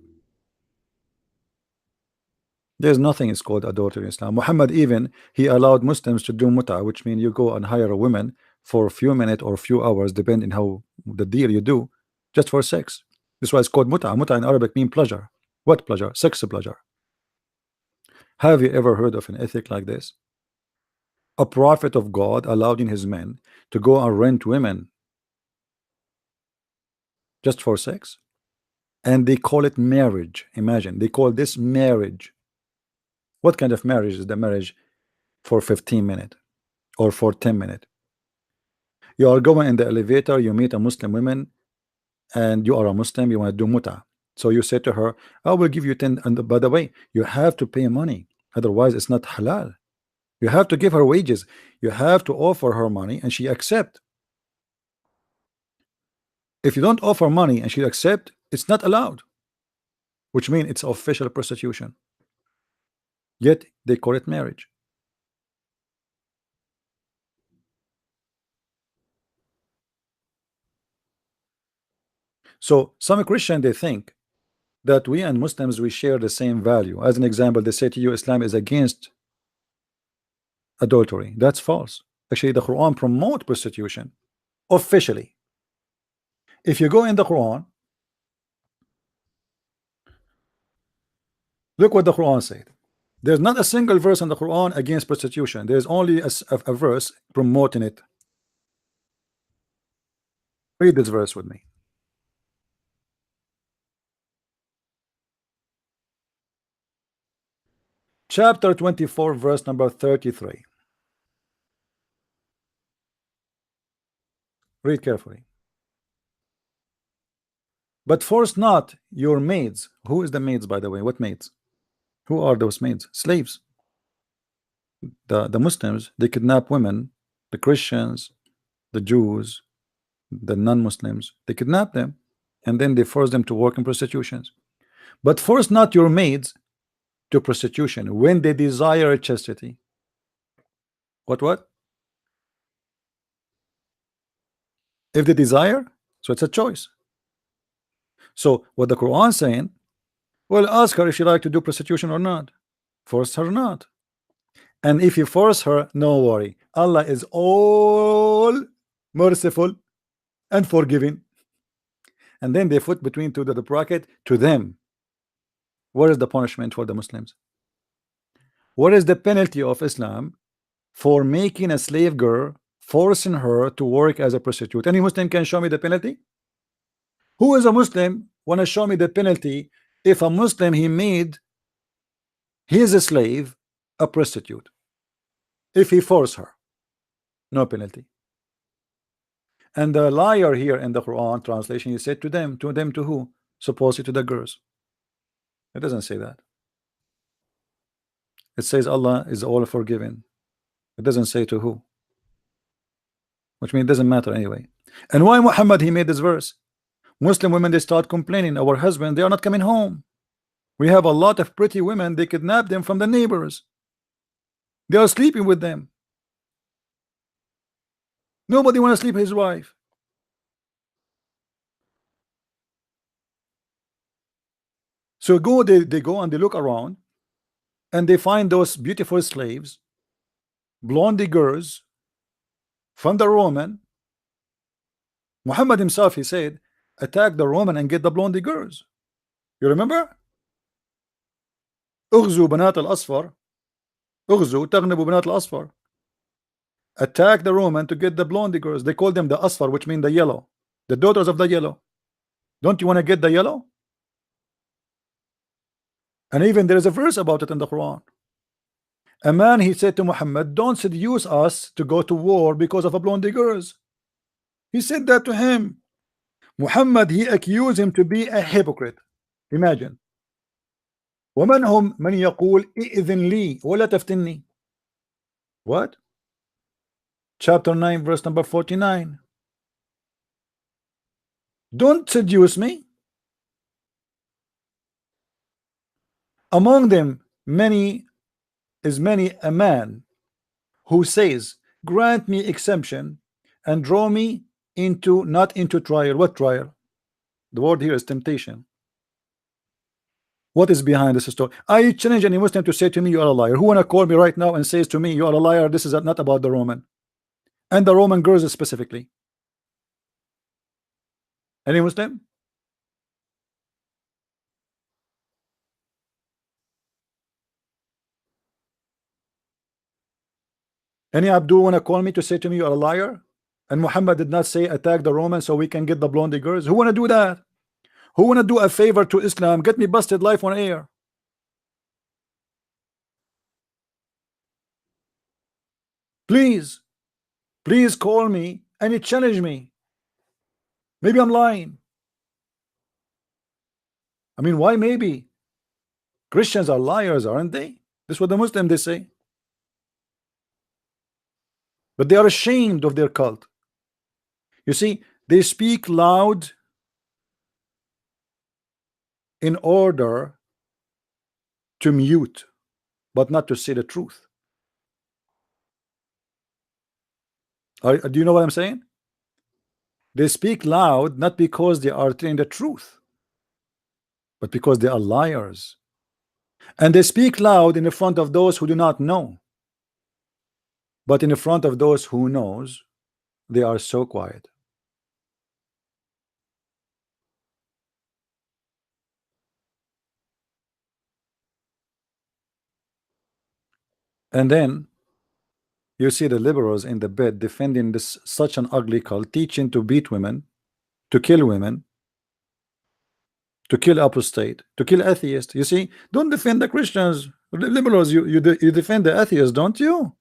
There's nothing is called adultery in Islam. Muhammad even, he allowed Muslims to do mut'a, which means you go and hire a woman for a few minutes or a few hours, depending how the deal you do, just for sex. This is why it's called mut'a. Mut'a in Arabic means pleasure. What pleasure? Sex pleasure. Have you ever heard of an ethic like this? A prophet of God allowing his men to go and rent women just for sex, and they call it marriage. Imagine, they call this marriage. What kind of marriage is the marriage for 15 minutes or for 10 minutes? You are going in the elevator, you meet a Muslim woman, and you are a Muslim, you want to do muta. So you say to her, I will give you 10, and by the way, you have to pay money, otherwise it's not halal. You have to give her wages, you have to offer her money and she accept. If you don't offer money and she accept, it's not allowed, which means it's official prostitution. Yet they call it marriage. So some Christian, they think that we and Muslims, we share the same value. As an example, they say to you Islam is against adultery. That's false. Actually, the Quran promote prostitution officially. If you go in the Quran, look what the Quran said. There's not a single verse in the Quran against prostitution. There's only a verse promoting it. Read this verse with me. Chapter 24, verse number 33. Read carefully. But force not your maids. Who is the maids, by the way? What maids? Who are those maids? Slaves. The Muslims, they kidnap women. The Christians, the Jews, the non-Muslims, they kidnap them and then they force them to work in prostitutions. But force not your maids to prostitution when they desire chastity. What? If they desire, so it's a choice. So what the Quran saying, well, ask her if she like to do prostitution or not. Force her not. And if you force her, no worry. Allah is all merciful and forgiving. And then they put between two the bracket to them. What is the punishment for the Muslims? What is the penalty of Islam for making a slave girl, forcing her to work as a prostitute? Any Muslim can show me the penalty? Who is a Muslim want to show me the penalty if a Muslim he made his slave a prostitute? If he forced her, no penalty. And the liar here in the Quran translation, he said to them to who? Supposedly to the girls. It doesn't say that. It says Allah is all forgiving. It doesn't say to who, which means it doesn't matter anyway. And why Muhammad he made this verse? Muslim women, they start complaining, our husband, they are not coming home. We have a lot of pretty women, they kidnap them from the neighbors. They are sleeping with them. Nobody want to sleep with his wife. So they go and they look around and they find those beautiful slaves, blondie girls from the Roman. Muhammad himself, he said, attack the Roman and get the blondie girls. You remember? اغزوا بنات الأصفر اغزوا تغنبوا بنات الأصفر. Attack the Roman to get the blondie girls. They call them the Asfar, which mean the yellow, the daughters of the yellow. Don't you want to get the yellow? And even there is a verse about it in the Quran. A man, he said to Muhammad, don't seduce us to go to war because of a blondie girls. He said that to him. Muhammad, he accused him to be a hypocrite. Imagine. ومنهم من يقول إذن لي ولا تفتني. What? Chapter 9, verse number 49. Don't seduce me. Among them, many a man who says, grant me exemption and draw me into, not into trial. What trial? The word here is temptation. What is behind this story? I challenge any Muslim to say to me, you are a liar. Who wanna call me right now and says to me, you are a liar, this is not about the Roman and the Roman girls specifically? Any Muslim? Any Abdul wanna call me to say to me, you are a liar? And Muhammad did not say attack the Romans so we can get the blondie girls? Who wanna do that? Who wanna do a favor to Islam? Get me busted live on air. Please, please call me and you challenge me. Maybe I'm lying. I mean, why maybe? Christians are liars, aren't they? This is what the Muslims they say. But they are ashamed of their cult. You see, they speak loud in order to mute, but not to say the truth. Do you know what I'm saying? They speak loud not because they are telling the truth, but because they are liars. And they speak loud in the front of those who do not know. But in the front of those who knows, they are so quiet. And then you see the liberals in the bed defending this such an ugly cult, teaching to beat women, to kill women, to kill apostate, to kill atheists. You see, don't defend the Christians. Liberals, you defend the atheists, don't you?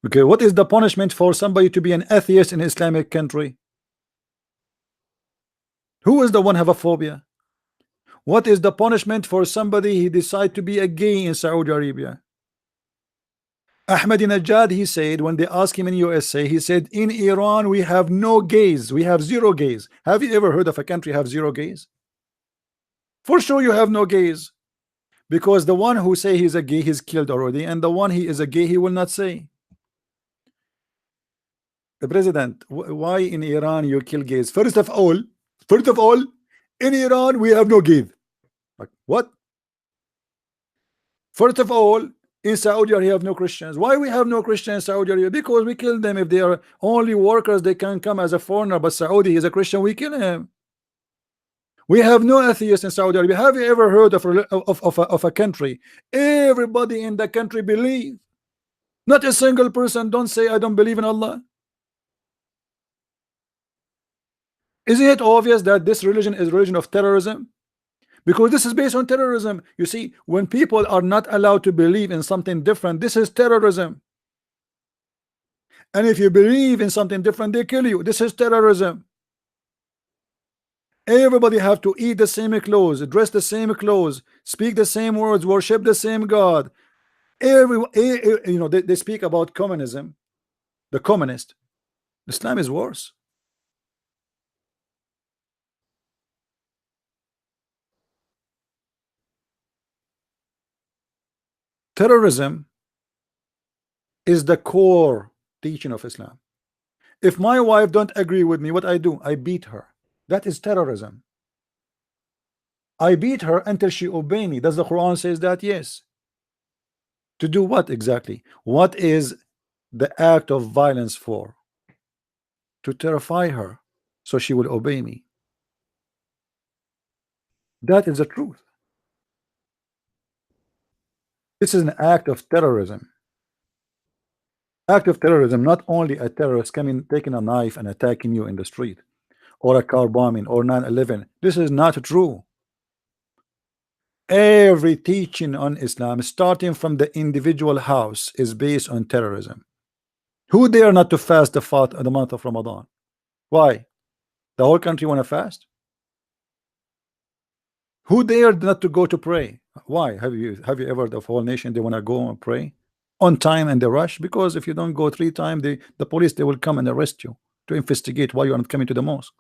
Okay, what is the punishment for somebody to be an atheist in an Islamic country? Who is the one have a phobia? What is the punishment for somebody he decide to be a gay in Saudi Arabia? Ahmadinejad, he said, when they asked him in USA, he said, in Iran we have no gays, we have zero gays. Have you ever heard of a country have zero gays? For sure you have no gays, because the one who say he's a gay, he's killed already, and the one he is a gay, he will not say. The president, why in Iran you kill gays? First of all, in Iran we have no gays. Like, what? First of all, in Saudi Arabia, have no Christians. Why we have no Christians in Saudi Arabia? Because we kill them. If they are only workers, they can come as a foreigner. But Saudi is a Christian, we kill him. We have no atheists in Saudi Arabia. Have you ever heard of a country? Everybody in the country believe. Not a single person don't say I don't believe in Allah. Isn't it obvious that this religion is a religion of terrorism? Because this is based on terrorism. You see, when people are not allowed to believe in something different, this is terrorism. And if you believe in something different, they kill you. This is terrorism. Everybody have to eat the same clothes, dress the same clothes, speak the same words, worship the same God. You know, they speak about communism, the communist. Islam is worse. Terrorism is the core teaching of Islam. If my wife don't agree with me, what I do? I beat her. That is terrorism. I beat her until she obey me. Does the Quran says that? Yes. To do what exactly? What is the act of violence for? To terrify her so she will obey me. That is the truth. This is an act of terrorism. Act of terrorism, not only a terrorist coming taking a knife and attacking you in the street, or a car bombing, or 9/11. This is not true. Every teaching on Islam, starting from the individual house, is based on terrorism. Who dare not to fast the month of Ramadan? Why? The whole country want to fast? Who dared not to go to pray? Why? Have you ever the whole nation they want to go and pray on time and they rush? Because if you don't go 3 times, the police they will come and arrest you to investigate why you are not coming to the mosque.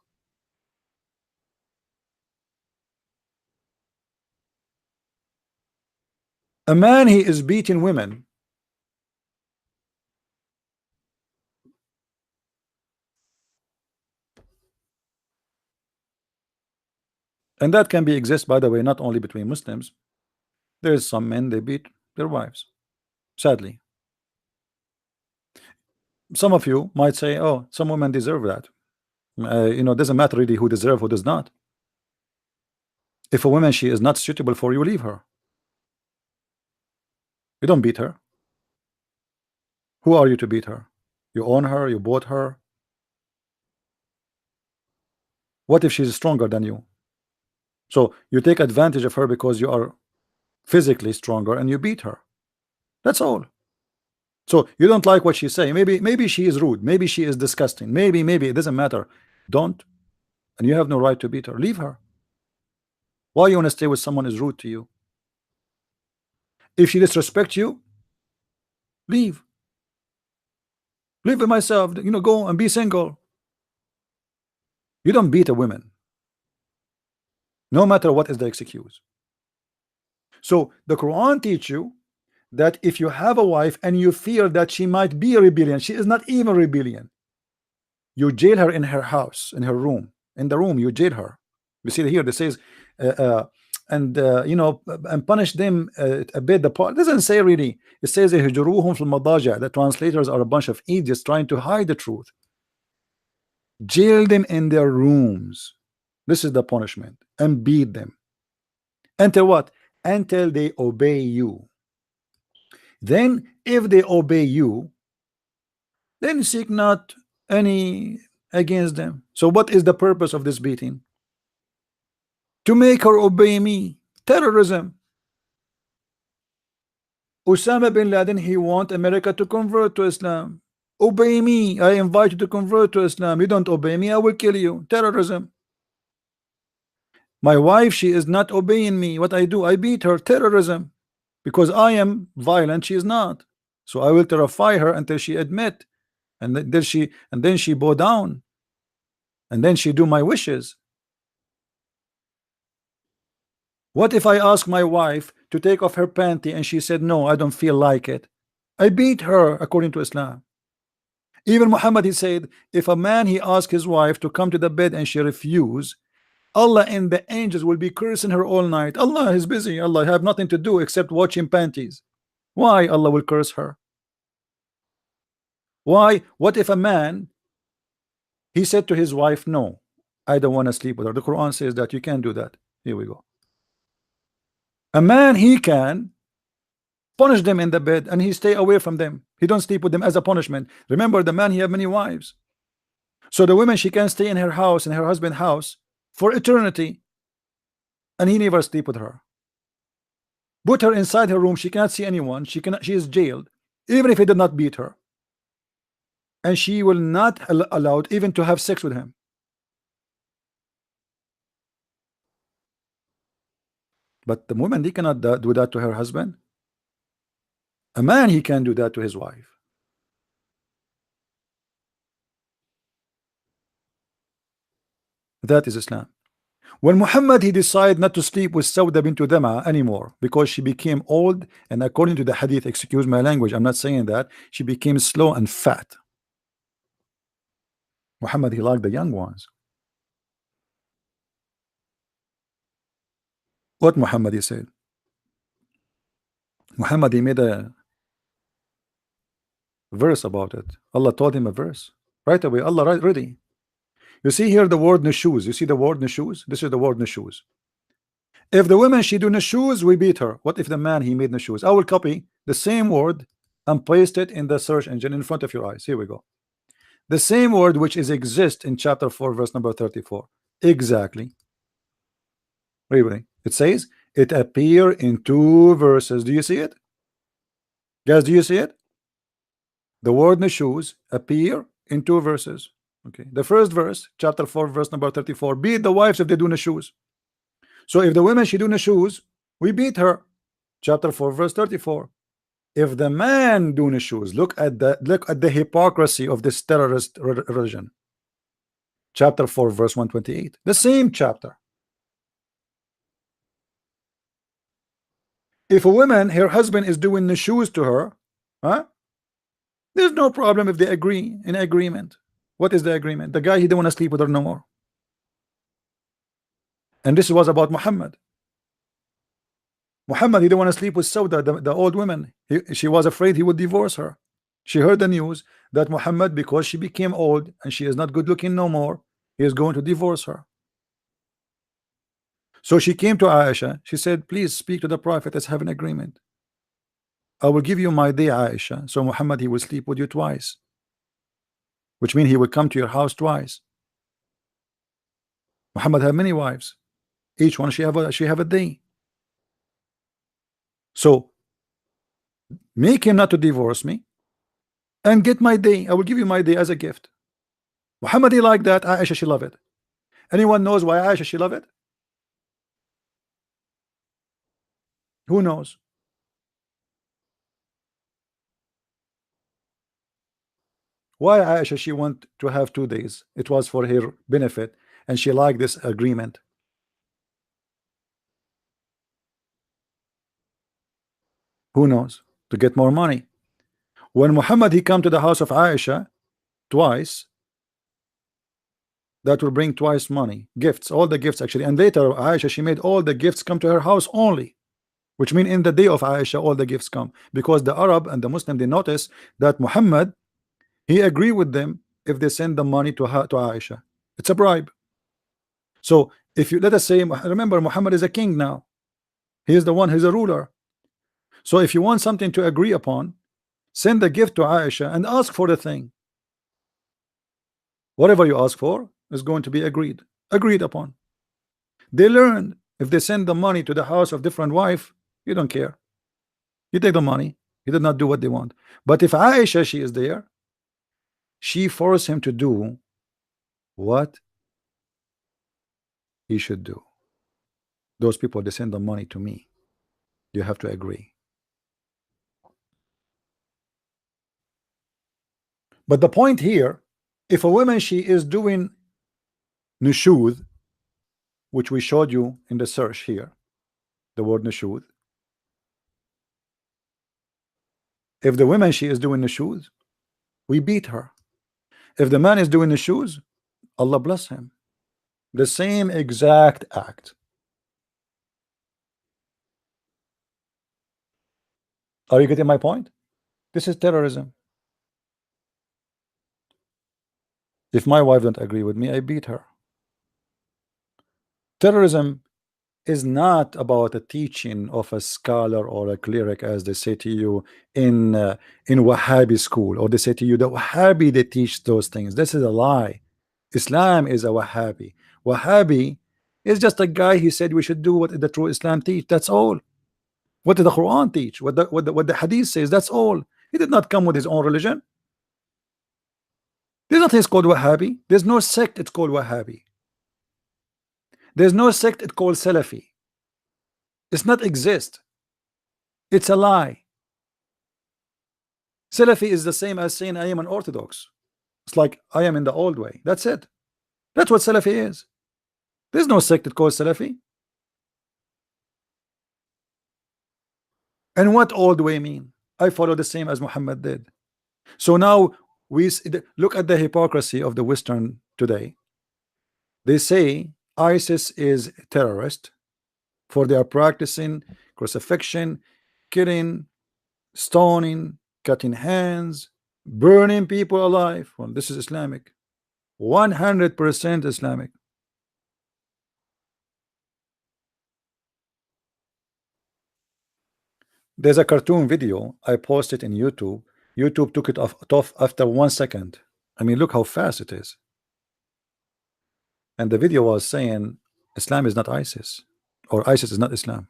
A man he is beating women. And that can be exist, by the way, not only between Muslims. There's some men, they beat their wives, sadly. Some of you might say, oh, some women deserve that. You know, it doesn't matter really who deserve, who does not. If a woman, she is not suitable for you, leave her. You don't beat her. Who are you to beat her? You own her, you bought her. What if she's stronger than you? So you take advantage of her because you are physically stronger and you beat her. That's all. So you don't like what she's saying. Maybe she is rude. Maybe she is disgusting. Maybe it doesn't matter. Don't, and you have no right to beat her. Leave her. Why you want to stay with someone who's rude to you? If she disrespects you, leave. Live with myself. You know, go and be single. You don't beat a woman, no matter what is the excuse. So the Quran teach you that if you have a wife and you fear that she might be a rebellion, she is not even rebellion. You jail her in her house, in her room, in the room. You jail her. You see here. This says, you know, and punish them a bit. The part doesn't say really. It says "Ihjuruhum fil madaja." The translators are a bunch of idiots trying to hide the truth. Jail them in their rooms. This is the punishment, and beat them until what? Until they obey you. Then, if they obey you, then seek not any against them. So, what is the purpose of this beating? To make her obey me. Terrorism. Osama bin Laden, he want America to convert to Islam. Obey me. I invite you to convert to Islam. You don't obey me, I will kill you. Terrorism. My wife, she is not obeying me. What I do, I beat her. Terrorism. Because I am violent, she is not. So I will terrify her until she admit, and then she bow down, and then she do my wishes. What if I ask my wife to take off her panty and she said no, I don't feel like it? I beat her according to Islam. Even Muhammad, he said, if a man he asked his wife to come to the bed and she refuse, Allah and the angels will be cursing her all night. Allah is busy. Allah have nothing to do except watching panties. Why Allah will curse her? Why? What if a man, he said to his wife, no, I don't want to sleep with her. The Quran says that you can't do that. Here we go. A man, he can punish them in the bed and he stay away from them. He don't sleep with them as a punishment. Remember, the man, he have many wives. So the woman, she can stay in her house, in her husband's house for eternity, and he never sleep with her. Put her inside her room, she cannot see anyone. She is jailed, even if he did not beat her, and she will not allowed even to have sex with him. But the woman, he cannot do that to her husband. A man, he can do that to his wife. That is Islam. When Muhammad, he decided not to sleep with Sauda bint Dama anymore because she became old, and according to the hadith, excuse my language, I'm not saying that, she became slow and fat. Muhammad, he liked the young ones. What Muhammad, he said? Muhammad, he made a verse about it. Allah taught him a verse right away. Allah ready. You see here the word nushuz. You see the word nushuz? This is the word nushuz. If the woman, she do nushuz, we beat her. What if the man, he made nushuz? I will copy the same word and paste it in the search engine in front of your eyes. Here we go. The same word which is exist in chapter 4 verse number 34. Exactly. Reading. It says it appear in 2 verses. Do you see it? Guys, do you see it? The word nushuz appear in 2 verses. Okay. The first verse, chapter 4 verse number 34, beat the wives if they do nushuz. So if the women, she do nushuz, we beat her. Chapter 4 verse 34. If the man do nushuz, look at the hypocrisy of this terrorist religion. Chapter 4 verse 128. The same chapter. If a woman, her husband is doing nushuz to her, huh? There's no problem if they agree in agreement. What is the agreement? The guy, he don't want to sleep with her no more. And this was about Muhammad. Muhammad, he didn't want to sleep with Sauda, the old woman. She was afraid he would divorce her. She heard the news that Muhammad, because she became old and she is not good looking no more, he is going to divorce her. So she came to Aisha. She said, please speak to the Prophet. Let's have an agreement. I will give you my day, Aisha. So Muhammad, he will sleep with you twice, which means he will come to your house twice. Muhammad had many wives. Each one she have a day. So make him not to divorce me and get my day. I will give you my day as a gift. Muhammad, he liked that. Aisha, she loved it. Anyone knows why Aisha, she loved it? Who knows? Why Aisha, she want to have 2 days? It was for her benefit, and she liked this agreement. Who knows? To get more money. When Muhammad, he come to the house of Aisha twice, that will bring twice money, gifts, all the gifts actually. And later Aisha, she made all the gifts come to her house only, which mean in the day of Aisha all the gifts come, because the Arab and the Muslim, they notice that Muhammad, he agree with them if they send the money to her, to Aisha. It's a bribe. So if you, let us say, remember Muhammad is a king now, he is the one, he's a ruler. So if you want something to agree upon, send the gift to Aisha and ask for the thing. Whatever you ask for is going to be agreed upon. They learned if they send the money to the house of different wife, you don't care. You take the money. He did not do what they want. But if Aisha, she is there, she forced him to do what he should do. Those people, they send the money to me. You have to agree. But the point here, if a woman, she is doing nushud, which we showed you in the search here, the word nushud. If the woman, she is doing nushud, we beat her. If the man is doing nushud, Allah bless him. The same exact act. Are you getting my point? This is terrorism. If my wife don't agree with me, I beat her. Terrorism is not about a teaching of a scholar or a cleric, as they say to you in Wahhabi school, or they say to you that Wahhabi, they teach those things. This is a lie. Islam is a Wahhabi. Wahhabi is just a guy, he said we should do what the true Islam teach. That's all. What did the Quran teach? What the Hadith says? That's all. He did not come with his own religion. There's nothing called Wahhabi. There's no sect it's called Wahhabi. There's no sect it's called Salafi. It's not exist. It's a lie. Salafi is the same as saying I am an Orthodox. It's like I am in the old way. That's it. That's what Salafi is. There's no sect that calls Salafi. And what old way mean? I follow the same as Muhammad did. So now we look at the hypocrisy of the Western today. They say ISIS is terrorist, for they are practicing crucifixion, killing, stoning, cutting hands, burning people alive. Well, this is Islamic. 100% Islamic. There's a cartoon video I posted in YouTube. YouTube took it off after 1 second. I mean, look how fast it is. And the video was saying Islam is not ISIS, or ISIS is not Islam.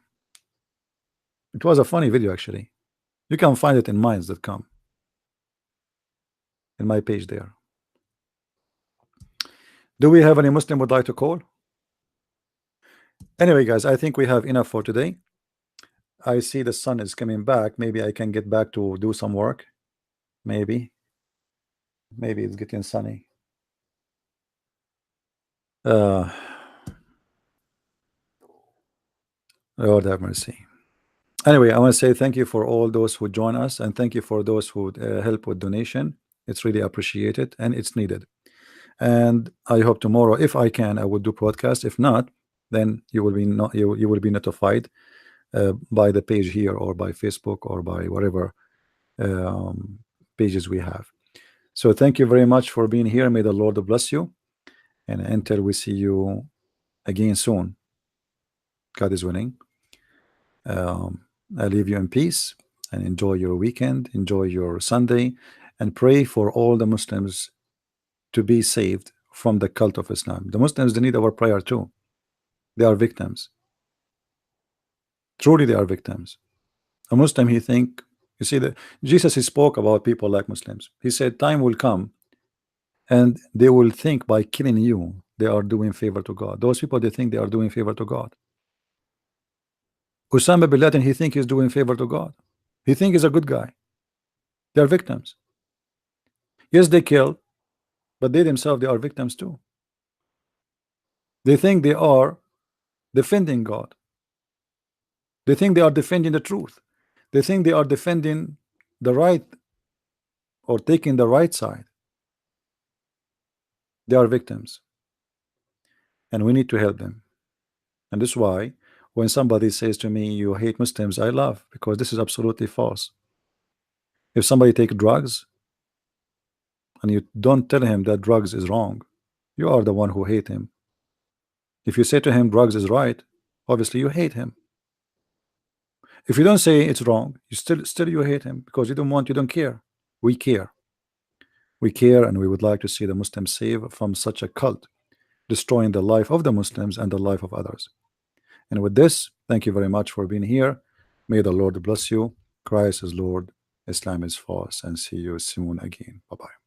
It was a funny video, actually. You can find it in minds.com, in my page there. Do we have any Muslim would like to call? Anyway, guys, I think we have enough for today. I see the sun is coming back. Maybe I can get back to do some work. Maybe it's getting sunny. Lord have mercy. Anyway, I want to say thank you for all those who join us, and thank you for those who help with donation. It's really appreciated and it's needed. And I hope tomorrow, if I can, I will do podcast. If not, then you will be not you will be notified by the page here or by Facebook or by whatever pages we have. So thank you very much for being here. May the Lord bless you, and until we see you again soon, God is winning. I leave you in peace and enjoy your weekend, enjoy your Sunday, and pray for all the Muslims to be saved from the cult of Islam. The Muslims, they need our prayer too. They are victims. Truly, they are victims. A Muslim, he think, you see, that Jesus, he spoke about people like Muslims. He said, time will come and they will think by killing you, they are doing favor to God. Those people, they think they are doing favor to God. Osama bin Laden, he think he's doing favor to God. He think he's a good guy. They are victims. Yes, they kill, but they themselves, they are victims too. They think they are defending God. They think they are defending the truth. They think they are defending the right or taking the right side. They are victims, and we need to help them. And this is why when somebody says to me, you hate Muslims, I laugh, because this is absolutely false. If somebody take drugs and you don't tell him that drugs is wrong, you are the one who hate him. If you say to him drugs is right, obviously you hate him. If you don't say it's wrong, you still you hate him, because you don't care. We care. We care, and we would like to see the Muslims saved from such a cult, destroying the life of the Muslims and the life of others. And with this, thank you very much for being here. May the Lord bless you. Christ is Lord, Islam is false, and see you soon again. Bye-bye.